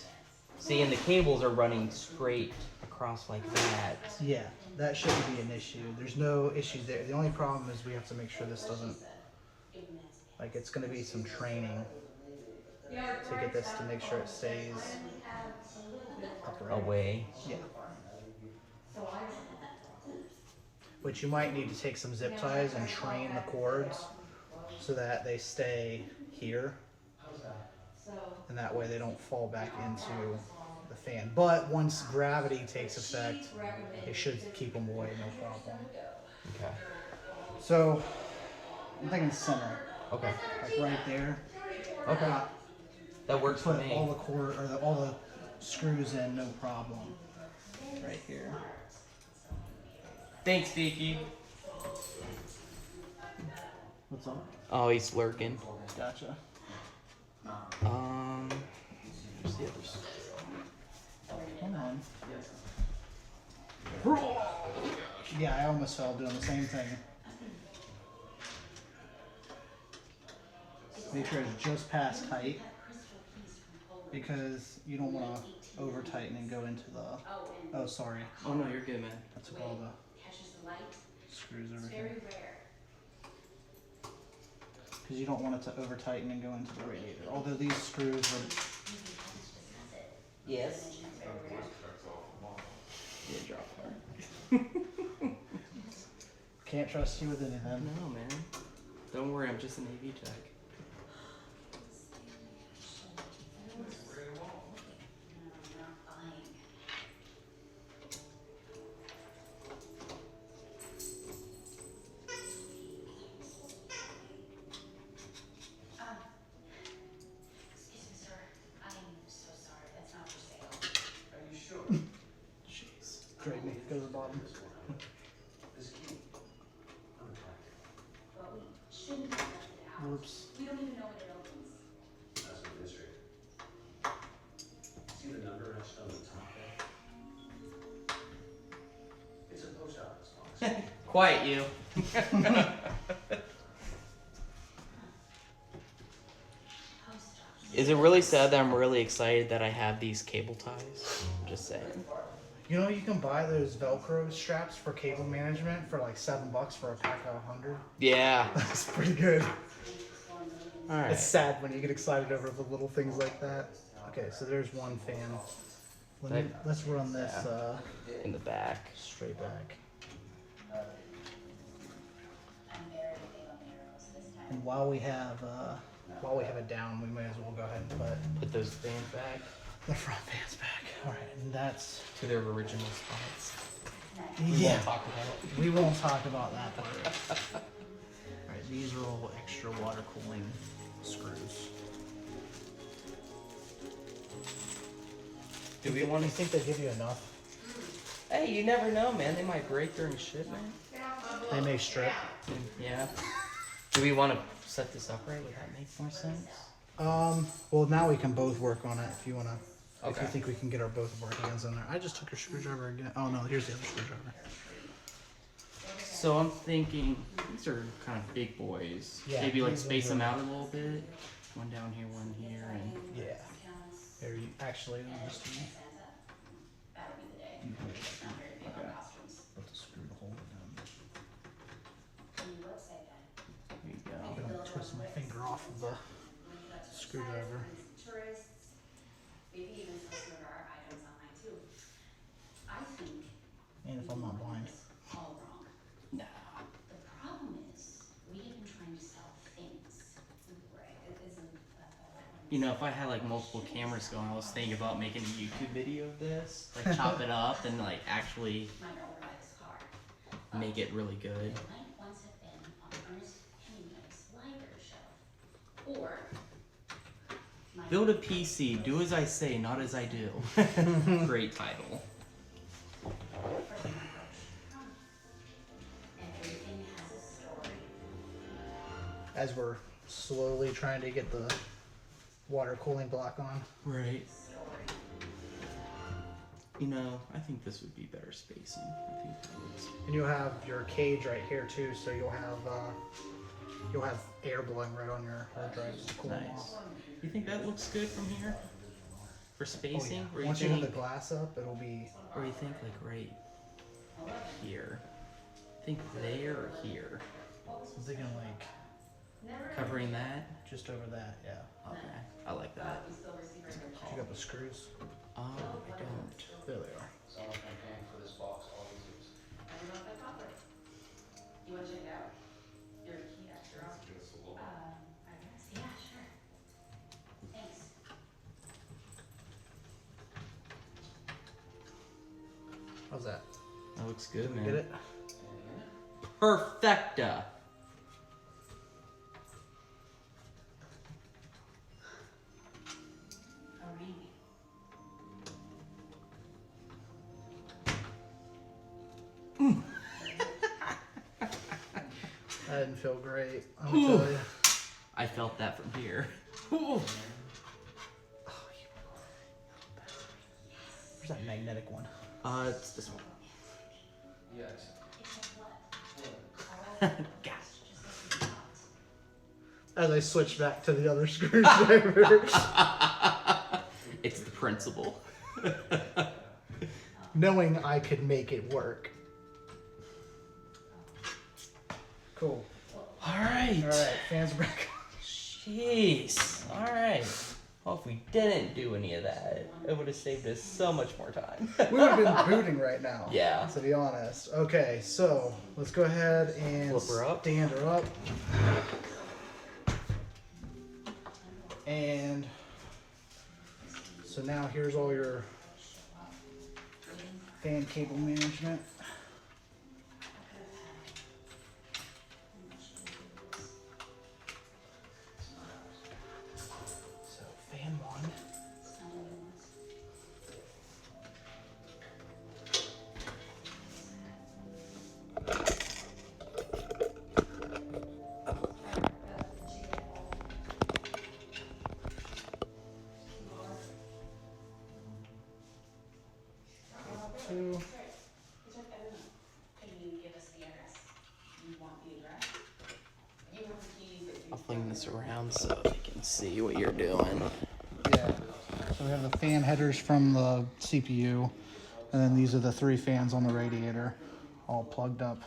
[SPEAKER 1] See, and the cables are running straight across like that.
[SPEAKER 2] Yeah, that shouldn't be an issue. There's no issues there. The only problem is we have to make sure this doesn't. Like, it's going to be some training to get this to make sure it stays upright.
[SPEAKER 1] Away.
[SPEAKER 2] Yeah. But you might need to take some zip ties and train the cords so that they stay here. And that way they don't fall back into the fan. But once gravity takes effect, it should keep them away, no problem.
[SPEAKER 1] Okay.
[SPEAKER 2] So, I'm thinking center.
[SPEAKER 1] Okay.
[SPEAKER 2] Like right there.
[SPEAKER 1] Okay. That works for
[SPEAKER 2] Put
[SPEAKER 1] me.
[SPEAKER 2] all the cord or all the screws in, no problem. Right here.
[SPEAKER 1] Thanks, Vicky.
[SPEAKER 2] What's up?
[SPEAKER 1] Oh, he's lurking.
[SPEAKER 2] Gotcha.
[SPEAKER 1] Where's the others?
[SPEAKER 2] Come on. Yeah, I almost fell doing the same thing. make sure it's just past tight,
[SPEAKER 6] That crystal piece from Poland.
[SPEAKER 2] because you don't want to over tighten and go into the.
[SPEAKER 6] Oh, and
[SPEAKER 2] Oh, sorry.
[SPEAKER 1] Oh no, you're good, man.
[SPEAKER 2] I took all the
[SPEAKER 6] catches the light.
[SPEAKER 2] screws over
[SPEAKER 6] It's
[SPEAKER 2] here.
[SPEAKER 6] very rare.
[SPEAKER 2] Because you don't want it to over tighten and go into the radiator. Although these screws are.
[SPEAKER 6] Maybe happens to discuss it.
[SPEAKER 7] Yes.
[SPEAKER 6] Mention it's very rare.
[SPEAKER 1] Yeah, drop her.
[SPEAKER 2] Can't trust you with anything.
[SPEAKER 1] No, man. Don't worry, I'm just an AV tech.
[SPEAKER 6] Excuse me, sir. I'm so sorry. That's not for sale.
[SPEAKER 5] Are you sure?
[SPEAKER 1] Jeez.
[SPEAKER 2] Great, make it go to the bottom.
[SPEAKER 5] This key. Unattractive.
[SPEAKER 6] But we shouldn't have left it out.
[SPEAKER 2] Whoops.
[SPEAKER 6] We don't even know when it opens.
[SPEAKER 5] That's the mystery. See the number etched on the top there? It's a post office box.
[SPEAKER 1] Quiet you.
[SPEAKER 6] Post office.
[SPEAKER 1] Is it really sad that I'm really excited that I have these cable ties? I'm just saying.
[SPEAKER 2] You know, you can buy those Velcro straps for cable management for like $7 for a pack of 100.
[SPEAKER 1] Yeah.
[SPEAKER 2] That's pretty good.
[SPEAKER 1] Alright.
[SPEAKER 2] It's sad when you get excited over the little things like that. Okay, so there's one fan. Let's run this
[SPEAKER 1] In the back.
[SPEAKER 2] straight back.
[SPEAKER 6] I'm very big on the arrows this time.
[SPEAKER 2] And while we have it down, we may as well go ahead and put
[SPEAKER 1] Put those fans back
[SPEAKER 2] the front fans back. All right, and that's
[SPEAKER 1] to their original spots.
[SPEAKER 2] yeah.
[SPEAKER 1] Talk about it.
[SPEAKER 2] We won't talk about that part. All right, these are all extra water cooling screws.
[SPEAKER 1] Do we want
[SPEAKER 2] You
[SPEAKER 1] to?
[SPEAKER 2] think they give you enough?
[SPEAKER 1] Hey, you never know, man. They might break during shipment.
[SPEAKER 2] They may strip.
[SPEAKER 1] Yeah. Do we want to set this up right? Would that make more sense?
[SPEAKER 2] Well, now we can both work on it if you wanna. If
[SPEAKER 1] Okay.
[SPEAKER 2] you think we can get our both of our hands in there. I just took your screwdriver again. Oh no, here's the other screwdriver.
[SPEAKER 1] So I'm thinking these are kind of big boys.
[SPEAKER 2] Yeah,
[SPEAKER 1] Maybe like
[SPEAKER 2] these
[SPEAKER 1] space
[SPEAKER 2] ones
[SPEAKER 1] them
[SPEAKER 2] are-
[SPEAKER 1] out a little bit. One down here, one here, and
[SPEAKER 2] Yeah. There you actually just
[SPEAKER 6] Santa, that'll be the day. It's not very big on costumes.
[SPEAKER 2] put the screw to hold it down.
[SPEAKER 6] You would say that.
[SPEAKER 1] there you go.
[SPEAKER 2] I'm gonna twist my finger off of the screwdriver.
[SPEAKER 6] Tourists, maybe even some of our items online too. I think
[SPEAKER 2] And if I'm not blind.
[SPEAKER 6] it's all wrong.
[SPEAKER 1] Nah.
[SPEAKER 6] The problem is, we have been trying to sell things. Right, it isn't that.
[SPEAKER 1] You know, if I had like multiple cameras going, I was thinking about making a YouTube video of this, like chop it up and like actually
[SPEAKER 6] Might overbuy this car.
[SPEAKER 1] make it really good.
[SPEAKER 6] It might once have been on Ernest Hemingway's library shelf. Or. might
[SPEAKER 1] Build a PC, do as I say, not as I do. Great title.
[SPEAKER 6] Everything has a story.
[SPEAKER 2] As we're slowly trying to get the water cooling block on.
[SPEAKER 1] Right. You know, I think this would be better spacing. I think that looks.
[SPEAKER 2] And you'll have your cage right here too, so you'll have air blowing right on your hard drives to cool them
[SPEAKER 1] Nice.
[SPEAKER 2] off.
[SPEAKER 1] You think that looks good from here? For
[SPEAKER 2] Oh,
[SPEAKER 1] spacing?
[SPEAKER 2] yeah.
[SPEAKER 1] Or
[SPEAKER 2] Once
[SPEAKER 1] you
[SPEAKER 2] you
[SPEAKER 1] think,
[SPEAKER 2] have the glass up, it'll be.
[SPEAKER 1] or you think like right here? Think there or here?
[SPEAKER 2] I'm thinking like
[SPEAKER 1] Covering that?
[SPEAKER 2] just over that. Yeah.
[SPEAKER 1] Okay. I like that.
[SPEAKER 2] You got the screws.
[SPEAKER 1] Oh, I don't.
[SPEAKER 2] There they are.
[SPEAKER 5] Someone's been paying for this box all these years.
[SPEAKER 6] You wanna check it out? Your key after all.
[SPEAKER 5] Just a little.
[SPEAKER 6] I guess, yeah, sure. Thanks.
[SPEAKER 2] How's that?
[SPEAKER 1] That looks good, man.
[SPEAKER 2] Get it?
[SPEAKER 1] Perfecta.
[SPEAKER 6] Hurry.
[SPEAKER 2] That didn't feel great. I'm gonna tell you.
[SPEAKER 1] I felt that from here.
[SPEAKER 2] Where's that magnetic one?
[SPEAKER 1] It's this one.
[SPEAKER 5] Yes.
[SPEAKER 6] It's like what?
[SPEAKER 1] Gas.
[SPEAKER 6] Just listen to
[SPEAKER 2] as I switch back to the other screwdriver.
[SPEAKER 1] It's the principle.
[SPEAKER 2] Knowing I could make it work. Cool.
[SPEAKER 1] All right.
[SPEAKER 2] Alright, fans are back.
[SPEAKER 1] Jeez. All right. Well, if we didn't do any of that, it would have saved us so much more time.
[SPEAKER 2] We would have been booting right now.
[SPEAKER 1] Yeah.
[SPEAKER 2] To be honest. Okay, so let's go ahead and
[SPEAKER 1] Flip her up.
[SPEAKER 2] stand her up. And so now here's all your fan cable management. So fan one. Two.
[SPEAKER 6] Can you give us the address? You want the address? You have the key, but you.
[SPEAKER 1] I'll fling this around so they can see what you're doing.
[SPEAKER 2] Yeah. So we have the fan headers from the CPU, and then these are the 3 fans on the radiator, all plugged up.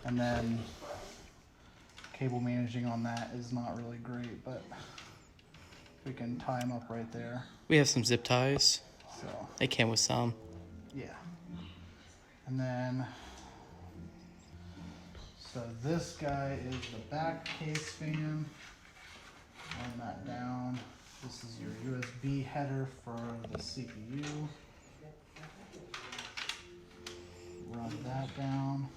[SPEAKER 2] And then cable managing on that is not really great, but we can tie them up right there.
[SPEAKER 1] We have some zip ties.
[SPEAKER 2] So
[SPEAKER 1] They came with some.
[SPEAKER 2] yeah. And then, so this guy is the back case fan. Run that down. This is your USB header for the CPU. Run that down.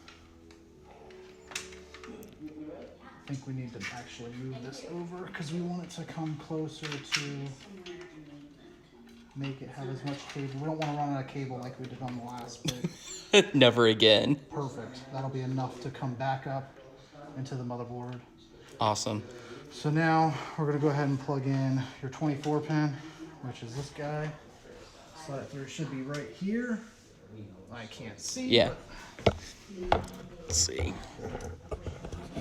[SPEAKER 2] I think we need to actually move this over because we want it to come closer to make it have as much cable. We don't want to run out of cable like we did on the last bit.
[SPEAKER 1] Never again.
[SPEAKER 2] Perfect. That'll be enough to come back up into the motherboard.
[SPEAKER 1] Awesome.
[SPEAKER 2] So now we're going to go ahead and plug in your 24 pin, which is this guy. Slide it through. It should be right here. I can't see.
[SPEAKER 1] Yeah. Let's see.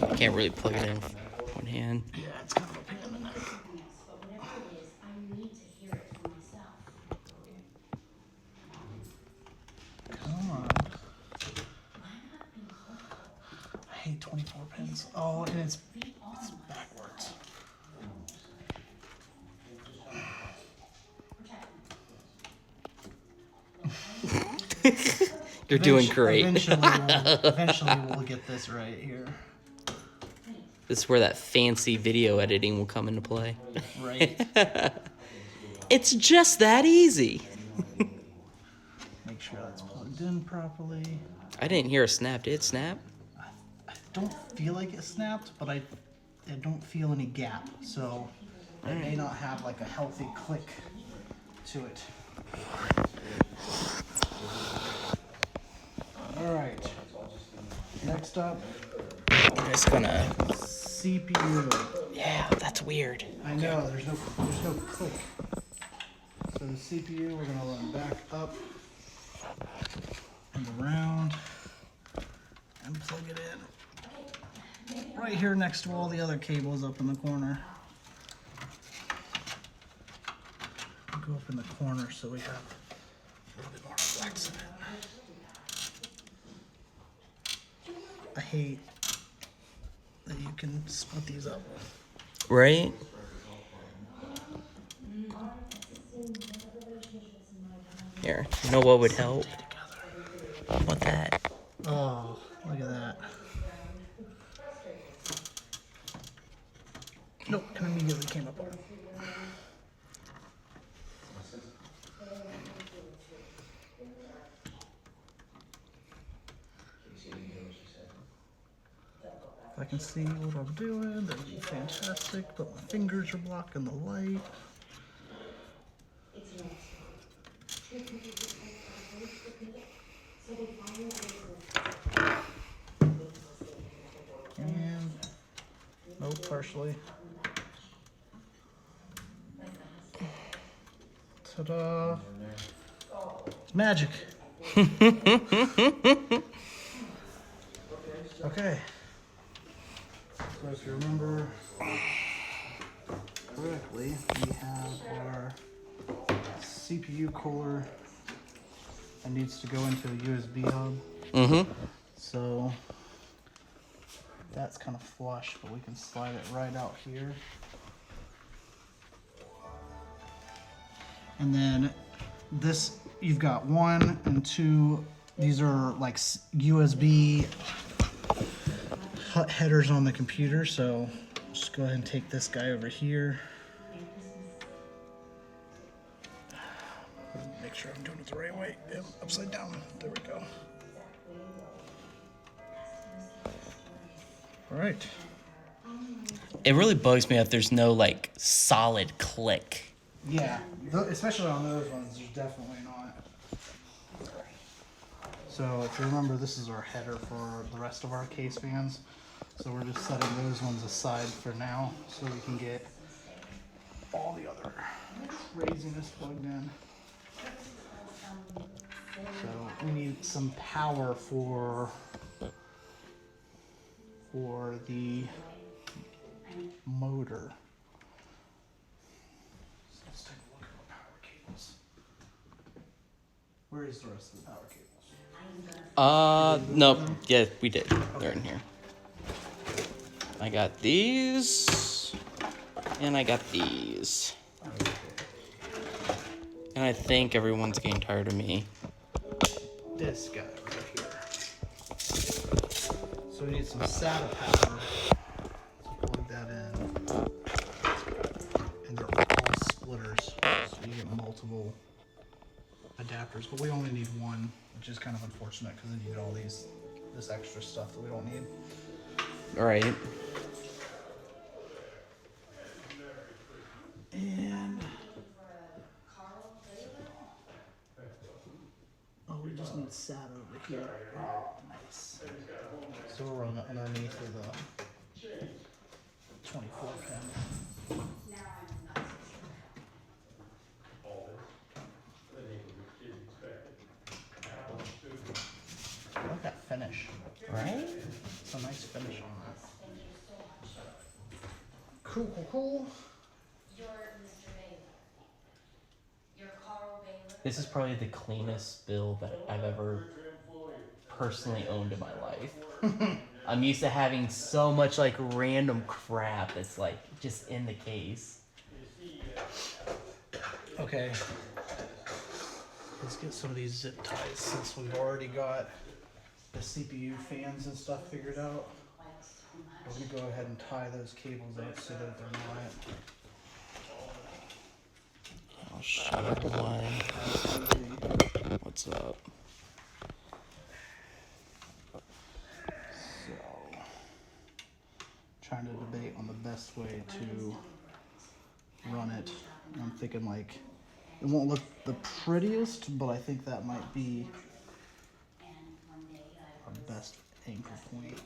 [SPEAKER 1] I can't really plug it in with one hand.
[SPEAKER 2] Yeah, it's kind of a pain in the neck.
[SPEAKER 6] But whatever it is, I need to hear it for myself.
[SPEAKER 2] Come on. I hate 24 pins. Oh, and it's backwards.
[SPEAKER 1] You're doing great.
[SPEAKER 2] Eventually we'll get this right here.
[SPEAKER 1] This is where that fancy video editing will come into play.
[SPEAKER 2] Right.
[SPEAKER 1] It's just that easy.
[SPEAKER 2] Make sure that's plugged in properly.
[SPEAKER 1] I didn't hear a snap. Did it snap?
[SPEAKER 2] I don't feel like it snapped, but I don't feel any gap, so it may not have like a healthy click to it. All right. Next up,
[SPEAKER 1] I'm just gonna.
[SPEAKER 2] CPU.
[SPEAKER 1] Yeah, that's weird.
[SPEAKER 2] I know there's no click. So the CPU we're gonna run back up and around and plug it in. Right here next to all the other cables up in the corner. Go up in the corner so we have a little bit more flex in it. I hate that you can split these up.
[SPEAKER 1] Right? Here, you know what would help? What that?
[SPEAKER 2] Oh, look at that. Nope, and immediately came apart. If I can see what I'm doing, that'd be fantastic, but my fingers are blocking the light. And, nope, partially. Ta-da. Magic. Okay. So if you remember correctly, we have our CPU cooler that needs to go into a USB hub.
[SPEAKER 1] Mm-hmm.
[SPEAKER 2] So that's kind of flush, but we can slide it right out here. And then this, you've got 1 and 2. These are like USB headers on the computer. So just go ahead and take this guy over here. Make sure I'm doing it the right way. Yep, upside down. There we go. All right.
[SPEAKER 1] It really bugs me if there's no like solid click.
[SPEAKER 2] Yeah, especially on those ones, there's definitely not. So if you remember, this is our header for the rest of our case fans. So we're just setting those ones aside for now so we can get all the other craziness plugged in. So we need some power for the motor. So let's take a look at our power cables. Where is the rest of the power cables?
[SPEAKER 1] Nope. Yeah, we did. They're in here. I got these. And I got these. And I think everyone's getting tired of me.
[SPEAKER 2] This guy right here. So we need some SATA power. So plug that in. And they're all splitters. So you get multiple adapters. But we only need one, which is kind of unfortunate because then you get all this extra stuff that we don't need.
[SPEAKER 1] Alright.
[SPEAKER 2] And we just need SATA over here. Oh, nice. So we'll run it underneath of the 24 pin. I like that finish.
[SPEAKER 1] Right?
[SPEAKER 2] It's a nice finish on that. Cool.
[SPEAKER 6] You're Mr. Baylor. You're Carl Baylor.
[SPEAKER 1] This is probably the cleanest bill that I've ever personally owned in my life. I'm used to having so much like random crap that's like just in the case.
[SPEAKER 2] Okay. Let's get some of these zip ties since we've already got the CPU fans and stuff figured out. We're gonna go ahead and tie those cables up so that they're not.
[SPEAKER 1] I'll show everyone what's up.
[SPEAKER 2] So, trying to debate on the best way to run it. I'm thinking like it won't look the prettiest, but I think that might be our best anchor point.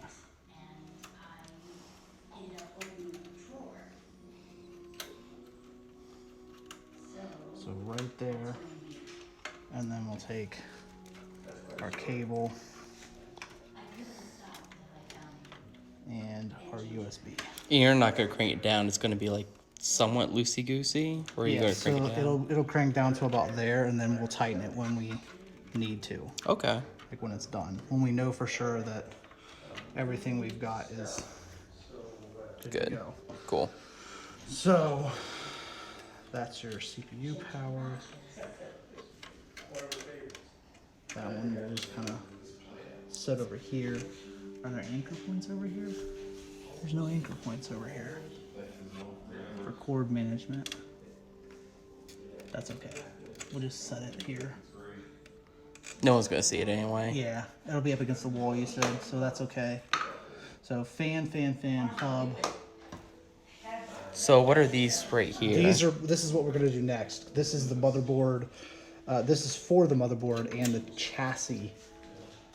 [SPEAKER 2] So right there, and then we'll take our cable and our USB.
[SPEAKER 1] You're not gonna crank it down. It's gonna be like somewhat loosey goosey. Or are you gonna crank it down?
[SPEAKER 2] it'll crank down to about there, and then we'll tighten it when we need to.
[SPEAKER 1] Okay.
[SPEAKER 2] Like when it's done, when we know for sure that everything we've got is good to go.
[SPEAKER 1] Cool.
[SPEAKER 2] So that's your CPU power. That one will just kind of set over here. Are there anchor points over here? There's no anchor points over here for cord management. That's okay. We'll just set it here.
[SPEAKER 1] No one's gonna see it anyway.
[SPEAKER 2] Yeah, it'll be up against the wall, you said, so that's okay. So fan, hub.
[SPEAKER 1] So what are these right here?
[SPEAKER 2] This is what we're gonna do next. This is the motherboard. This is for the motherboard and the chassis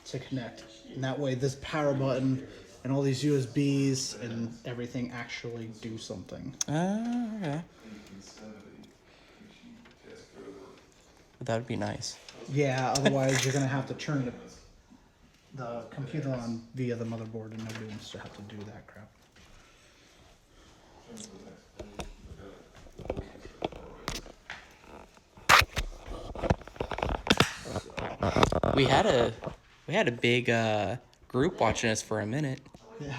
[SPEAKER 2] to connect. And that way this power button and all these USBs and everything actually do something.
[SPEAKER 1] Okay. That would be nice.
[SPEAKER 2] Yeah, otherwise you're gonna have to turn the computer on via the motherboard and nobody wants to have to do that crap.
[SPEAKER 1] We had a big group watching us for a minute.
[SPEAKER 2] Yeah.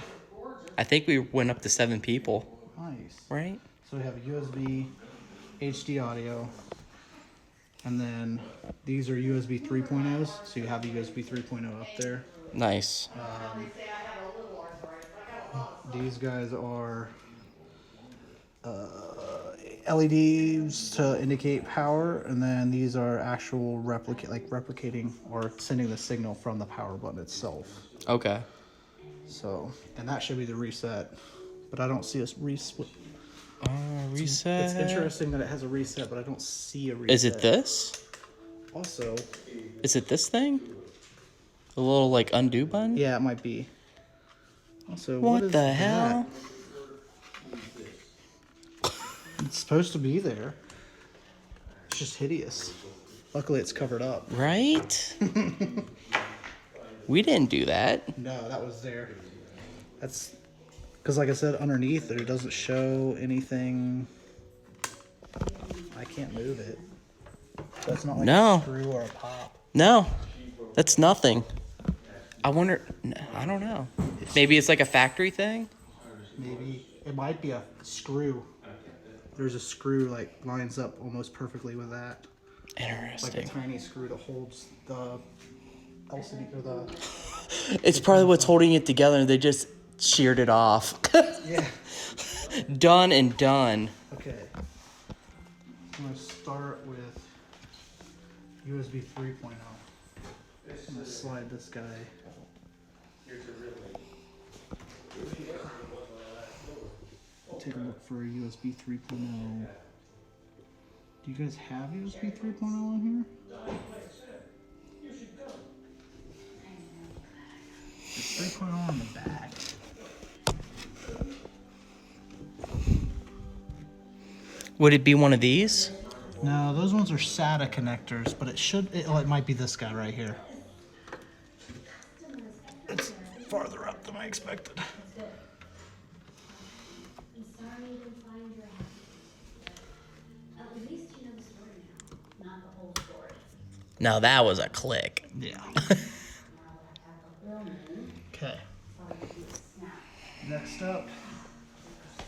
[SPEAKER 1] I think we went up to 7 people,
[SPEAKER 2] Nice.
[SPEAKER 1] right?
[SPEAKER 2] So we have a USB HD audio, and then these are USB 3.0s. So you have a USB 3.0 up there.
[SPEAKER 1] Nice.
[SPEAKER 2] These guys are LEDs to indicate power, and then these are actual replicating or sending the signal from the power button itself.
[SPEAKER 1] Okay.
[SPEAKER 2] So, and that should be the reset, but I don't see a reset.
[SPEAKER 1] Reset.
[SPEAKER 2] It's interesting that it has a reset, but I don't see a reset.
[SPEAKER 1] Is it this?
[SPEAKER 2] Also,
[SPEAKER 1] Is it this thing? A little like undo button?
[SPEAKER 2] yeah, it might be. Also,
[SPEAKER 1] What
[SPEAKER 2] is
[SPEAKER 1] the hell?
[SPEAKER 2] that? It's supposed to be there. It's just hideous. Luckily, it's covered up.
[SPEAKER 1] Right? We didn't do that.
[SPEAKER 2] No, that was there. That's because, like I said, underneath it doesn't show anything. I can't move it. That's not like
[SPEAKER 1] No.
[SPEAKER 2] a screw or a pop.
[SPEAKER 1] No, that's nothing. I wonder. I don't know. Maybe it's like a factory thing.
[SPEAKER 2] Maybe it might be a screw. There's a screw like lines up almost perfectly with that. Like a
[SPEAKER 1] Interesting.
[SPEAKER 2] tiny screw that holds the LCD or the.
[SPEAKER 1] It's probably what's holding it together, and they just sheared it off.
[SPEAKER 2] Yeah.
[SPEAKER 1] Done and done.
[SPEAKER 2] Okay. I'm gonna start with USB 3.0. I'm gonna slide this guy. Take a look for a USB 3.0. Do you guys have USB 3.0 on here? There's 3.0 on the back.
[SPEAKER 1] Would it be one of these?
[SPEAKER 2] No, those ones are SATA connectors, but it might be this guy right here. It's farther up than I expected.
[SPEAKER 6] I'm sorry you didn't find your happy. At least you know the story now, not the whole story.
[SPEAKER 1] Now that was a click.
[SPEAKER 2] Yeah.
[SPEAKER 6] Now that I have the real name,
[SPEAKER 2] Okay.
[SPEAKER 6] sorry to be a snap.
[SPEAKER 2] Next up,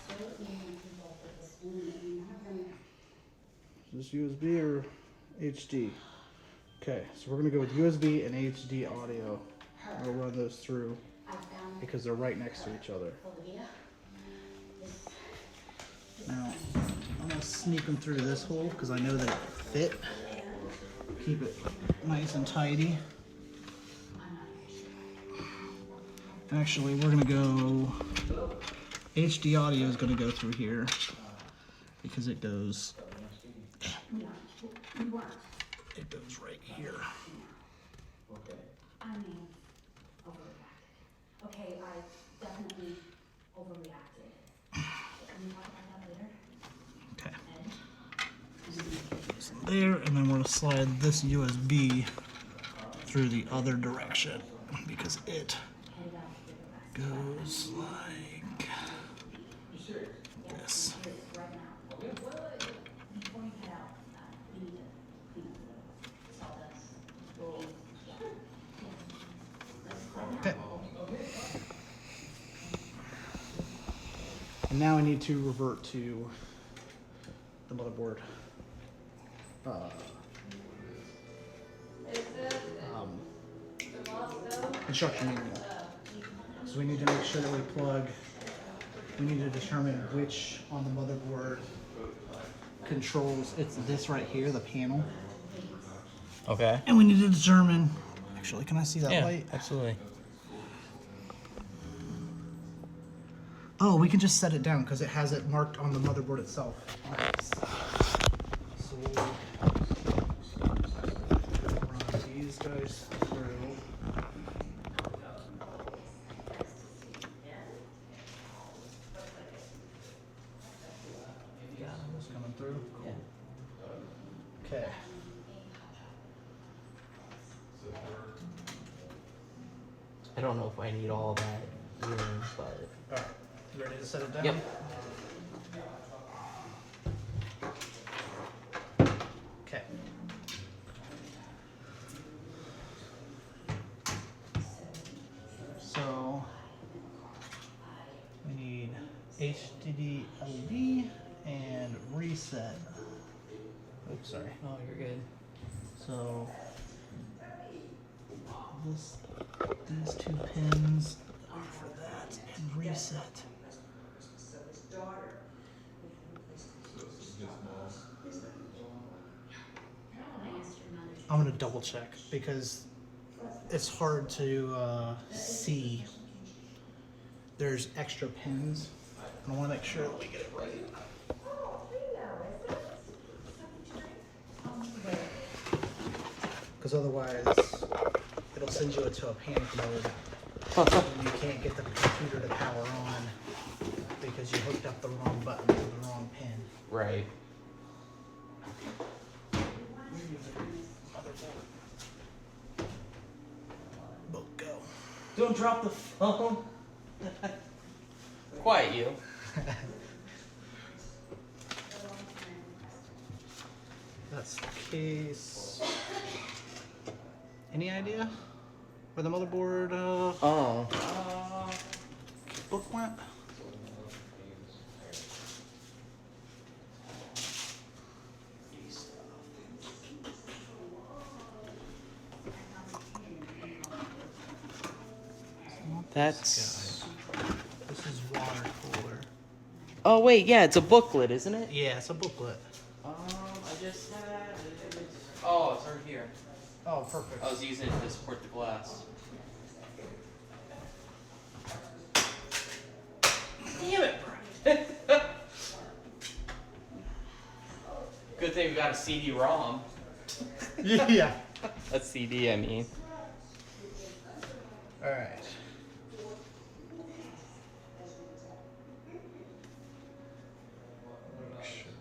[SPEAKER 6] So easy to roll with this spoon and you have them.
[SPEAKER 2] is this USB or HD? Okay, so we're gonna go with USB and HD audio. We'll run those through
[SPEAKER 6] I found
[SPEAKER 2] because they're right next to each other.
[SPEAKER 6] Olivia.
[SPEAKER 2] Now, I'm gonna sneak them through this hole because I know that it fit. Keep it nice and tidy. Actually, we're gonna go. HD audio is gonna go through here because it goes. It goes right here.
[SPEAKER 6] I may have overreacted. Okay, I definitely overreacted. Can we talk about that later?
[SPEAKER 2] Okay. So there, and then we're gonna slide this USB through the other direction because it goes like this.
[SPEAKER 6] Before you head out, we need to clean up the sawdust.
[SPEAKER 2] Okay. And now I need to revert to the motherboard. Instruction manual. So we need to make sure that we need to determine which on the motherboard controls, it's this right here, the panel.
[SPEAKER 1] Okay.
[SPEAKER 2] And we need to determine, actually, can I see that light?
[SPEAKER 1] absolutely.
[SPEAKER 2] Oh, we can just set it down because it has it marked on the motherboard itself. Nice. So we'll run these guys through. Yeah, this coming through. Cool. Okay.
[SPEAKER 1] I don't know if I need all that either, but
[SPEAKER 2] All right. You ready to set it down?
[SPEAKER 1] Yep.
[SPEAKER 2] HDD LED and reset. Oops, sorry.
[SPEAKER 1] Oh, you're good.
[SPEAKER 2] So these two pins are for that and reset.
[SPEAKER 8] So his daughter.
[SPEAKER 4] So this is his mom.
[SPEAKER 2] I'm gonna double check because it's hard to see. There's extra pins, and I want to make sure that we get it right. Because otherwise, it'll send you into a panic mode. And you can't get the computer to power on because you hooked up the wrong button to the wrong pin.
[SPEAKER 1] Right.
[SPEAKER 2] Book go.
[SPEAKER 1] Don't drop the phone. Quiet you.
[SPEAKER 2] That's the case. Any idea where the motherboard
[SPEAKER 1] Oh.
[SPEAKER 2] book went?
[SPEAKER 1] That's.
[SPEAKER 2] This is water cooler.
[SPEAKER 1] Oh wait, yeah, it's a booklet, isn't it?
[SPEAKER 2] Yeah, it's a booklet.
[SPEAKER 1] I just had it. Oh, it's right here.
[SPEAKER 2] Oh, perfect.
[SPEAKER 1] I was using it to support the glass. Damn it, Brian. Good thing we got a CD-ROM.
[SPEAKER 2] Yeah.
[SPEAKER 1] A CD, I mean.
[SPEAKER 2] All right. Make sure.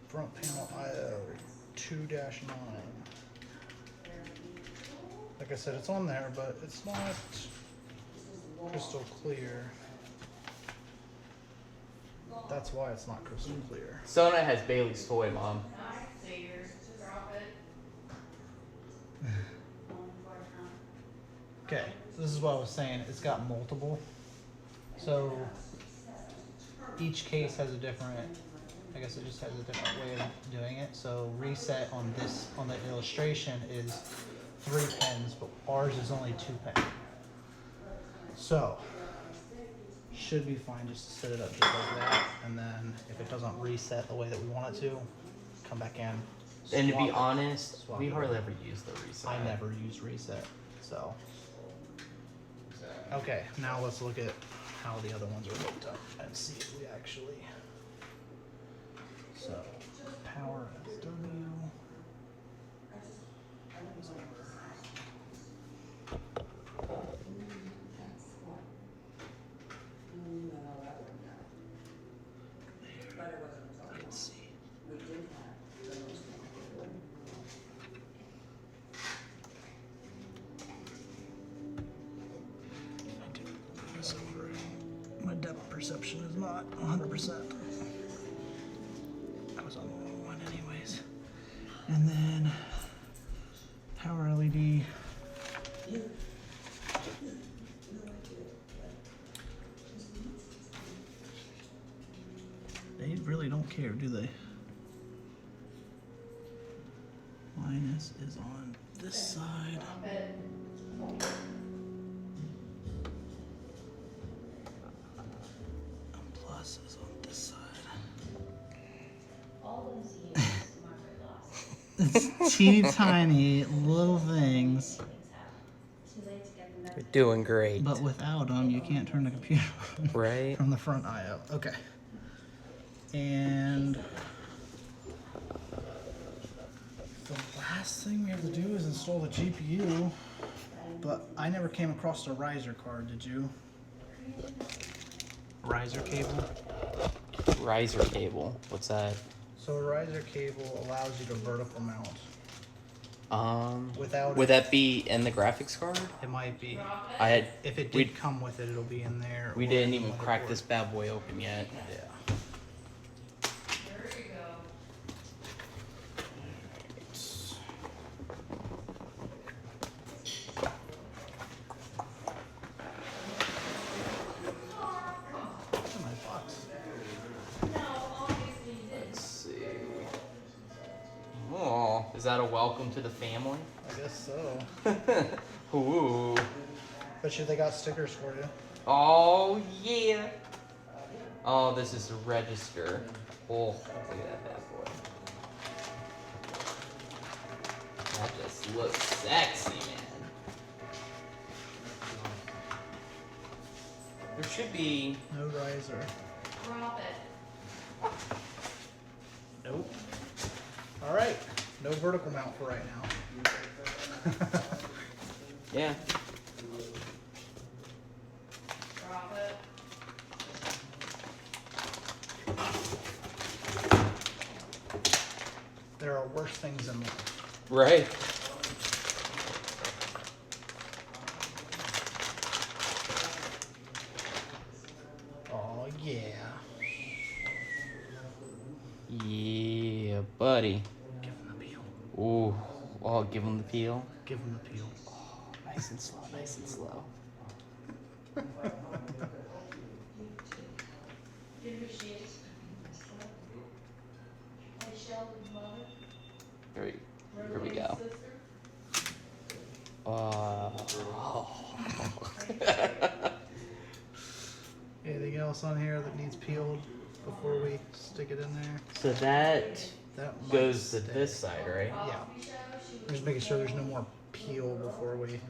[SPEAKER 2] Front panel IO 2-9. Like I said, it's on there, but it's not crystal clear. That's why it's not crystal clear.
[SPEAKER 1] Sona has Bailey's toy, Mom.
[SPEAKER 2] Okay, so this is what I was saying. It's got multiple. So each case has a different, I guess it just has a different way of doing it. So reset on this, on the illustration is 3 pins, but ours is only 2 pins. So should be fine just to set it up just like that. And then if it doesn't reset the way that we want it to, come back in.
[SPEAKER 1] And to
[SPEAKER 2] swap
[SPEAKER 1] be
[SPEAKER 2] it.
[SPEAKER 1] honest,
[SPEAKER 2] Swap
[SPEAKER 1] we
[SPEAKER 2] it.
[SPEAKER 1] hardly ever use the reset.
[SPEAKER 2] I never use reset, so. Okay, now let's look at how the other ones are hooked up and see if we actually. So, power SW. Let's see. I did this over. My depth perception is not 100%. I was on the wrong one anyways. And then power LED. They really don't care, do they? Minus is on this side. And plus is on this side.
[SPEAKER 6] All those years, Margaret lost.
[SPEAKER 2] It's teeny tiny little things,
[SPEAKER 6] Too late to get them
[SPEAKER 1] You're doing great.
[SPEAKER 2] but without them, you can't turn the computer on
[SPEAKER 1] Right?
[SPEAKER 2] from the front IO. Okay. And the last thing we have to do is install the GPU, but I never came across the riser card, did you? Riser cable?
[SPEAKER 1] Riser cable. What's that?
[SPEAKER 2] So a riser cable allows you to vertical mount. Without
[SPEAKER 1] Would
[SPEAKER 2] it,
[SPEAKER 1] that be in the graphics card?
[SPEAKER 2] it might be.
[SPEAKER 1] I had.
[SPEAKER 2] If it
[SPEAKER 1] We-
[SPEAKER 2] did come with it, it'll be in there.
[SPEAKER 1] We
[SPEAKER 2] or
[SPEAKER 1] didn't
[SPEAKER 2] in the
[SPEAKER 1] even crack
[SPEAKER 2] motherboard.
[SPEAKER 1] this bad boy open yet.
[SPEAKER 2] Yeah.
[SPEAKER 1] Is that a welcome to the family?
[SPEAKER 2] I guess so.
[SPEAKER 1] Ooh.
[SPEAKER 2] Bet you they got stickers for you.
[SPEAKER 1] Oh, yeah. Oh, this is the register. Oh, look at that bad boy. That just looks sexy, man. There should be...
[SPEAKER 2] No riser.
[SPEAKER 3] Drop it.
[SPEAKER 2] Nope. All right. No vertical mount for right now.
[SPEAKER 1] Yeah.
[SPEAKER 3] Drop it.
[SPEAKER 2] There are worse things in life.
[SPEAKER 1] Right.
[SPEAKER 2] Oh yeah.
[SPEAKER 1] Yeah, buddy.
[SPEAKER 2] Give him the peel.
[SPEAKER 1] Ooh. Oh, give him the peel.
[SPEAKER 2] Give him the peel.
[SPEAKER 1] Nice and slow, nice and slow. Here we go.
[SPEAKER 2] Anything else on here that needs peeled before we stick it in there?
[SPEAKER 1] So that
[SPEAKER 2] That might
[SPEAKER 1] goes to
[SPEAKER 2] stay.
[SPEAKER 1] this side, right?
[SPEAKER 2] Yeah. I'm just making sure there's no more peel before we.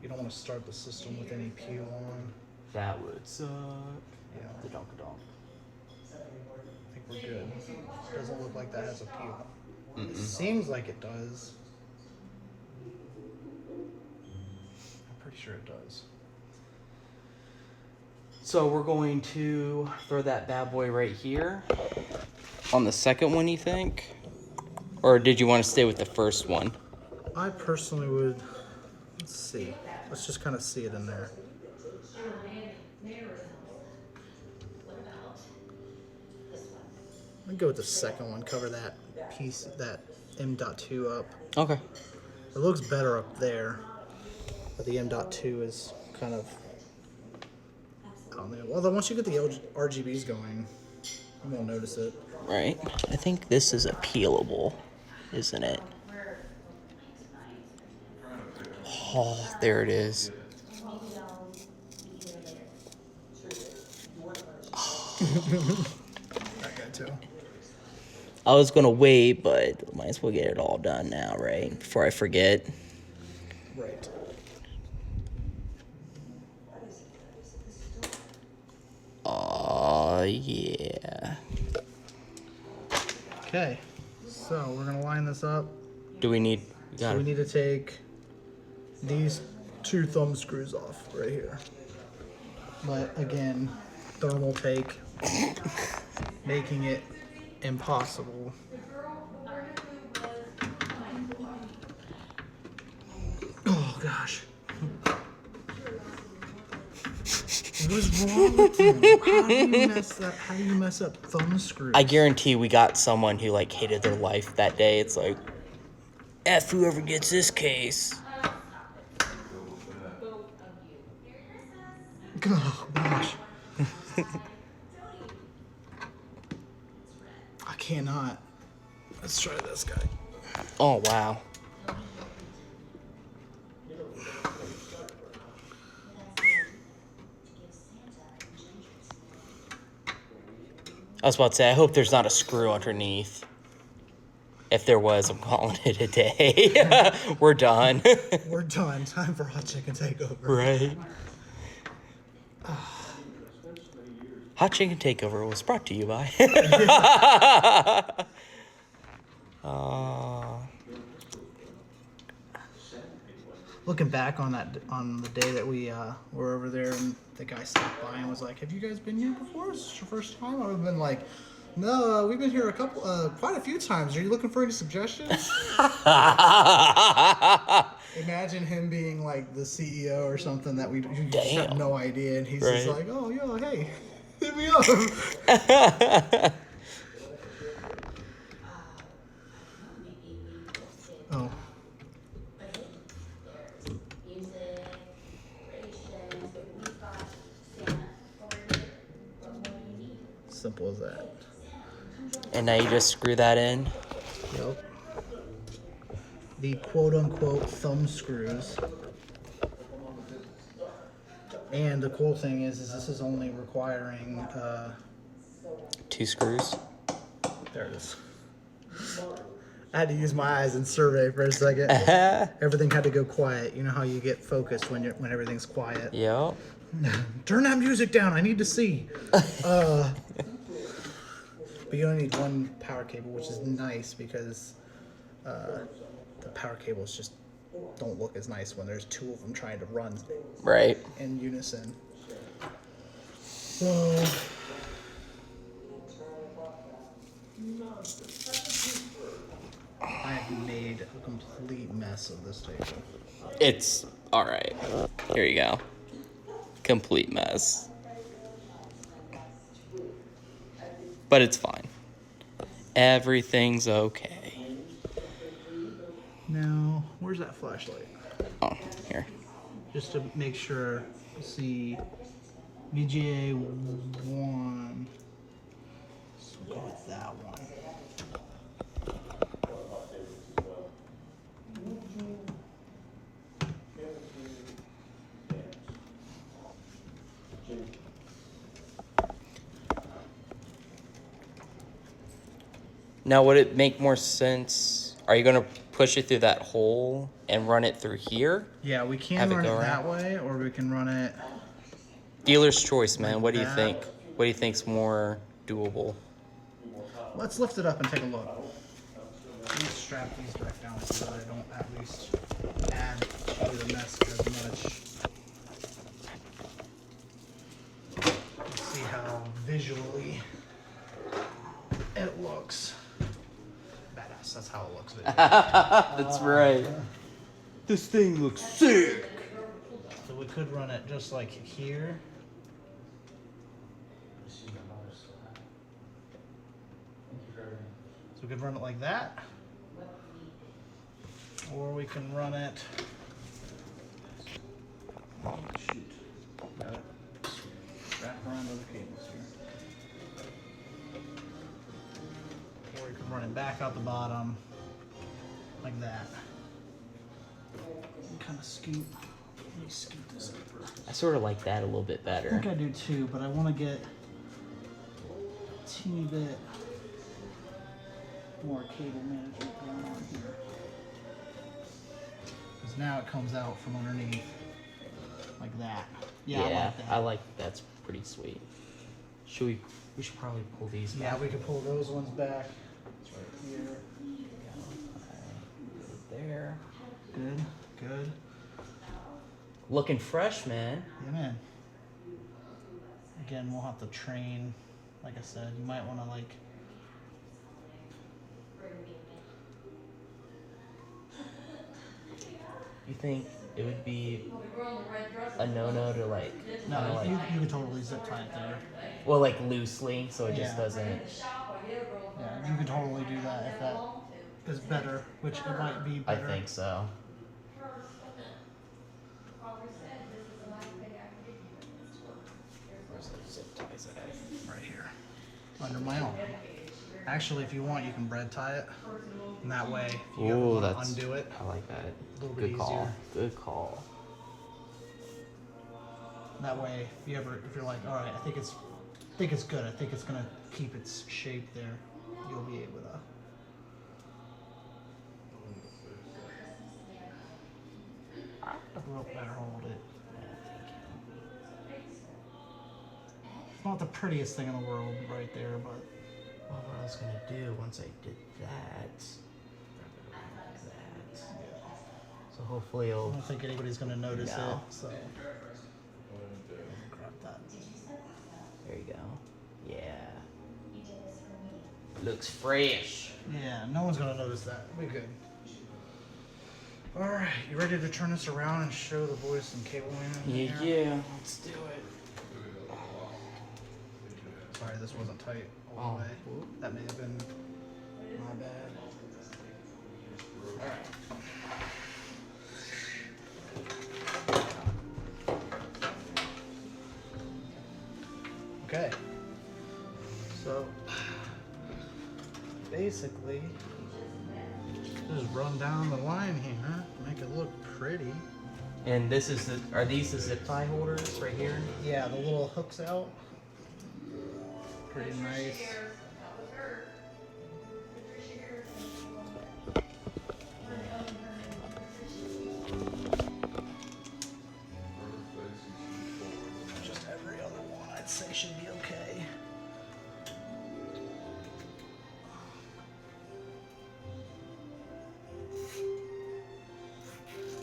[SPEAKER 2] You don't want to start the system with any peel on.
[SPEAKER 1] That would suck.
[SPEAKER 2] Yeah.
[SPEAKER 1] The donk-a-donk.
[SPEAKER 2] I think we're good. Doesn't look like that has a peel. It
[SPEAKER 1] Mm-mm.
[SPEAKER 2] seems like it does. I'm pretty sure it does.
[SPEAKER 1] So we're going to throw that bad boy right here. On the second one, you think? Or did you want to stay with the first one?
[SPEAKER 2] I personally would. Let's see. Let's just kind of see it in there. I'm gonna go with the second one. Cover that piece, that M.2 up.
[SPEAKER 1] Okay.
[SPEAKER 2] It looks better up there, but the M.2 is kind of. I don't know. Although once you get the RGBs going, you won't notice it.
[SPEAKER 1] Right. I think this is a peelable, isn't it? Oh, there it is.
[SPEAKER 2] That guy too.
[SPEAKER 1] I was gonna wait, but might as well get it all done now, right? Before I forget.
[SPEAKER 2] Right.
[SPEAKER 1] Oh, yeah.
[SPEAKER 2] Okay. So we're gonna line this up.
[SPEAKER 1] Do we need...
[SPEAKER 2] So we need to take these two thumb screws off right here. But again, thermal take, making it impossible. Oh gosh. What's wrong with you? How do you mess up thumb screws?
[SPEAKER 1] I guarantee we got someone who, like, hated their life that day. It's like, F whoever gets this case.
[SPEAKER 2] Oh gosh. I cannot. Let's try this guy.
[SPEAKER 1] Oh, wow. I was about to say, I hope there's not a screw underneath. If there was, I'm calling it a day. We're done.
[SPEAKER 2] We're done. Time for Hot Chicken Takeover.
[SPEAKER 1] Right. Hot Chicken Takeover was brought to you by.
[SPEAKER 2] Looking back on the day that we were over there, and the guy stopped by and was like, "Have you guys been here before? Is this your first time?" I would have been like, "No, we've been here quite a few times. Are you looking for any suggestions?" Imagine him being like the CEO or something that you just have
[SPEAKER 1] Damn.
[SPEAKER 2] no idea, and he's
[SPEAKER 1] Right.
[SPEAKER 2] just like, "Oh yeah, hey, hit me up." Oh. Simple as that.
[SPEAKER 1] And now you just screw that in.
[SPEAKER 2] Yep. the quote-unquote thumb screws. And the cool thing is this is only requiring
[SPEAKER 1] 2 screws.
[SPEAKER 2] there it is. I had to use my eyes and survey for a second. Everything had to go quiet. You know how you get focused when everything's quiet.
[SPEAKER 1] Yep.
[SPEAKER 2] Turn that music down. I need to see. But you only need one power cable, which is nice because the power cables just don't look as nice when there's 2 of them trying to run
[SPEAKER 1] Right.
[SPEAKER 2] in unison. So I have made a complete mess of this table.
[SPEAKER 1] It's all right. Here you go. Complete mess. But it's fine. Everything's okay.
[SPEAKER 2] Now, where's that flashlight?
[SPEAKER 1] Oh, here.
[SPEAKER 2] Just to make sure, see VGA 1. So we'll go with that one.
[SPEAKER 1] Now, would it make more sense? Are you going to push it through that hole and run it through here?
[SPEAKER 2] Yeah, we can
[SPEAKER 1] Have it
[SPEAKER 2] run it
[SPEAKER 1] go
[SPEAKER 2] that
[SPEAKER 1] around?
[SPEAKER 2] way, or we can run it.
[SPEAKER 1] Dealer's choice, man.
[SPEAKER 2] Like
[SPEAKER 1] What do you
[SPEAKER 2] that.
[SPEAKER 1] think? What do you think's more doable?
[SPEAKER 2] Let's lift it up and take a look. Let me strap these back down so that I don't at least add to the mess as much. Let's see how visually it looks. Badass. That's how it looks.
[SPEAKER 1] That's right. This thing looks sick.
[SPEAKER 2] So we could run it just like here. So we could run it like that. Or we can run it. Oh, shoot. Got it. Wrap around other cables here. Or we can run it back out the bottom. Like that. And kind of scoot. Let me scoot this over.
[SPEAKER 1] I sort of like that a little bit
[SPEAKER 2] I
[SPEAKER 1] better.
[SPEAKER 2] think I do too, but I want to get a teeny bit more cable management going on here. Because now it comes out from underneath like that. Yeah, I like that.
[SPEAKER 1] I like that's pretty sweet. Should we should probably pull these back.
[SPEAKER 2] Yeah, we could pull those ones back. It's right here.
[SPEAKER 1] Right there.
[SPEAKER 2] Good, good.
[SPEAKER 1] Looking fresh, man.
[SPEAKER 2] Yeah, man. Again, we'll have to train. Like I said, you might want to like.
[SPEAKER 1] You think it would be a no-no to like,
[SPEAKER 2] No,
[SPEAKER 1] kinda like
[SPEAKER 2] you can totally zip tie it there.
[SPEAKER 1] well, like loosely, so it just
[SPEAKER 2] Yeah.
[SPEAKER 1] doesn't.
[SPEAKER 2] Yeah, you could totally do that if that is better, which it might be
[SPEAKER 1] I
[SPEAKER 2] better.
[SPEAKER 1] think so. Where's the zip ties at?
[SPEAKER 2] Right here, under my arm. Actually, if you want, you can bread tie it, and that way, if you ever
[SPEAKER 1] Ooh,
[SPEAKER 2] want to
[SPEAKER 1] that's.
[SPEAKER 2] undo it,
[SPEAKER 1] I like that.
[SPEAKER 2] a little bit
[SPEAKER 1] Good call.
[SPEAKER 2] easier.
[SPEAKER 1] Good call.
[SPEAKER 2] That way, if you're like, all right, I think it's good. I think it's gonna keep its shape there. You'll be able to. We'll better hold it. It's not the prettiest thing in the world right there, but
[SPEAKER 1] Well, what I was gonna do once I did that. So hopefully
[SPEAKER 2] I
[SPEAKER 1] it'll.
[SPEAKER 2] don't think anybody's gonna notice
[SPEAKER 1] No.
[SPEAKER 2] it. So grab that.
[SPEAKER 1] There you go. Yeah. Looks fresh.
[SPEAKER 2] Yeah, no one's gonna notice that. We're good. All right, you ready to turn this around and show the boys some cable management? here?
[SPEAKER 1] Yeah. Let's do it.
[SPEAKER 2] Sorry, this wasn't tight all
[SPEAKER 1] Oh.
[SPEAKER 2] the way. That may have been my bad. All right. Okay. So basically, Just run down the line here, make it look pretty.
[SPEAKER 1] And this is are these the zip tie holders right here?
[SPEAKER 2] Yeah, the little hooks out. Pretty nice. Just every other one I'd say should be okay.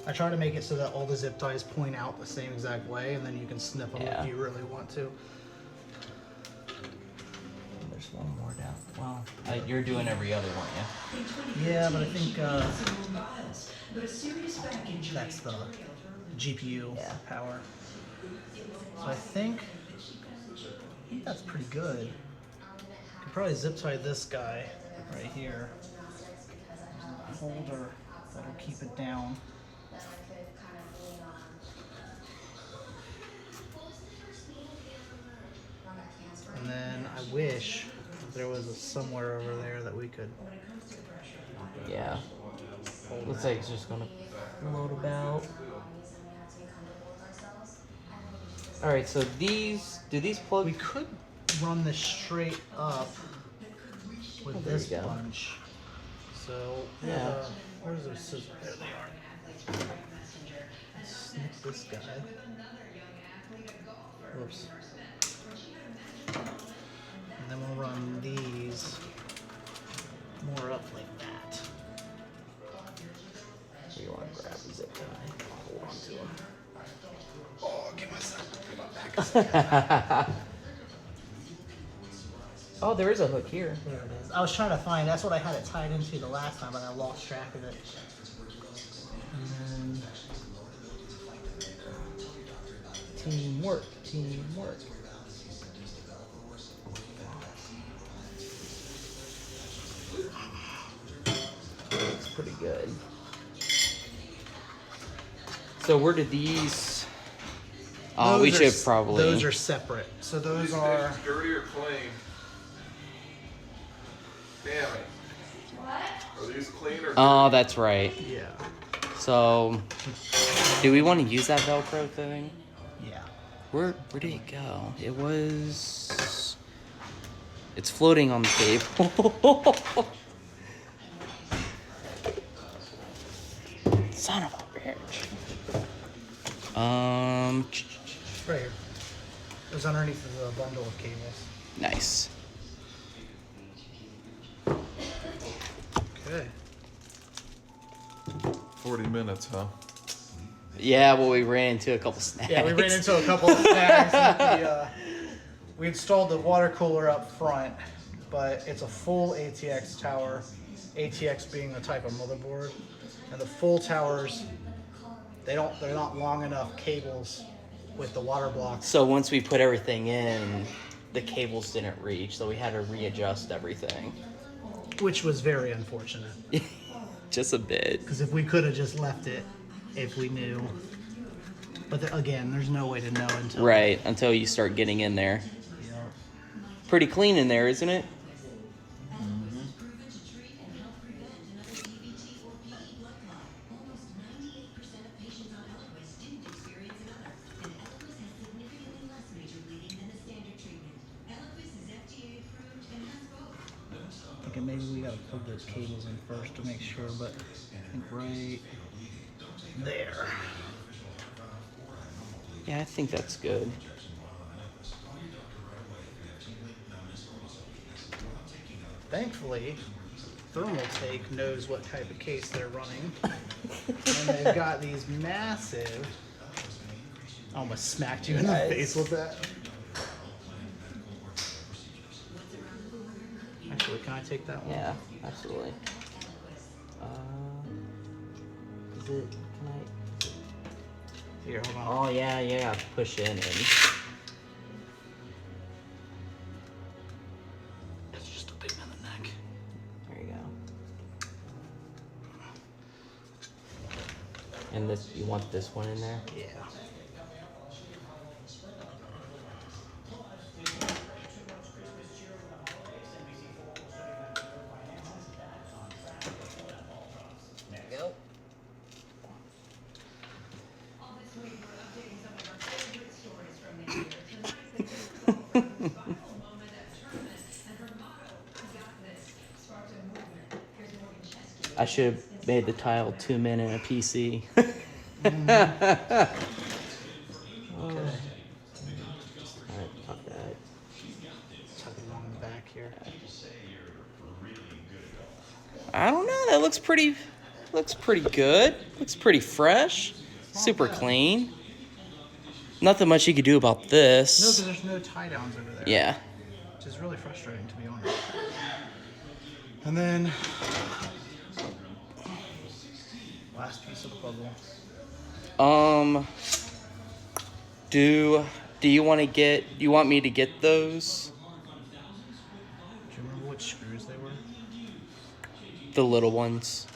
[SPEAKER 2] I try to make it so that all the zip ties point out the same exact way, and then you can snip them
[SPEAKER 1] Yeah.
[SPEAKER 2] if you really want to.
[SPEAKER 1] There's one more down. Well, you're doing every other one, yeah?
[SPEAKER 2] Yeah, but I think that's the GPU
[SPEAKER 1] Yeah.
[SPEAKER 2] power. So I think that's pretty good. Could probably zip tie this guy right here. Holder that'll keep it down. And then I wish there was somewhere over there that we could
[SPEAKER 1] Yeah.
[SPEAKER 2] hold
[SPEAKER 1] Looks
[SPEAKER 2] that.
[SPEAKER 1] like it's just gonna float about. Alright, so do these plug?
[SPEAKER 2] We could run this straight up with
[SPEAKER 1] there
[SPEAKER 2] this
[SPEAKER 1] you go.
[SPEAKER 2] bunch. So
[SPEAKER 1] Yeah.
[SPEAKER 2] where's those scissors? There they are. Snip this guy. Whoops. And then we'll run these more up like that.
[SPEAKER 1] You want to grab the zip tie? Hold on to them.
[SPEAKER 2] Oh, give my back.
[SPEAKER 1] Oh, there is a hook here.
[SPEAKER 2] There it is. I was trying to find. That's what I had it tied into the last time, but I lost track of it. And then
[SPEAKER 1] Teamwork, teamwork. Looks pretty good. So where did these? Oh, we
[SPEAKER 2] those
[SPEAKER 1] should
[SPEAKER 2] are,
[SPEAKER 1] probably.
[SPEAKER 2] Those are separate. So those are.
[SPEAKER 4] Dirty or clean? Damn it. Are these clean or?
[SPEAKER 1] Oh, that's right.
[SPEAKER 2] Yeah.
[SPEAKER 1] So, do we want to use that Velcro thing?
[SPEAKER 2] Yeah.
[SPEAKER 1] Where did it go? It was. It's floating on the table. Son of a bitch.
[SPEAKER 2] Right here. It was underneath the bundle of cables.
[SPEAKER 1] Nice.
[SPEAKER 2] Okay.
[SPEAKER 4] 40 minutes, huh?
[SPEAKER 1] Yeah, well, we ran into a couple snags.
[SPEAKER 2] Yeah, we ran into a couple of snags. We installed the water cooler up front, but it's a full ATX tower. ATX being the type of motherboard, and the full towers, they're not long enough cables with the water blocks.
[SPEAKER 1] So once we put everything in, the cables didn't reach, so we had to readjust everything.
[SPEAKER 2] Which was very unfortunate.
[SPEAKER 1] Just a bit.
[SPEAKER 2] Because if we could have just left it, if we knew. But again, there's no way to know until.
[SPEAKER 1] Right, until you start getting in there.
[SPEAKER 2] Yeah.
[SPEAKER 1] Pretty clean in there, isn't it?
[SPEAKER 2] Okay, maybe we gotta plug those cables in first to make sure, but I think right there.
[SPEAKER 1] Yeah, I think that's good.
[SPEAKER 2] Thankfully, Thermaltake knows what type of case they're running. And they've got these massive. I almost smacked you in the
[SPEAKER 1] Nice.
[SPEAKER 2] face with that. Actually, can I take that one?
[SPEAKER 1] Yeah, absolutely. Is it? Can I?
[SPEAKER 2] Here, hold on.
[SPEAKER 1] Oh yeah, yeah. Push in and.
[SPEAKER 2] It's just a big in the neck.
[SPEAKER 1] There you go. And this, you want this one in there?
[SPEAKER 2] Yeah.
[SPEAKER 1] I should have made the tile 2 men in a PC.
[SPEAKER 2] Okay.
[SPEAKER 1] Alright, fuck that.
[SPEAKER 2] Tuck it along the back here.
[SPEAKER 1] I don't know. That looks pretty good. Looks pretty fresh. Super clean. Nothing much you could do about
[SPEAKER 2] No,
[SPEAKER 1] this.
[SPEAKER 2] because there's no tie downs over there.
[SPEAKER 1] Yeah.
[SPEAKER 2] Which is really frustrating, to be honest. And then, last piece of the puzzle.
[SPEAKER 1] Do you want to get? You want me to get those?
[SPEAKER 2] Do you remember which screws they were?
[SPEAKER 1] The little ones.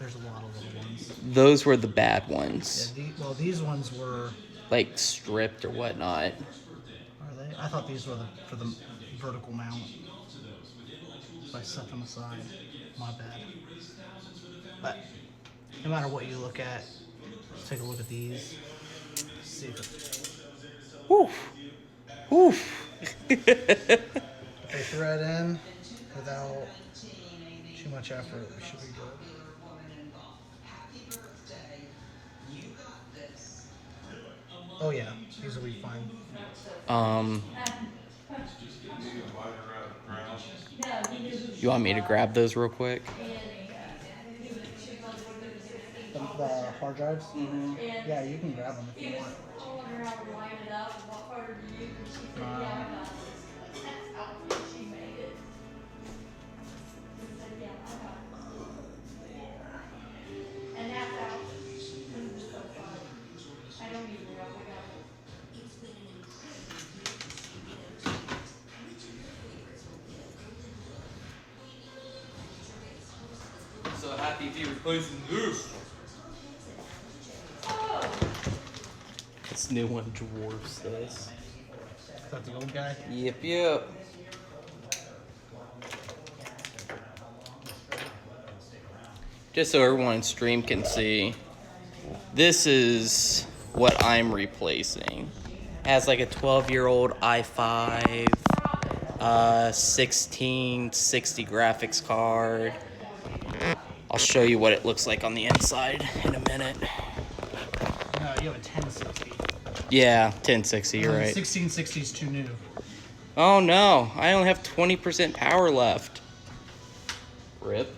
[SPEAKER 2] There's a lot of little ones.
[SPEAKER 1] Those were the bad ones.
[SPEAKER 2] Yeah, well, these ones were.
[SPEAKER 1] Like stripped or whatnot.
[SPEAKER 2] Are they? I thought these were for the vertical mount. So I set them aside. My bad. But no matter what you look at, take a look at these. See if
[SPEAKER 1] Woo. Woo.
[SPEAKER 2] they thread in without too much effort. We should be good. Oh yeah, these will be fine.
[SPEAKER 1] You want me to grab those real quick?
[SPEAKER 2] The hard drives? Mm-hmm. Yeah, you can grab them if you want.
[SPEAKER 1] So happy to be replacing this. This new one dwarfs this.
[SPEAKER 2] Is that the old guy?
[SPEAKER 1] Yep. Just so everyone in stream can see, this is what I'm replacing. It has like a 12-year-old i5, 1660 graphics card. I'll show you what it looks like on the inside in a minute.
[SPEAKER 2] No, you have a 1060.
[SPEAKER 1] Yeah, 1060, you're right.
[SPEAKER 2] 1660 is too new.
[SPEAKER 1] Oh no, I only have 20% power left. Rip.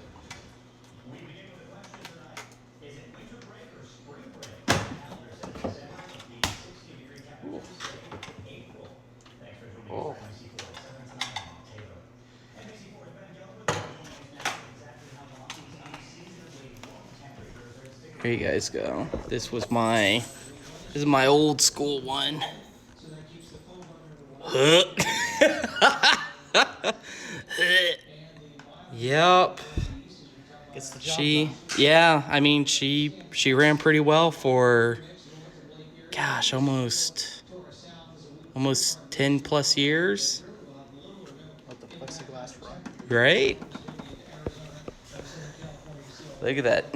[SPEAKER 1] Oh. Here you guys go. This is my old school one. Yep.
[SPEAKER 2] Gets the job done.
[SPEAKER 1] I mean, she ran pretty well for, gosh, almost 10 plus years.
[SPEAKER 2] Let the plexiglass front.
[SPEAKER 1] Right? Look at that.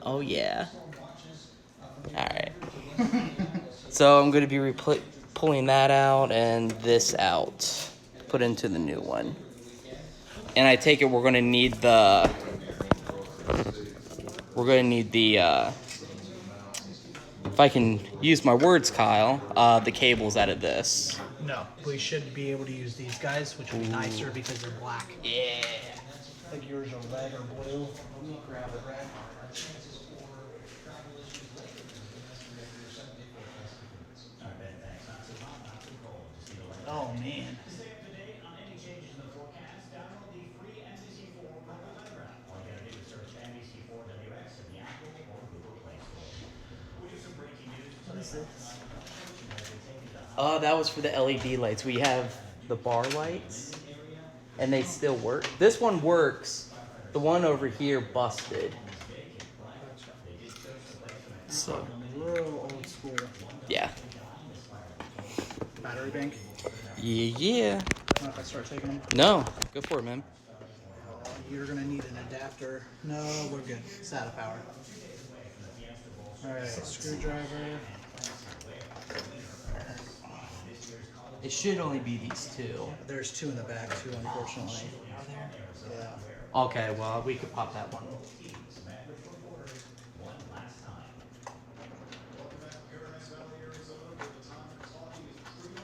[SPEAKER 1] Oh yeah. Alright. So I'm going to be pulling that out and this out. Put into the new one. And I take it we're going to need the... if I can use my words, Kyle, the cables out of this.
[SPEAKER 2] No, we should be able to use these guys, which will be nicer because they're black.
[SPEAKER 1] Yeah.
[SPEAKER 2] I think yours are red or blue. Let me grab it red. Oh man. What is this?
[SPEAKER 1] Oh, that was for the LED lights. We have the bar lights, and they still work. This one works. The one over here busted. So,
[SPEAKER 2] Real old school.
[SPEAKER 1] yeah.
[SPEAKER 2] Battery bank.
[SPEAKER 1] Yeah.
[SPEAKER 2] Not if I start taking them.
[SPEAKER 1] No, go for it, man.
[SPEAKER 2] You're gonna need an adapter. No, we're good. It's out of power. Alright, screwdriver.
[SPEAKER 1] It should only be these two.
[SPEAKER 2] There's two in the back too, unfortunately. Yeah.
[SPEAKER 1] Okay, well, we could pop that one.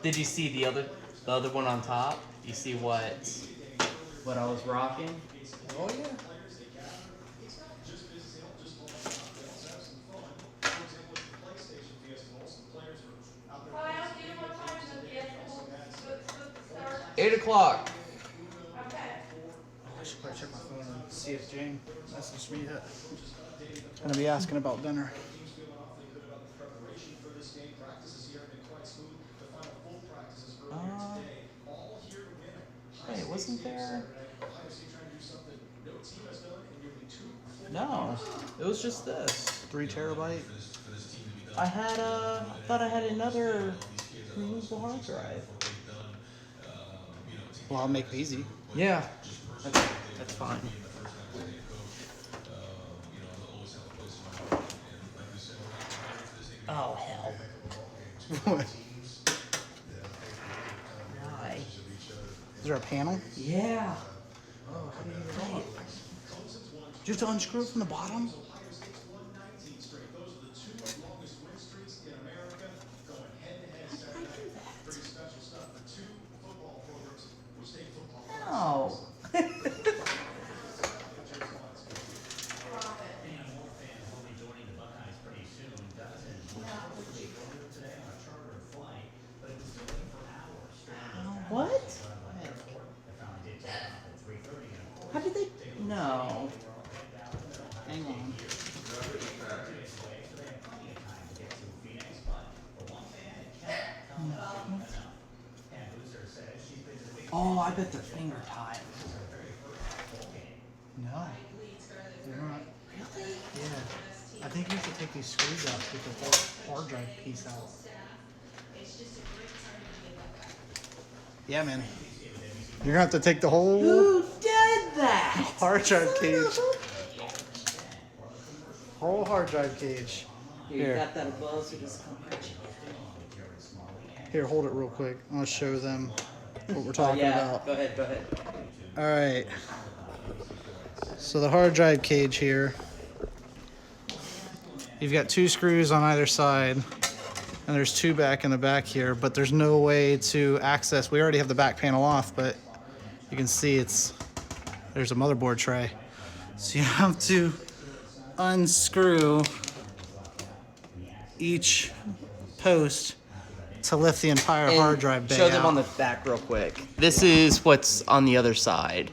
[SPEAKER 1] Did you see the other one on top? You see what I was rocking?
[SPEAKER 2] Oh yeah.
[SPEAKER 3] Kyle, do you know what time the vehicle start?
[SPEAKER 1] 8 o'clock.
[SPEAKER 3] Okay.
[SPEAKER 2] I should probably check my phone and see if Jane messaged me yet. Gonna be asking about dinner.
[SPEAKER 1] Wait, wasn't there? No, it was just this.
[SPEAKER 2] 3 terabyte.
[SPEAKER 1] I thought I had another removable hard drive.
[SPEAKER 2] Well, I'll make it easy.
[SPEAKER 1] Yeah, that's fine. Oh hell!
[SPEAKER 2] What?
[SPEAKER 1] Why?
[SPEAKER 2] Is there a panel?
[SPEAKER 1] Yeah.
[SPEAKER 2] Oh, how do you do it? Do you have to unscrew it from the bottom?
[SPEAKER 1] No. What? How did they? No.
[SPEAKER 2] Hang on.
[SPEAKER 1] Oh, I bet they're finger tied.
[SPEAKER 2] No. They're not.
[SPEAKER 1] Really?
[SPEAKER 2] Yeah. I think you have to take these screws out to get the whole hard drive piece out. Yeah, man. You're gonna have to take the whole
[SPEAKER 1] Who did that?
[SPEAKER 2] hard drive cage. Whole hard drive cage.
[SPEAKER 1] You
[SPEAKER 2] Here.
[SPEAKER 1] got that above, so just come here.
[SPEAKER 2] Here, hold it real quick. I'll show them what we're talking
[SPEAKER 1] Yeah,
[SPEAKER 2] about.
[SPEAKER 1] go ahead, go ahead.
[SPEAKER 2] All right. So the hard drive cage here. You've got 2 screws on either side, and there's 2 back in the back here, but there's no way to access. We already have the back panel off, but you can see there's a motherboard tray. So you have to unscrew each post to lift the entire hard drive bay
[SPEAKER 1] Show them
[SPEAKER 2] out.
[SPEAKER 1] on the back real quick. This is what's on the other side.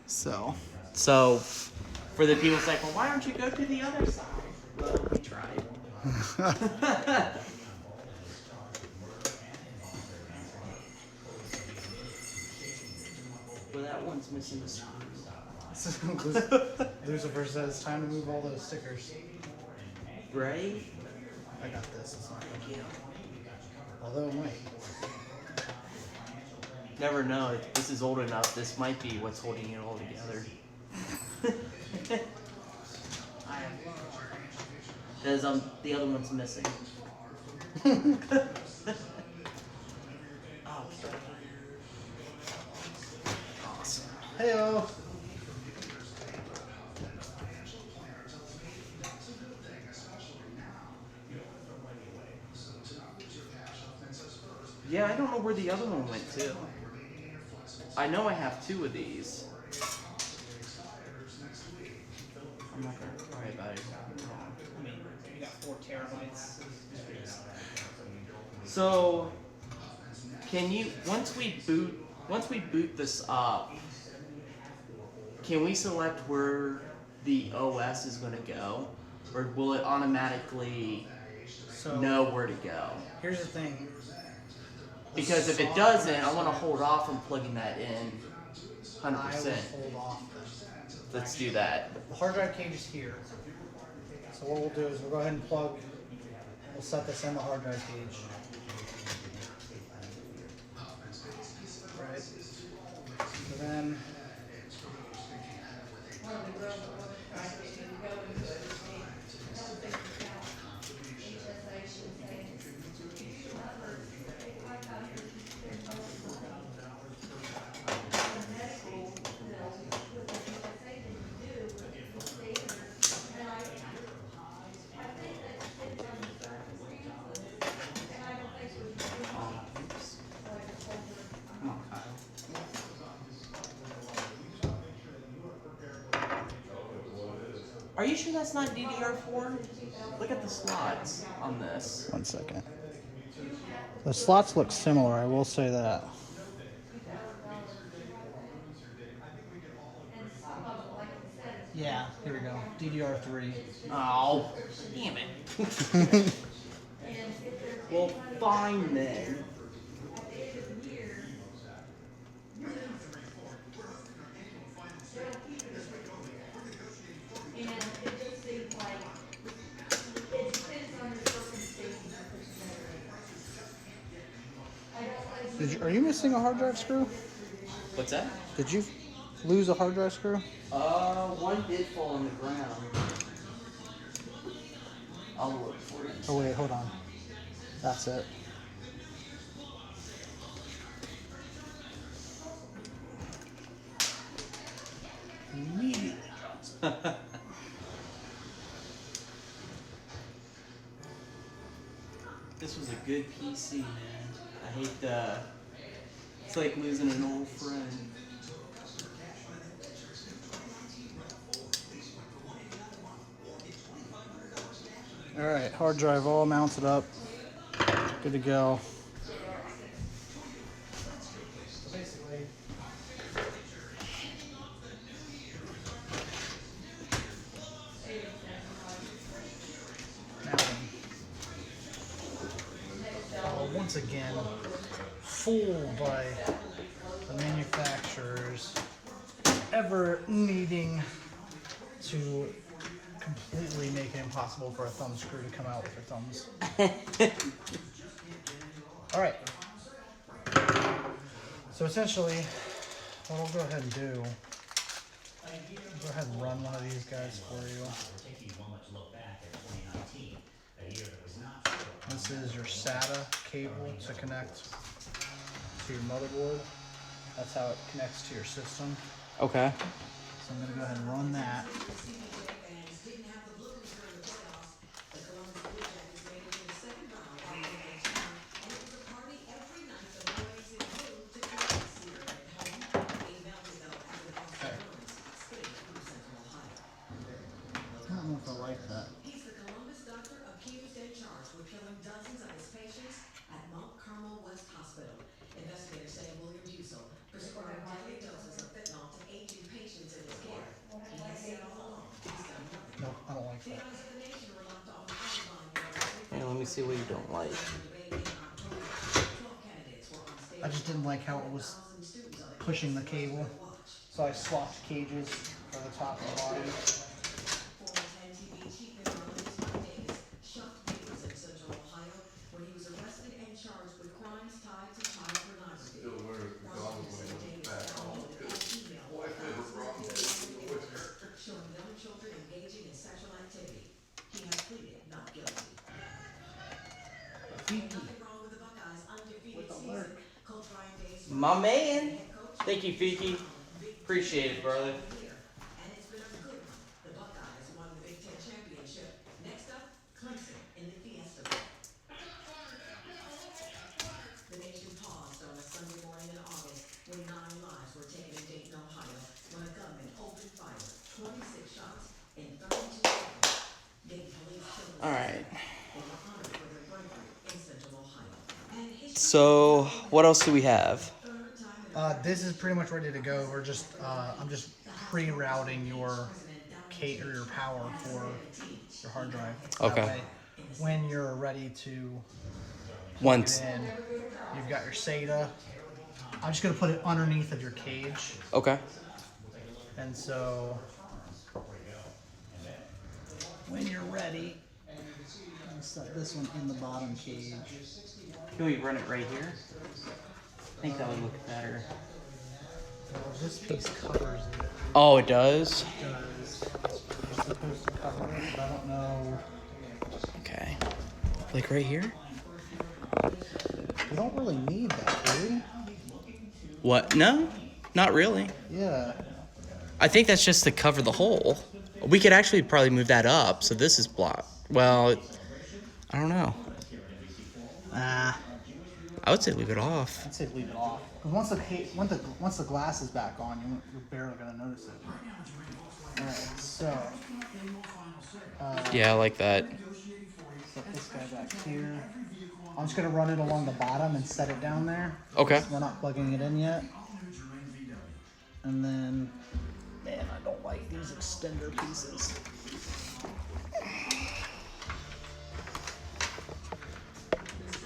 [SPEAKER 2] So
[SPEAKER 1] So, for the people say, well, why don't you go to the other side? Well, we tried. Well, that one's missing the screws.
[SPEAKER 2] Lucifer says time to move all those stickers.
[SPEAKER 1] Right?
[SPEAKER 2] I got this. It's not gonna although it might.
[SPEAKER 1] Never know. If this is old enough. This might be what's holding it all together. Because the other one's missing. Oh,
[SPEAKER 2] Awesome. Heyo.
[SPEAKER 1] yeah, I don't know where the other one went to. I know I have 2 of these. I'm not gonna worry about it.
[SPEAKER 2] I mean, you got 4 terabytes.
[SPEAKER 1] So, can you once we boot this up, can we select where the OS is going to go, or will it automatically
[SPEAKER 2] So
[SPEAKER 1] know where to go?
[SPEAKER 2] here's the thing.
[SPEAKER 1] Because if it doesn't, I want to hold off on plugging that in,
[SPEAKER 2] I will
[SPEAKER 1] 100%.
[SPEAKER 2] hold off then.
[SPEAKER 1] Let's do that.
[SPEAKER 2] The hard drive cage is here. So what we'll do is we'll go ahead and plug. We'll set this in the hard drive cage. Right. So then.
[SPEAKER 1] Are you sure that's not DDR4? Look at the slots on this.
[SPEAKER 2] 1 second. The slots look similar, I will say that. Yeah, here we go. DDR3.
[SPEAKER 1] Oh, damn it. Well, fine then.
[SPEAKER 2] Are you missing a hard drive screw?
[SPEAKER 1] What's that?
[SPEAKER 2] Did you lose a hard drive screw?
[SPEAKER 1] One did fall on the ground. I'll look for it.
[SPEAKER 2] Oh wait, hold on. That's it. Immediately drops.
[SPEAKER 1] This was a good PC, man. I hate the. It's like losing an old friend.
[SPEAKER 2] Alright, hard drive all mounted up. Good to go. Once again, fooled by the manufacturers ever needing to completely make it impossible for a thumb screw to come out with your thumbs. Alright. So essentially, what I'll go ahead and do, I'll go ahead and run one of these guys for you. This is your SATA cable to connect to your motherboard. That's how it connects to your system.
[SPEAKER 1] Okay.
[SPEAKER 2] So I'm going to go ahead and run that. I don't know if I like that.
[SPEAKER 9] He's the Columbus doctor accused and charged with killing dozens of his patients at Mount Carmel West Hospital. Investigators say William Bussell prescribed daily doses of fentanyl to 18 patients in his care. He has said all along he's done nothing.
[SPEAKER 2] No, I don't like
[SPEAKER 9] The
[SPEAKER 2] that.
[SPEAKER 9] eyes of the nation were locked on Columbine.
[SPEAKER 1] Hey, let me see what you don't like.
[SPEAKER 9] 12 candidates were on stage.
[SPEAKER 2] I just didn't like how it was pushing the cable. So I swapped cages for the top and bottom.
[SPEAKER 9] Former 10 TV chief economist Mike Davis shocked neighbors in Central Ohio when he was arrested and charged with crimes tied to child pornography.
[SPEAKER 4] Still wears McDonald's when he was back home.
[SPEAKER 9] Showing young children engaging in sexual activity. He has pleaded not guilty. Nothing wrong with the Buckeyes' undefeated season. Coach Ryan Days
[SPEAKER 1] My man. Thank you, Fiki. Appreciate it, brother.
[SPEAKER 9] here, and it's been a good one. The Buckeyes won the Big Ten championship. Next up, Clemson in the Fiesta Bowl. The nation paused on a Sunday morning in August when 9 lives were taken in Dayton, Ohio, when a gunman opened fire, 26 shots in 32 seconds. Dayton police killed the
[SPEAKER 1] All right.
[SPEAKER 9] They were honored for their bravery in Central Ohio. And history
[SPEAKER 1] So, what else do we have?
[SPEAKER 2] This is pretty much ready to go. We're just, I'm just pre-routing your power for your hard drive. That
[SPEAKER 1] Okay.
[SPEAKER 2] way, when you're ready to
[SPEAKER 1] Once.
[SPEAKER 2] put it in, you've got your SATA. I'm just gonna put it underneath of your cage,
[SPEAKER 1] Okay.
[SPEAKER 2] and so when you're ready, I'll set this one in the bottom cage.
[SPEAKER 1] Can we run it right here? I think that would look better.
[SPEAKER 2] This piece covers it.
[SPEAKER 1] Oh, it does?
[SPEAKER 2] It's supposed to cover it, but I don't know.
[SPEAKER 1] Okay. Like right here?
[SPEAKER 2] We don't really need that, do we?
[SPEAKER 1] What? No, not really.
[SPEAKER 2] Yeah.
[SPEAKER 1] I think that's just to cover the hole. We could actually probably move that up, so this is blocked. Well, I don't know. I would say leave it off.
[SPEAKER 2] I'd say leave it off. Because once the glass is back on, you're barely gonna notice it. All right, so
[SPEAKER 1] Yeah, I like that.
[SPEAKER 2] Set this guy back here. I'm just gonna run it along the bottom and set it down there.
[SPEAKER 1] Okay.
[SPEAKER 2] We're not plugging it in yet. And then, man, I don't like these extender pieces.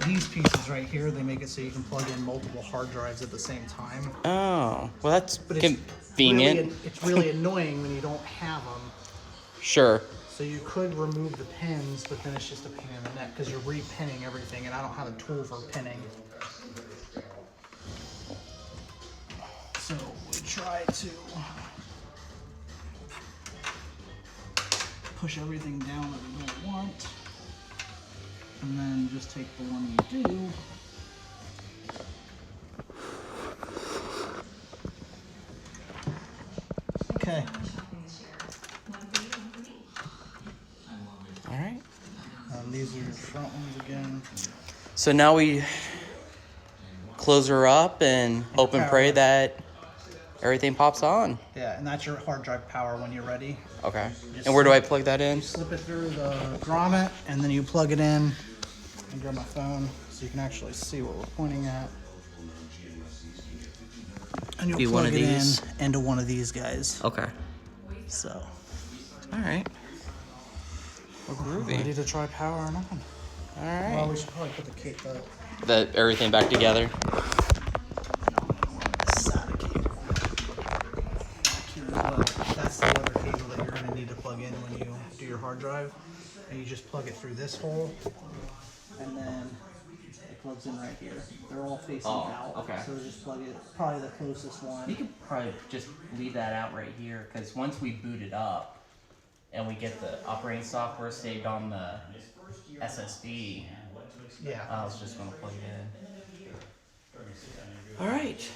[SPEAKER 2] These pieces right here, they make it so you can plug in multiple hard drives at the same time.
[SPEAKER 1] Oh, well, that's
[SPEAKER 2] But
[SPEAKER 1] convenient.
[SPEAKER 2] it's really annoying when you don't have them.
[SPEAKER 1] Sure.
[SPEAKER 2] So you could remove the pins, but then it's just a pain in the neck because you're re-pinning everything, and I don't have a tool for pinning. So we try to push everything down that we don't want, and then just take the one you do. Okay.
[SPEAKER 1] All right.
[SPEAKER 2] These are your front ones again.
[SPEAKER 1] So now we close her up and hope and pray that everything pops on.
[SPEAKER 2] Yeah, and that's your hard drive power when you're ready.
[SPEAKER 1] Okay. And where do I plug that in?
[SPEAKER 2] Slip it through the grommet, and then you plug it in. And grab my phone so you can actually see what we're pointing at. And you'll
[SPEAKER 1] Be
[SPEAKER 2] plug
[SPEAKER 1] one of
[SPEAKER 2] it
[SPEAKER 1] these?
[SPEAKER 2] in into one of these guys.
[SPEAKER 1] Okay.
[SPEAKER 2] So,
[SPEAKER 1] All right. Well, groovy.
[SPEAKER 2] ready to try powering on.
[SPEAKER 1] All right.
[SPEAKER 2] Well, we should probably put the cake though.
[SPEAKER 1] Everything back together.
[SPEAKER 2] That's the other cable that you're going to need to plug in when you do your hard drive. And you just plug it through this hole, and then it plugs in right here. They're all facing out.
[SPEAKER 1] okay.
[SPEAKER 2] So just plug it, probably the closest one.
[SPEAKER 1] You could probably just leave that out right here, because once we boot it up and we get the operating software saved on the SSD,
[SPEAKER 2] Yeah.
[SPEAKER 1] I was just going to plug it in. All right.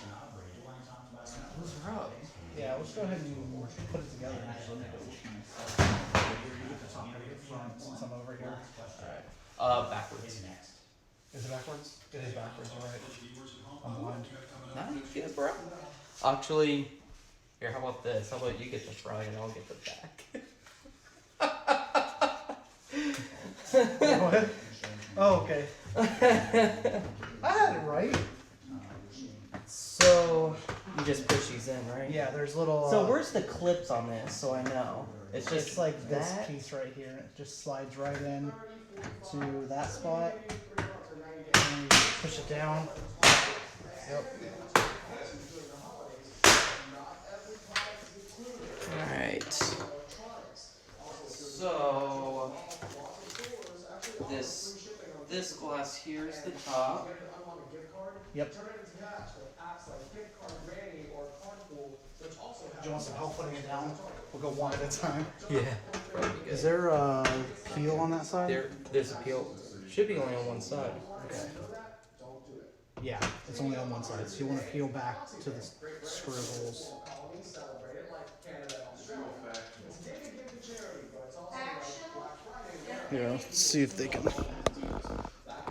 [SPEAKER 1] Those are up.
[SPEAKER 2] Yeah, let's go ahead and put it together and actually make it look nice. Since I'm over here.
[SPEAKER 1] Backwards.
[SPEAKER 2] Is it backwards? It is backwards, you're right. I'm blind.
[SPEAKER 1] No, you good, bro. Actually, here, how about this? How about you get the front and I'll get the back?
[SPEAKER 2] What? Oh, okay. I had it right.
[SPEAKER 1] So, you just push these in, right?
[SPEAKER 2] Yeah, there's little.
[SPEAKER 1] So where's the clips on this, so I know? It's just
[SPEAKER 2] It's like this
[SPEAKER 1] that?
[SPEAKER 2] piece right here. It just slides right in to that spot. And you just push it down. Yep.
[SPEAKER 1] Alright. So this glass here is the top.
[SPEAKER 2] Yep. Do you want some help putting it down? We'll go one at a time.
[SPEAKER 1] Yeah.
[SPEAKER 2] Is there a peel on that side?
[SPEAKER 1] There's a peel. Should be only on one side.
[SPEAKER 2] Okay. Yeah, it's only on one side, so you want to peel back to the screw holes. Here, let's see if they can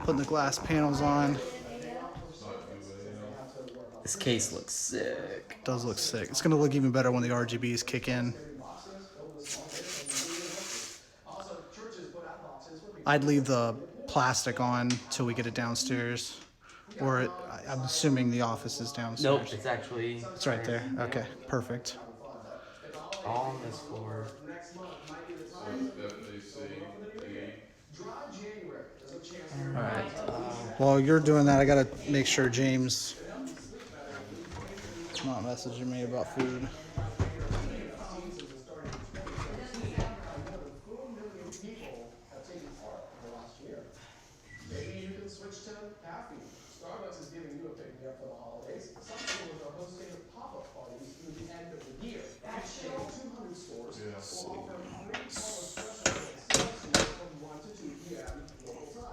[SPEAKER 2] put the glass panels on.
[SPEAKER 1] This case looks sick.
[SPEAKER 2] Does look sick. It's gonna look even better when the RGBs kick in. I'd leave the plastic on till we get it downstairs, or I'm assuming the office is downstairs.
[SPEAKER 1] Nope, it's actually...
[SPEAKER 2] It's right there. Okay, perfect.
[SPEAKER 1] All on this floor.
[SPEAKER 2] Alright. While you're doing that, I gotta make sure James is not messaging me about food.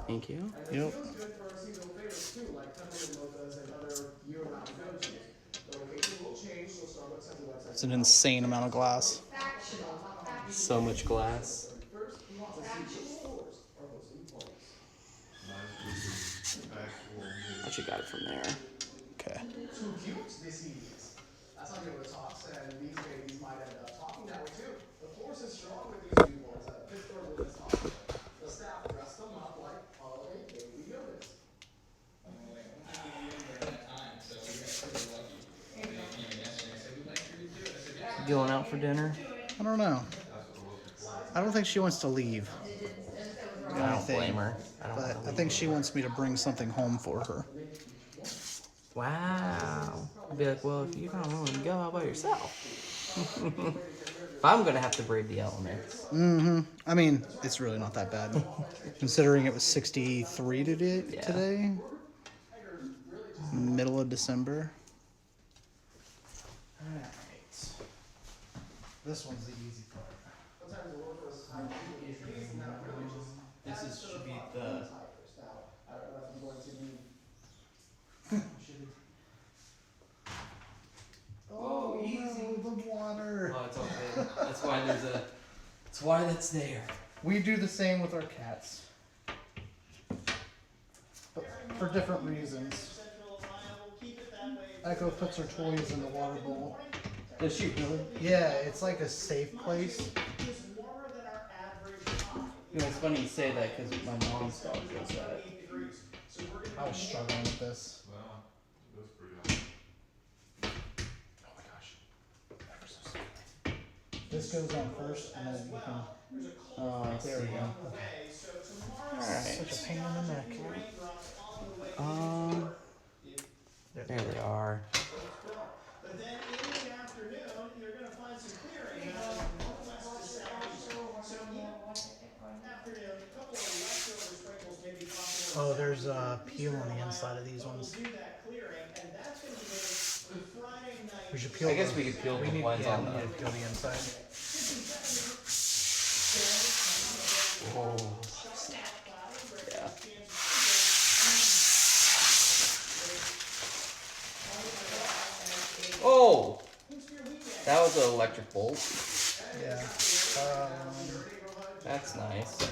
[SPEAKER 1] Thank you.
[SPEAKER 2] Yep. It's an insane amount of glass.
[SPEAKER 1] So much glass. I should got it from there.
[SPEAKER 2] Okay.
[SPEAKER 1] Going out for dinner?
[SPEAKER 2] I don't know. I don't think she wants to leave.
[SPEAKER 1] I don't blame her.
[SPEAKER 2] But I think she wants me to bring something home for her.
[SPEAKER 1] Wow. I'd be like, well, if you're not willing to go, how about yourself? If I'm gonna have to brave the elements.
[SPEAKER 2] I mean, it's really not that bad. Considering it was 63 today. Middle of December. Alright. This one's the easy part.
[SPEAKER 1] Should be the.
[SPEAKER 2] Oh, easy. No, the water.
[SPEAKER 1] Oh, it's okay. That's why there's a. That's why that's there.
[SPEAKER 2] We do the same with our cats. But for different reasons. Echo puts her toys in the water bowl.
[SPEAKER 1] Does she really?
[SPEAKER 2] Yeah, it's like a safe place.
[SPEAKER 1] You know, it's funny you say that because my mom's dog does that.
[SPEAKER 2] I was struggling with this.
[SPEAKER 4] Well, that's pretty awesome.
[SPEAKER 2] Oh my gosh. Ever so slightly. This goes on first, and then you can.
[SPEAKER 1] Oh, I see.
[SPEAKER 2] There we go.
[SPEAKER 1] Alright.
[SPEAKER 2] Such a pain in the neck.
[SPEAKER 1] There they are.
[SPEAKER 5] But then in the afternoon, you're gonna find some clearing west to south. So afternoon, a couple of leftover sprinkles maybe popping
[SPEAKER 2] Oh, there's peel on the inside of these ones.
[SPEAKER 5] do that clearing, and that's gonna be the Friday night.
[SPEAKER 2] We should peel.
[SPEAKER 1] I guess we could peel the ones on
[SPEAKER 2] we
[SPEAKER 1] the.
[SPEAKER 2] need to peel the inside.
[SPEAKER 1] Oh. Yeah. Oh! That was an electric bolt.
[SPEAKER 2] Yeah.
[SPEAKER 1] That's nice.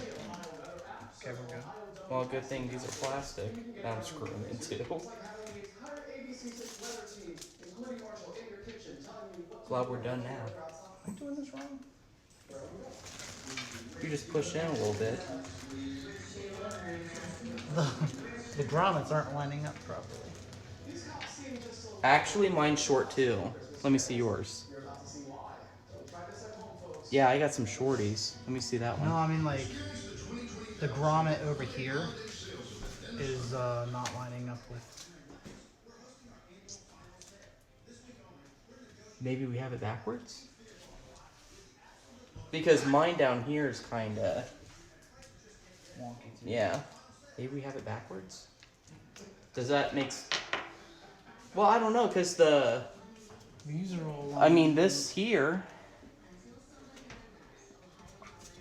[SPEAKER 2] Okay, we're good.
[SPEAKER 1] Well, good thing these are plastic. That I'm screwing into. Glad we're done now.
[SPEAKER 2] Am I doing this wrong?
[SPEAKER 1] You just push in a little bit.
[SPEAKER 2] The grommets aren't lining up properly.
[SPEAKER 1] Actually, mine's short too. Let me see yours. Yeah, I got some shorties. Let me see that one.
[SPEAKER 2] No, I mean like the grommet over here is not lining up with.
[SPEAKER 1] Maybe we have it backwards? Because mine down here is kinda.
[SPEAKER 2] Wonky.
[SPEAKER 1] Yeah. Maybe we have it backwards? Does that make well, I don't know, because the.
[SPEAKER 2] These are all.
[SPEAKER 1] I mean, this here.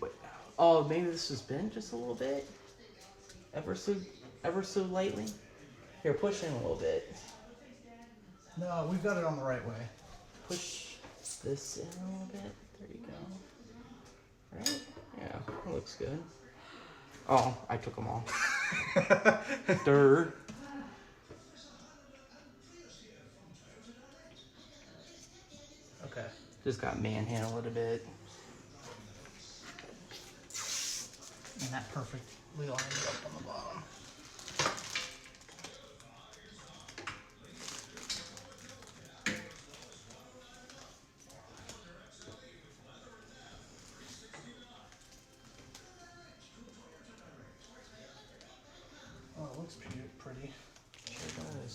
[SPEAKER 1] Wait. Oh, maybe this has been just a little bit? Ever so lightly? Here, push in a little bit.
[SPEAKER 2] No, we've got it on the right way.
[SPEAKER 1] Push this in a little bit. There you go. Right? Yeah, that looks good. Oh, I took them all. Dirt.
[SPEAKER 2] Okay.
[SPEAKER 1] Just got manhandled a bit.
[SPEAKER 2] And that perfectly lined up on the bottom. Oh, it looks pretty.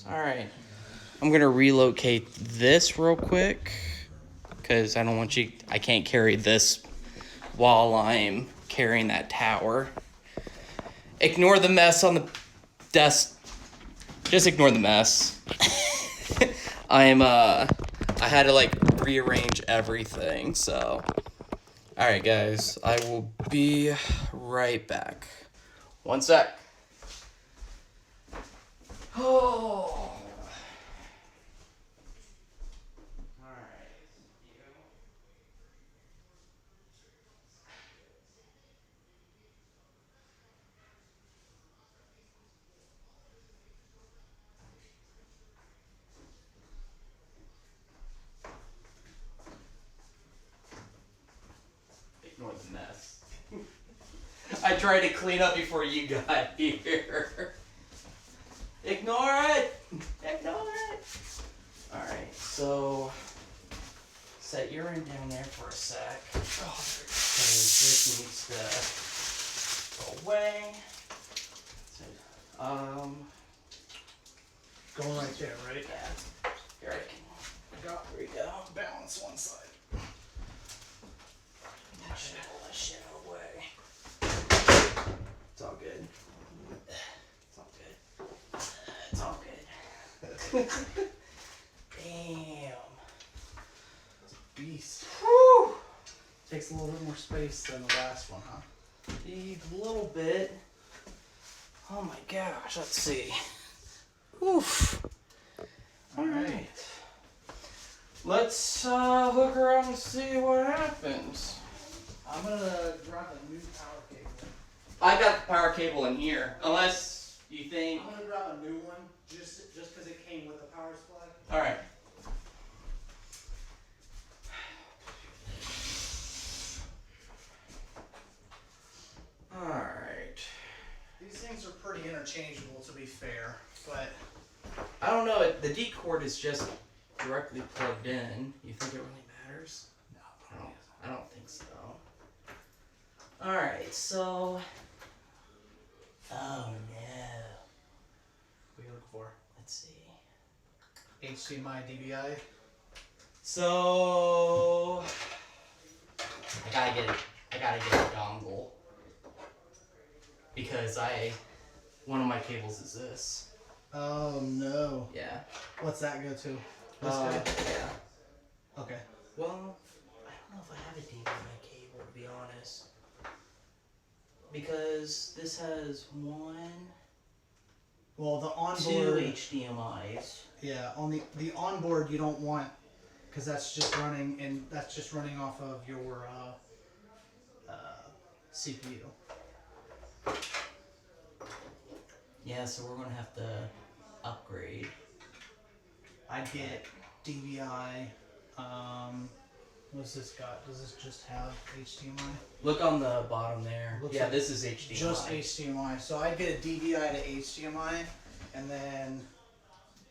[SPEAKER 1] All right. I'm going to relocate this real quick because I can't carry this while I'm carrying that tower. Ignore the mess on the desk. Just ignore the mess. I had to rearrange everything, so. All right, guys, I will be right back. One sec. Oh. Ignore the mess. I tried to clean up before you got here. Ignore it! Ignore it! Alright, so set your end down there for a sec. Because this needs to go away. So,
[SPEAKER 2] Going right there, right?
[SPEAKER 1] yeah. Here I can. Here we go.
[SPEAKER 2] Balance one side.
[SPEAKER 1] Pull that shit out of the way. It's all good. It's all good. It's all good. Damn.
[SPEAKER 2] Beast.
[SPEAKER 1] Whew.
[SPEAKER 2] Takes a little bit more space than the last one, huh?
[SPEAKER 1] A little bit. Oh my gosh, let's see. Oof. Alright. Let's hook her up and see what happens.
[SPEAKER 2] I'm gonna run a new power cable.
[SPEAKER 1] I got the power cable in here. Unless you think.
[SPEAKER 2] I'm gonna grab a new one just because it came with a power supply.
[SPEAKER 1] Alright. Alright.
[SPEAKER 2] These things are pretty interchangeable, to be fair, but
[SPEAKER 1] I don't know, the D cord is just directly plugged in. You think it really matters? No, I don't think so. Alright, so. Oh no.
[SPEAKER 2] what are you looking for?
[SPEAKER 1] Let's see.
[SPEAKER 2] HDMI, DVI.
[SPEAKER 1] So. I gotta get a dongle. Because one of my cables is this.
[SPEAKER 2] Oh no.
[SPEAKER 1] Yeah.
[SPEAKER 2] What's that go to? This guy?
[SPEAKER 1] Yeah.
[SPEAKER 2] Okay.
[SPEAKER 1] Well, I don't know if I have a DVI cable, to be honest. Because this has
[SPEAKER 2] Well, the
[SPEAKER 1] two
[SPEAKER 2] onboard.
[SPEAKER 1] HDMIs.
[SPEAKER 2] Yeah, on the onboard you don't want, because that's just running off of your CPU.
[SPEAKER 1] Yeah, so we're gonna have to upgrade.
[SPEAKER 2] I'd get DVI. What's this got? Does this just have HDMI?
[SPEAKER 1] Look on the bottom there.
[SPEAKER 2] Looks
[SPEAKER 1] yeah,
[SPEAKER 2] like
[SPEAKER 1] this is HDMI.
[SPEAKER 2] Just HDMI. So I'd get a DVI to HDMI, and then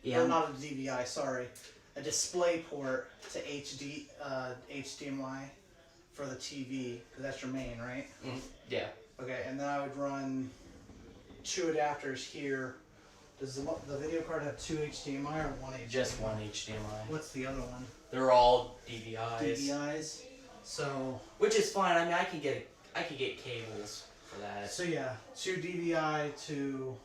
[SPEAKER 1] Yeah.
[SPEAKER 2] or not a DVI. Sorry, a display port to HDMI for the TV, because that's your main, right?
[SPEAKER 1] Yeah.
[SPEAKER 2] Okay, and then I would run two adapters here. Does the video card have two HDMI or one HDMI?
[SPEAKER 1] Just one HDMI.
[SPEAKER 2] What's the other one?
[SPEAKER 1] They're all DVIs.
[SPEAKER 2] DVIs. So
[SPEAKER 1] Which is fine. I mean, I can get cables for that.
[SPEAKER 2] so yeah, two DVI to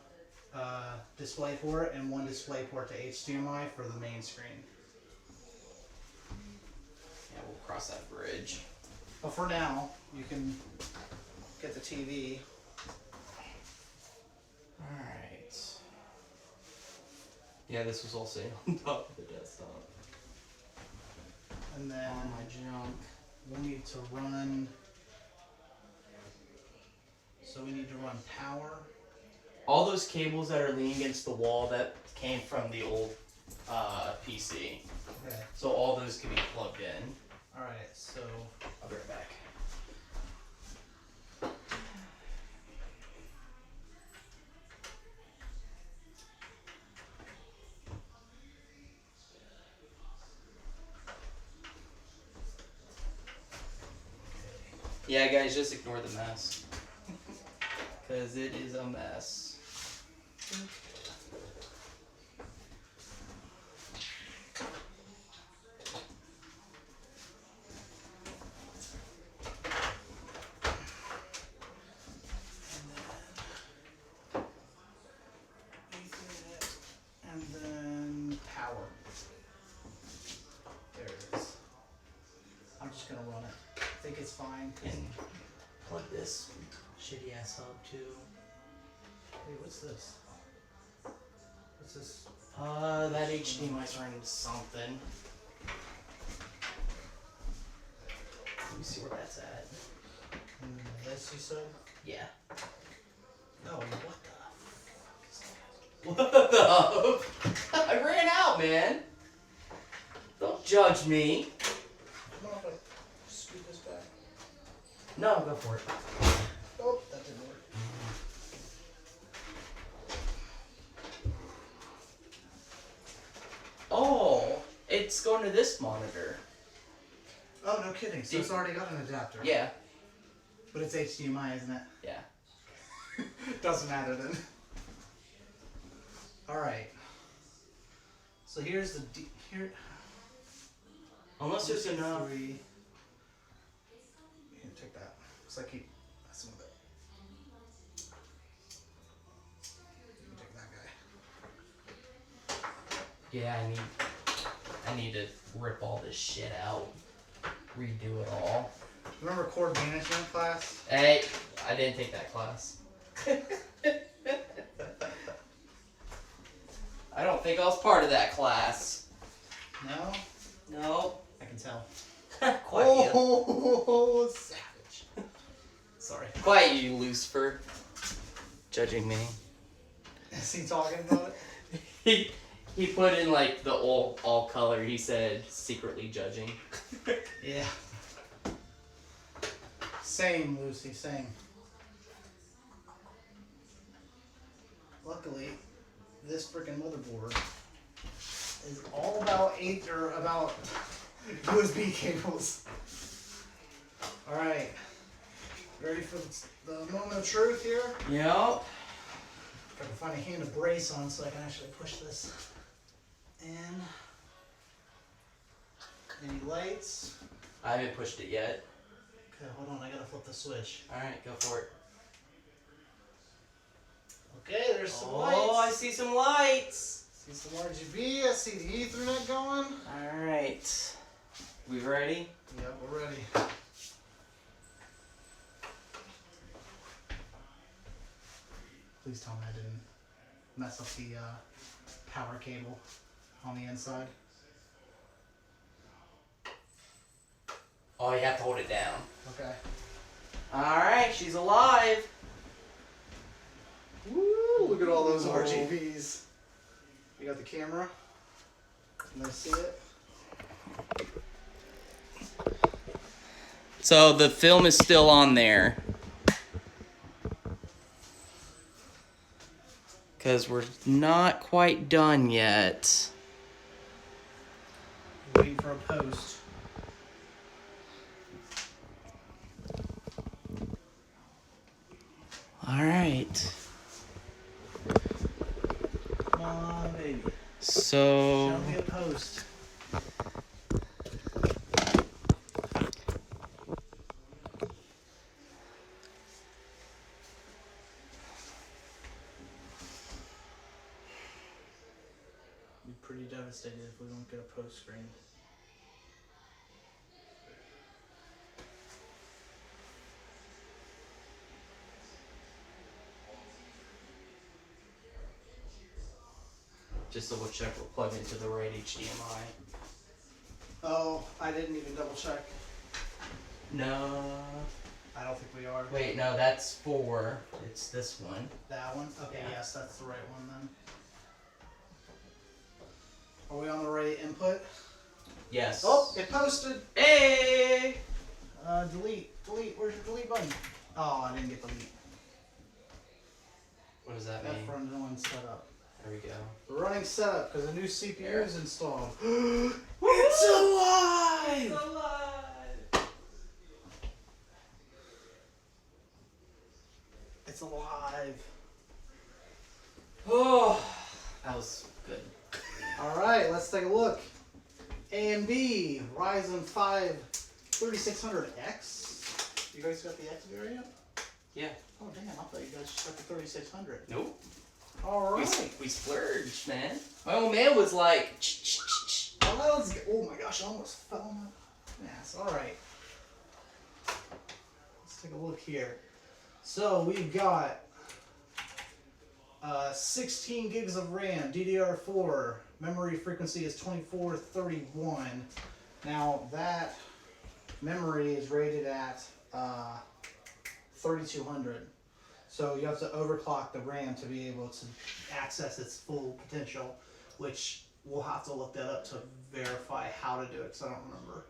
[SPEAKER 2] display port and one display port to HDMI for the main screen.
[SPEAKER 1] Yeah, we'll cross that bridge.
[SPEAKER 2] But for now, you can get the TV.
[SPEAKER 1] Alright. Yeah, this was all sitting on top of the desktop.
[SPEAKER 2] And then
[SPEAKER 1] All my junk.
[SPEAKER 2] we need to run. So we need to run power.
[SPEAKER 1] All those cables that are leaning against the wall, that came from the old PC.
[SPEAKER 2] Okay.
[SPEAKER 1] So all those can be plugged in.
[SPEAKER 2] All right. So
[SPEAKER 1] I'll be right back. Yeah, guys, just ignore the mess. Because it is a mess.
[SPEAKER 2] and then power. There it is. I'm just gonna run it. I think it's fine.
[SPEAKER 1] And plug this shitty ass hub too.
[SPEAKER 2] Hey, what's this? What's this?
[SPEAKER 1] That HDMI's running to something. Let me see where that's at.
[SPEAKER 2] This you said?
[SPEAKER 1] Yeah.
[SPEAKER 2] No, what the?
[SPEAKER 1] What the? I ran out, man. Don't judge me.
[SPEAKER 2] Come on, if I scoot this back.
[SPEAKER 1] No, go for it.
[SPEAKER 2] Oh, that didn't work.
[SPEAKER 1] Oh, it's going to this monitor.
[SPEAKER 2] Oh, no kidding. So it's already got an adapter.
[SPEAKER 1] Yeah.
[SPEAKER 2] But it's HDMI, isn't it?
[SPEAKER 1] Yeah.
[SPEAKER 2] Doesn't matter then. Alright. So here's the here.
[SPEAKER 1] Unless there's enough.
[SPEAKER 2] 3. You can take that. Because I keep messing with it. You can take that guy.
[SPEAKER 1] Yeah, I need to rip all this shit out. Redo it all.
[SPEAKER 2] Remember cord management class?
[SPEAKER 1] Hey, I didn't take that class. I don't think I was part of that class.
[SPEAKER 2] No?
[SPEAKER 1] No.
[SPEAKER 2] I can tell.
[SPEAKER 1] Quiet
[SPEAKER 2] Oh, savage. Sorry.
[SPEAKER 1] you. Quiet you, Lucifer. Judging me.
[SPEAKER 2] Is he talking about it?
[SPEAKER 1] He put in like the all color. He said secretly judging.
[SPEAKER 2] Yeah. Same, Lucy, same. Luckily, this freaking motherboard is all about about USB cables. All right, ready for the moment of truth here?
[SPEAKER 1] Yep.
[SPEAKER 2] Got to find a hand to brace on so I can actually push this in. Any lights?
[SPEAKER 1] I haven't pushed it yet.
[SPEAKER 2] Okay, hold on. I gotta flip the switch.
[SPEAKER 1] All right, go for it.
[SPEAKER 2] Okay, there's some lights.
[SPEAKER 1] Oh, I see some lights.
[SPEAKER 2] See some RGB. I see the Ethernet going.
[SPEAKER 1] All right. We ready?
[SPEAKER 2] Yep, we're ready. Please tell me I didn't mess up the power cable on the inside.
[SPEAKER 1] Oh, you have to hold it down.
[SPEAKER 2] Okay.
[SPEAKER 1] All right, she's alive.
[SPEAKER 2] Woo! Look at all those RGBs. You got the camera? Can they see it?
[SPEAKER 1] So the film is still on there. Because we're not quite done yet.
[SPEAKER 2] Waiting for a post.
[SPEAKER 1] All right.
[SPEAKER 2] Come on, baby.
[SPEAKER 1] So
[SPEAKER 2] Show me a post. Be pretty devastated if we don't get a post screen.
[SPEAKER 1] just double check we're plugged into the right HDMI.
[SPEAKER 2] Oh, I didn't even double check.
[SPEAKER 1] No.
[SPEAKER 2] I don't think we are.
[SPEAKER 1] Wait, no, that's 4. It's this one.
[SPEAKER 2] That one? Okay,
[SPEAKER 1] Yeah.
[SPEAKER 2] yes, that's the right one then. Are we on the right input?
[SPEAKER 1] Yes.
[SPEAKER 2] Oh, it posted.
[SPEAKER 1] Hey!
[SPEAKER 2] Delete. Where's your delete button? Oh, I didn't get delete.
[SPEAKER 1] What does that
[SPEAKER 2] F
[SPEAKER 1] mean?
[SPEAKER 2] run one setup.
[SPEAKER 1] There we go.
[SPEAKER 2] Running setup because a new CPU is installed.
[SPEAKER 1] It's alive!
[SPEAKER 3] It's alive.
[SPEAKER 2] It's alive.
[SPEAKER 1] Oh, that was good.
[SPEAKER 2] All right, let's take a look. AMD Ryzen 5 3600X. You guys got the X variant?
[SPEAKER 1] Yeah.
[SPEAKER 2] Oh damn! I thought you guys just got the 3600.
[SPEAKER 1] Nope.
[SPEAKER 2] All
[SPEAKER 1] We,
[SPEAKER 2] right.
[SPEAKER 1] we splurged, man. My old man was like,
[SPEAKER 2] Well, let's get, oh my gosh! I almost fell on my ass. All right. Let's take a look here. So we've got 16 gigs of RAM, DDR4. Memory frequency is 2431. Now that memory is rated at 3200. So you have to overclock the RAM to be able to access its full potential, which we'll have to look that up to verify how to do it because I don't remember.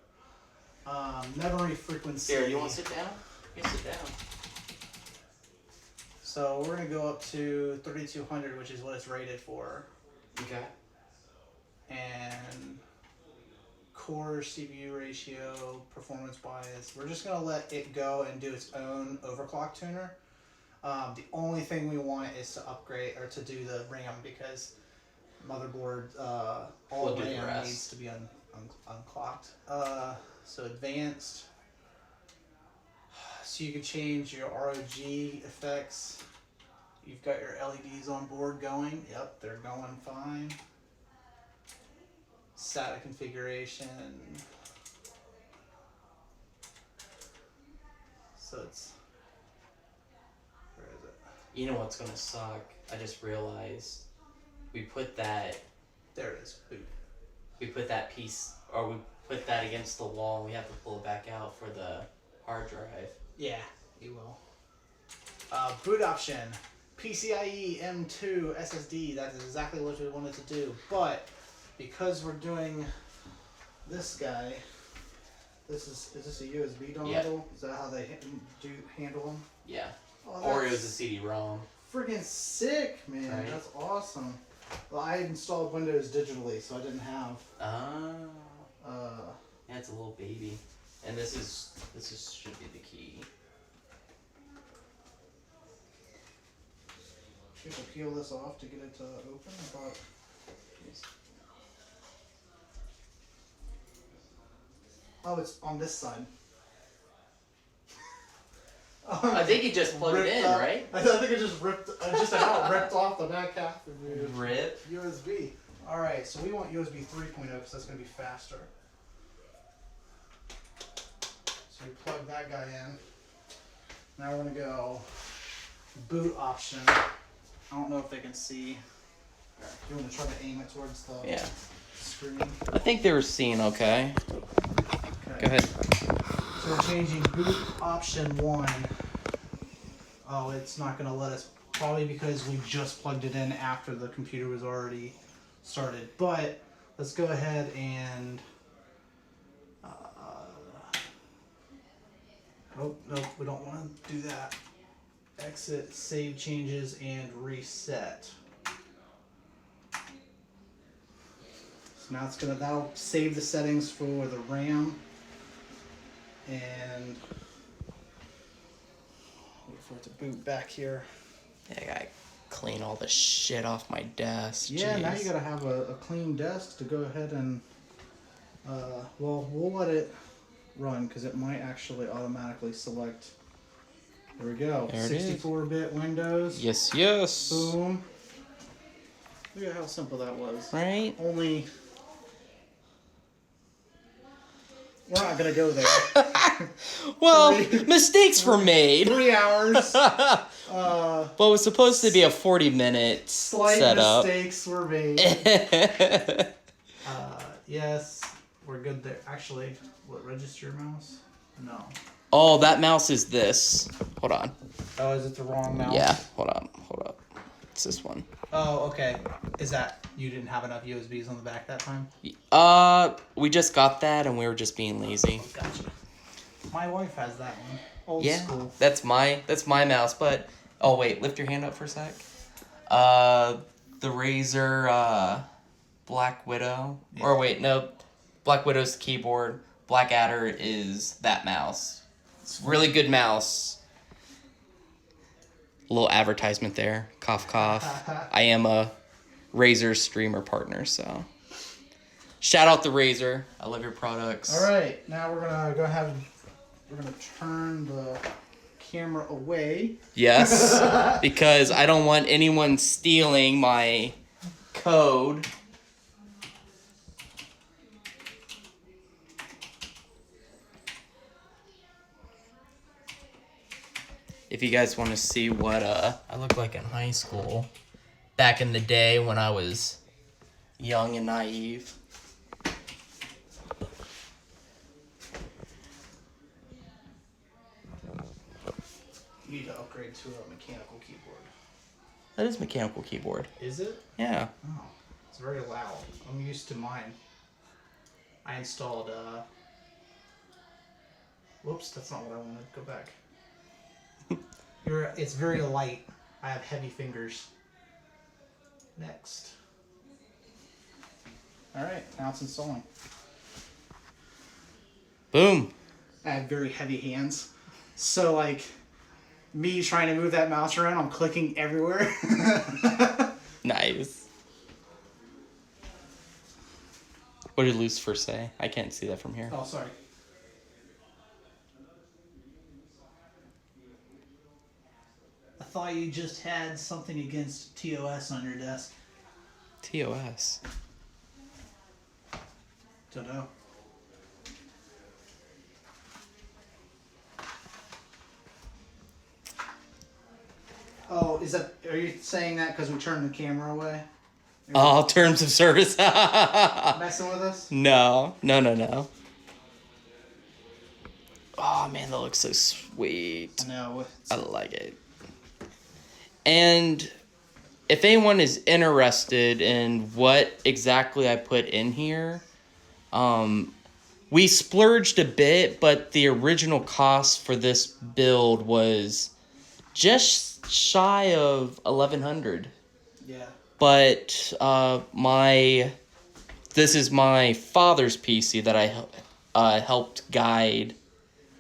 [SPEAKER 2] Memory frequency.
[SPEAKER 1] Here, you want to sit down? You can sit down.
[SPEAKER 2] So we're going to go up to 3200, which is what it's rated for.
[SPEAKER 1] Okay.
[SPEAKER 2] And core CPU ratio, performance bias. We're just gonna let it go and do its own overclock tuner. The only thing we want is to upgrade or to do the RAM because motherboard all
[SPEAKER 1] We'll do the
[SPEAKER 2] RAM
[SPEAKER 1] rest.
[SPEAKER 2] needs to be unclocked. So advanced. So you can change your ROG effects. You've got your LEDs on board going. Yep, they're going fine. SATA configuration. So it's, where is it?
[SPEAKER 1] You know what's gonna suck? I just realized we put that
[SPEAKER 2] There it is. Boot.
[SPEAKER 1] we put that piece or we put that against the wall and we have to pull it back out for the hard drive.
[SPEAKER 2] Yeah, you will. Boot option. PCIe M2 SSD. That is exactly what we wanted to do. But because we're doing this guy, is this a USB dongle?
[SPEAKER 1] Yeah.
[SPEAKER 2] Is that how they handle them?
[SPEAKER 1] Yeah.
[SPEAKER 2] Oh,
[SPEAKER 1] Or it was a
[SPEAKER 2] that's
[SPEAKER 1] CD-ROM.
[SPEAKER 2] friggin' sick, man.
[SPEAKER 1] Right.
[SPEAKER 2] That's awesome. Well, I installed Windows digitally, so I didn't have.
[SPEAKER 1] Yeah, it's a little baby. And this is should be the key.
[SPEAKER 2] You have to peel this off to get it to open. I thought. Oh, it's on this side.
[SPEAKER 1] I think you just plug it in,
[SPEAKER 2] Ripped
[SPEAKER 1] right?
[SPEAKER 2] I think it just ripped, just about ripped off the back half of your
[SPEAKER 1] Rip.
[SPEAKER 2] USB. All right, so we want USB 3.0 because that's going to be faster. So we plug that guy in. Now we're going to go boot option. I don't know if they can see. You want to try to aim it towards the
[SPEAKER 1] Yeah.
[SPEAKER 2] screen?
[SPEAKER 1] I think they were seeing okay.
[SPEAKER 2] Okay.
[SPEAKER 1] Go ahead.
[SPEAKER 2] So we're changing boot option 1. Oh, it's not going to let us, probably because we just plugged it in after the computer was already started. But let's go ahead and oh, no, we don't want to do that. Exit, save changes, and reset. So now it's gonna, that'll save the settings for the RAM. And wait for it to boot back here.
[SPEAKER 1] Yeah, I gotta clean all the shit off my desk.
[SPEAKER 2] Yeah, now
[SPEAKER 1] Jeez.
[SPEAKER 2] you gotta have a clean desk to go ahead and, well, we'll let it run because it might actually automatically select. There we go.
[SPEAKER 1] There it is.
[SPEAKER 2] 64-bit Windows.
[SPEAKER 1] Yes, yes.
[SPEAKER 2] Boom. Look at how simple that was.
[SPEAKER 1] Right?
[SPEAKER 2] Only. We're not gonna go there.
[SPEAKER 1] Well, mistakes were made.
[SPEAKER 2] 3 hours.
[SPEAKER 1] Well, it was supposed to be a 40-minute
[SPEAKER 2] Slight
[SPEAKER 1] setup.
[SPEAKER 2] mistakes were made. Yes, we're good there. Actually, what, register your mouse? No.
[SPEAKER 1] Oh, that mouse is this. Hold on.
[SPEAKER 2] Oh, is it the wrong mouse?
[SPEAKER 1] Yeah, hold up. It's this one.
[SPEAKER 2] Oh, okay. Is that, you didn't have enough USBs on the back that time?
[SPEAKER 1] We just got that and we were just being lazy.
[SPEAKER 2] Gotcha. My wife has that one. Old
[SPEAKER 1] Yeah,
[SPEAKER 2] school.
[SPEAKER 1] that's my mouse. But oh wait, lift your hand up for a sec. The Razer Black Widow.
[SPEAKER 2] Yeah.
[SPEAKER 1] Or wait, no, Black Widow's the keyboard. Blackadder is that mouse. It's a really good mouse. A little advertisement there. Cough, cough. I am a Razer streamer partner, so shout out to Razer. I love your products.
[SPEAKER 2] All right, now we're gonna go ahead and we're gonna turn the camera away.
[SPEAKER 1] Yes, because I don't want anyone stealing my code. If you guys want to see what I look like in high school, back in the day when I was young and naive.
[SPEAKER 2] You need to upgrade to a mechanical keyboard.
[SPEAKER 1] That is mechanical keyboard.
[SPEAKER 2] Is it?
[SPEAKER 1] Yeah.
[SPEAKER 2] Oh, it's very loud. I'm used to mine. I installed, whoops, that's not what I wanted. Go back. It's very light. I have heavy fingers. Next. Alright, now it's installing.
[SPEAKER 1] Boom.
[SPEAKER 2] I have very heavy hands. So, like, me trying to move that mouse around, I'm clicking everywhere.
[SPEAKER 1] Nice. What did Lucifer say? I can't see that from here.
[SPEAKER 2] Oh, sorry. I thought you just had something against TOS on your desk.
[SPEAKER 1] TOS.
[SPEAKER 2] Don't know. Oh, are you saying that because we turned the camera away?
[SPEAKER 1] Oh, terms of service.
[SPEAKER 2] Messing with us?
[SPEAKER 1] No. Oh man, that looks so sweet.
[SPEAKER 2] I know.
[SPEAKER 1] I like it. And if anyone is interested in what exactly I put in here, we splurged a bit, but the original cost for this build was just shy of 1,100.
[SPEAKER 2] Yeah.
[SPEAKER 1] But this is my father's PC that I helped guide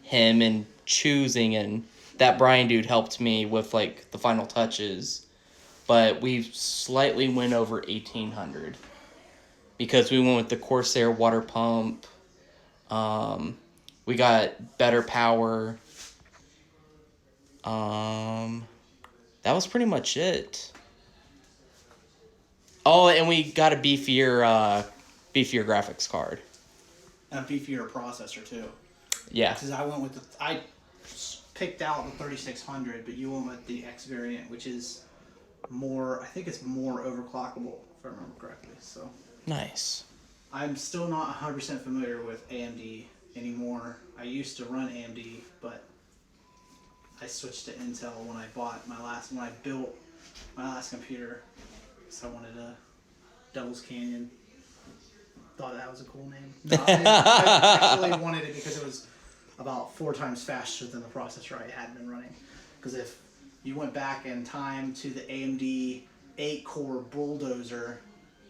[SPEAKER 1] him in choosing, and that Brian dude helped me with like the final touches. But we slightly went over 1,800 because we went with the Corsair water pump. We got better power. That was pretty much it. Oh, and we got a beefier graphics card.
[SPEAKER 2] And a beefier processor too.
[SPEAKER 1] Yeah.
[SPEAKER 2] Because I picked out the 3600, but you went with the X variant, which is more. I think it's more overclockable, if I remember correctly. So.
[SPEAKER 1] Nice.
[SPEAKER 2] I'm still not 100% familiar with AMD anymore. I used to run AMD, but I switched to Intel when I built my last computer. So I wanted a Devil's Canyon. Thought that was a cool name. No, I actually wanted it because it was about 4 times faster than the processor I had been running. Because if you went back in time to the AMD 8-core bulldozer,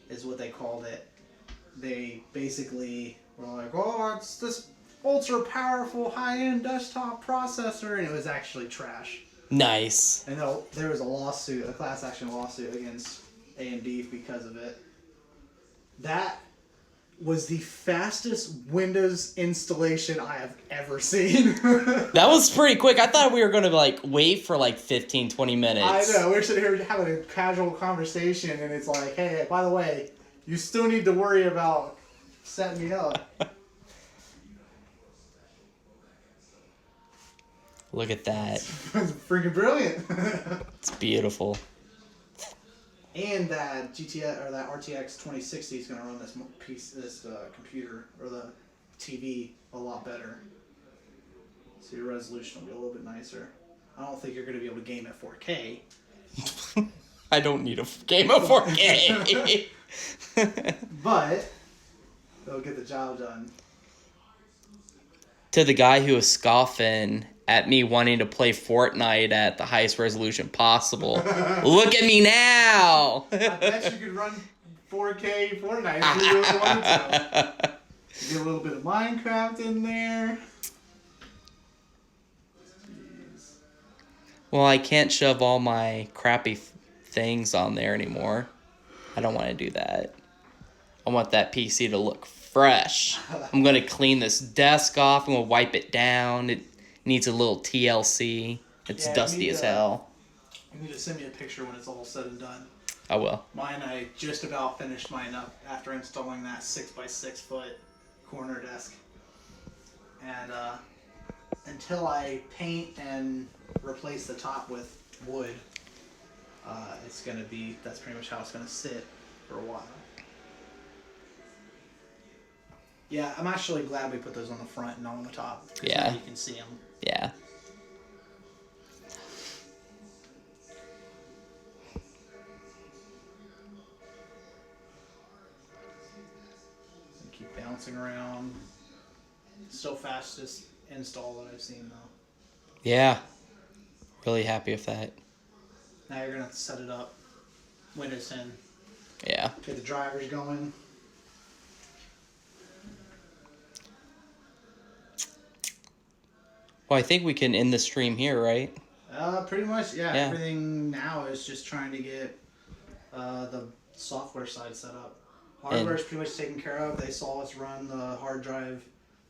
[SPEAKER 2] is what they called it. They basically were like, oh, it's this ultra powerful high-end desktop processor, and it was actually trash.
[SPEAKER 1] Nice.
[SPEAKER 2] And there was a class action lawsuit against AMD because of it. That was the fastest Windows installation I have ever seen.
[SPEAKER 1] That was pretty quick. I thought we were going to like wait for like 15, 20 minutes.
[SPEAKER 2] I know. We're sitting here having a casual conversation, and it's like, hey, by the way, you still need to worry about setting me up.
[SPEAKER 1] Look at that.
[SPEAKER 2] It's freaking brilliant.
[SPEAKER 1] It's beautiful.
[SPEAKER 2] And that that RTX 2060 is going to run this computer or the TV a lot better. So your resolution will be a little bit nicer. I don't think you're going to be able to game at 4K.
[SPEAKER 1] I don't need a game of 4K.
[SPEAKER 2] But they'll get the job done.
[SPEAKER 1] To the guy who was scoffing at me wanting to play Fortnite at the highest resolution possible. Look at me now!
[SPEAKER 2] I bet you could run 4K Fortnite if you really wanted to. Get a little bit of Minecraft in there. Jeez.
[SPEAKER 1] Well, I can't shove all my crappy things on there anymore. I don't want to do that. I want that PC to look fresh. I'm going to clean this desk off. I'm going to wipe it down. It needs a little TLC. It's dusty as hell.
[SPEAKER 2] You need to send me a picture when it's all said and done.
[SPEAKER 1] I will.
[SPEAKER 2] Mine, I just about finished mine up after installing that 6x6 foot corner desk. And until I paint and replace the top with wood, that's pretty much how it's going to sit for a while. Yeah, I'm actually glad we put those on the front and not on the top.
[SPEAKER 1] Yeah.
[SPEAKER 2] Now you can see them.
[SPEAKER 1] Yeah.
[SPEAKER 2] Keep bouncing around. Still fastest install that I've seen though.
[SPEAKER 1] Yeah. Really happy with that.
[SPEAKER 2] Now you're gonna have to set it up. Windows 10.
[SPEAKER 1] Yeah.
[SPEAKER 2] Get the drivers going.
[SPEAKER 1] Well, I think we can end the stream here, right?
[SPEAKER 2] Pretty much, yeah.
[SPEAKER 1] Yeah.
[SPEAKER 2] Everything now is just trying to get the software side set up. Hardware is pretty much taken care of. They saw us run the hard drive,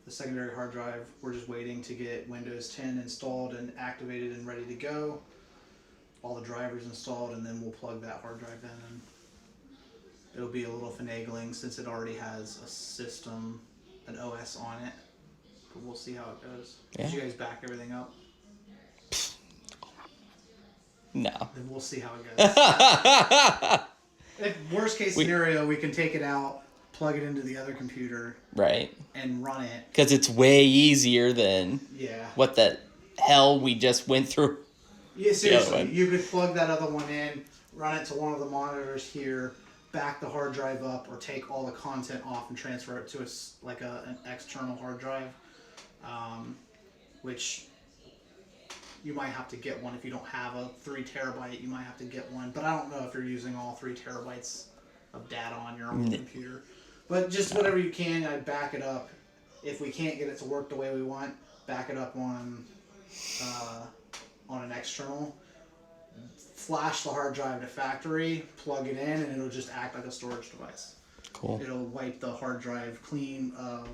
[SPEAKER 2] the secondary hard drive. We're just waiting to get Windows 10 installed and activated and ready to go. All the drivers installed, and then we'll plug that hard drive in. And it'll be a little finagling since it already has a system, an OS on it. But we'll see how it goes.
[SPEAKER 1] Yeah.
[SPEAKER 2] Did you guys back everything up?
[SPEAKER 1] No.
[SPEAKER 2] Then we'll see how it goes. If worst case scenario, we can take it out, plug it into the other computer,
[SPEAKER 1] Right.
[SPEAKER 2] and run it.
[SPEAKER 1] Because it's way easier than
[SPEAKER 2] Yeah.
[SPEAKER 1] what the hell we just went through.
[SPEAKER 2] Yeah, seriously.
[SPEAKER 1] one.
[SPEAKER 2] You could plug that other one in, run it to one of the monitors here, back the hard drive up, or take all the content off and transfer it to an external hard drive, which you might have to get one if you don't have a 3 terabyte. You might have to get one, but I don't know if you're using all 3 terabytes of data on your own computer. But just whatever you can, I'd back it up. If we can't get it to work the way we want, back it up on an external. Flash the hard drive to factory, plug it in, and it'll just act like a storage device.
[SPEAKER 1] Cool.
[SPEAKER 2] It'll wipe the hard drive clean of.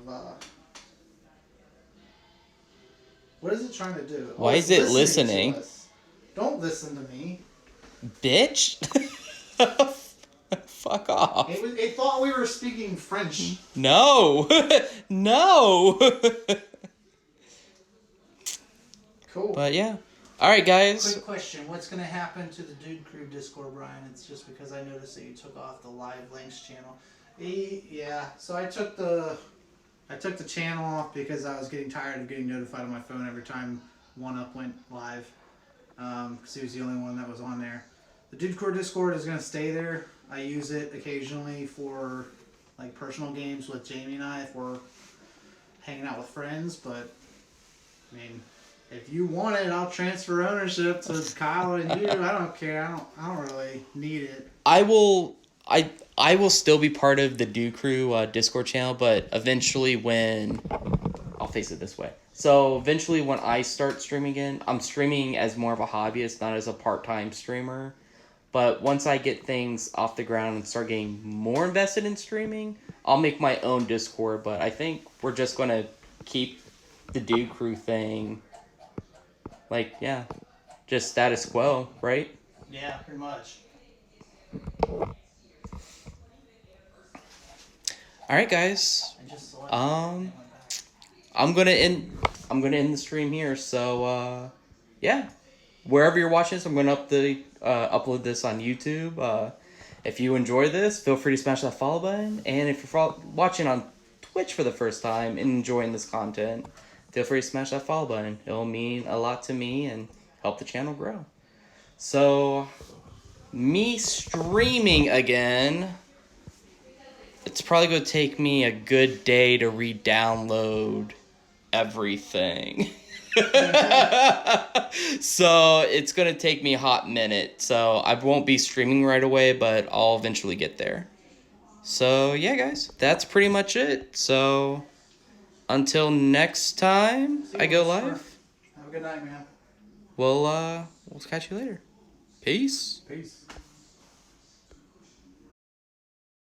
[SPEAKER 2] What is it trying to do?
[SPEAKER 1] Why
[SPEAKER 2] it's
[SPEAKER 1] is it
[SPEAKER 2] listening
[SPEAKER 1] listening?
[SPEAKER 2] to us. Don't listen to me.
[SPEAKER 1] Bitch? Fuck off.
[SPEAKER 2] It thought we were speaking French.
[SPEAKER 1] No. No.
[SPEAKER 2] Cool.
[SPEAKER 1] But yeah. All right, guys.
[SPEAKER 2] Quick question: what's going to happen to the Dude Crew Discord, Brian? It's just because I noticed that you took off the Live Links channel. Yeah. So I took the channel off because I was getting tired of getting notified on my phone every time One Up went live. Because he was the only one that was on there. The Dude Crew Discord is going to stay there. I use it occasionally for like personal games with Jamie and I if we're hanging out with friends. But I mean, if you want it, I'll transfer ownership to Kyle and you. I don't care. I don't really need it.
[SPEAKER 1] I will still be part of the Do Crew Discord channel, but eventually when I'll face it this way. So eventually when I start streaming again, I'm streaming as more of a hobbyist, not as a part-time streamer. But once I get things off the ground and start getting more invested in streaming, I'll make my own Discord. But I think we're just going to keep the Do Crew thing, like, yeah, just status quo, right?
[SPEAKER 2] Yeah, pretty much.
[SPEAKER 1] All right, guys.
[SPEAKER 2] I just saw it.
[SPEAKER 1] I'm gonna end the stream here. So yeah, wherever you're watching this, I'm gonna upload this on YouTube. If you enjoy this, feel free to smash that follow button. And if you're watching on Twitch for the first time and enjoying this content, feel free to smash that follow button. It'll mean a lot to me and help the channel grow. So, me streaming again, it's probably going to take me a good day to re-download everything. So, it's going to take me a hot minute. So, I won't be streaming right away, but I'll eventually get there. So, yeah, guys, that's pretty much it. So, until next time I go live,
[SPEAKER 2] Have a good night, man.
[SPEAKER 1] we'll catch you later. Peace.
[SPEAKER 2] Peace.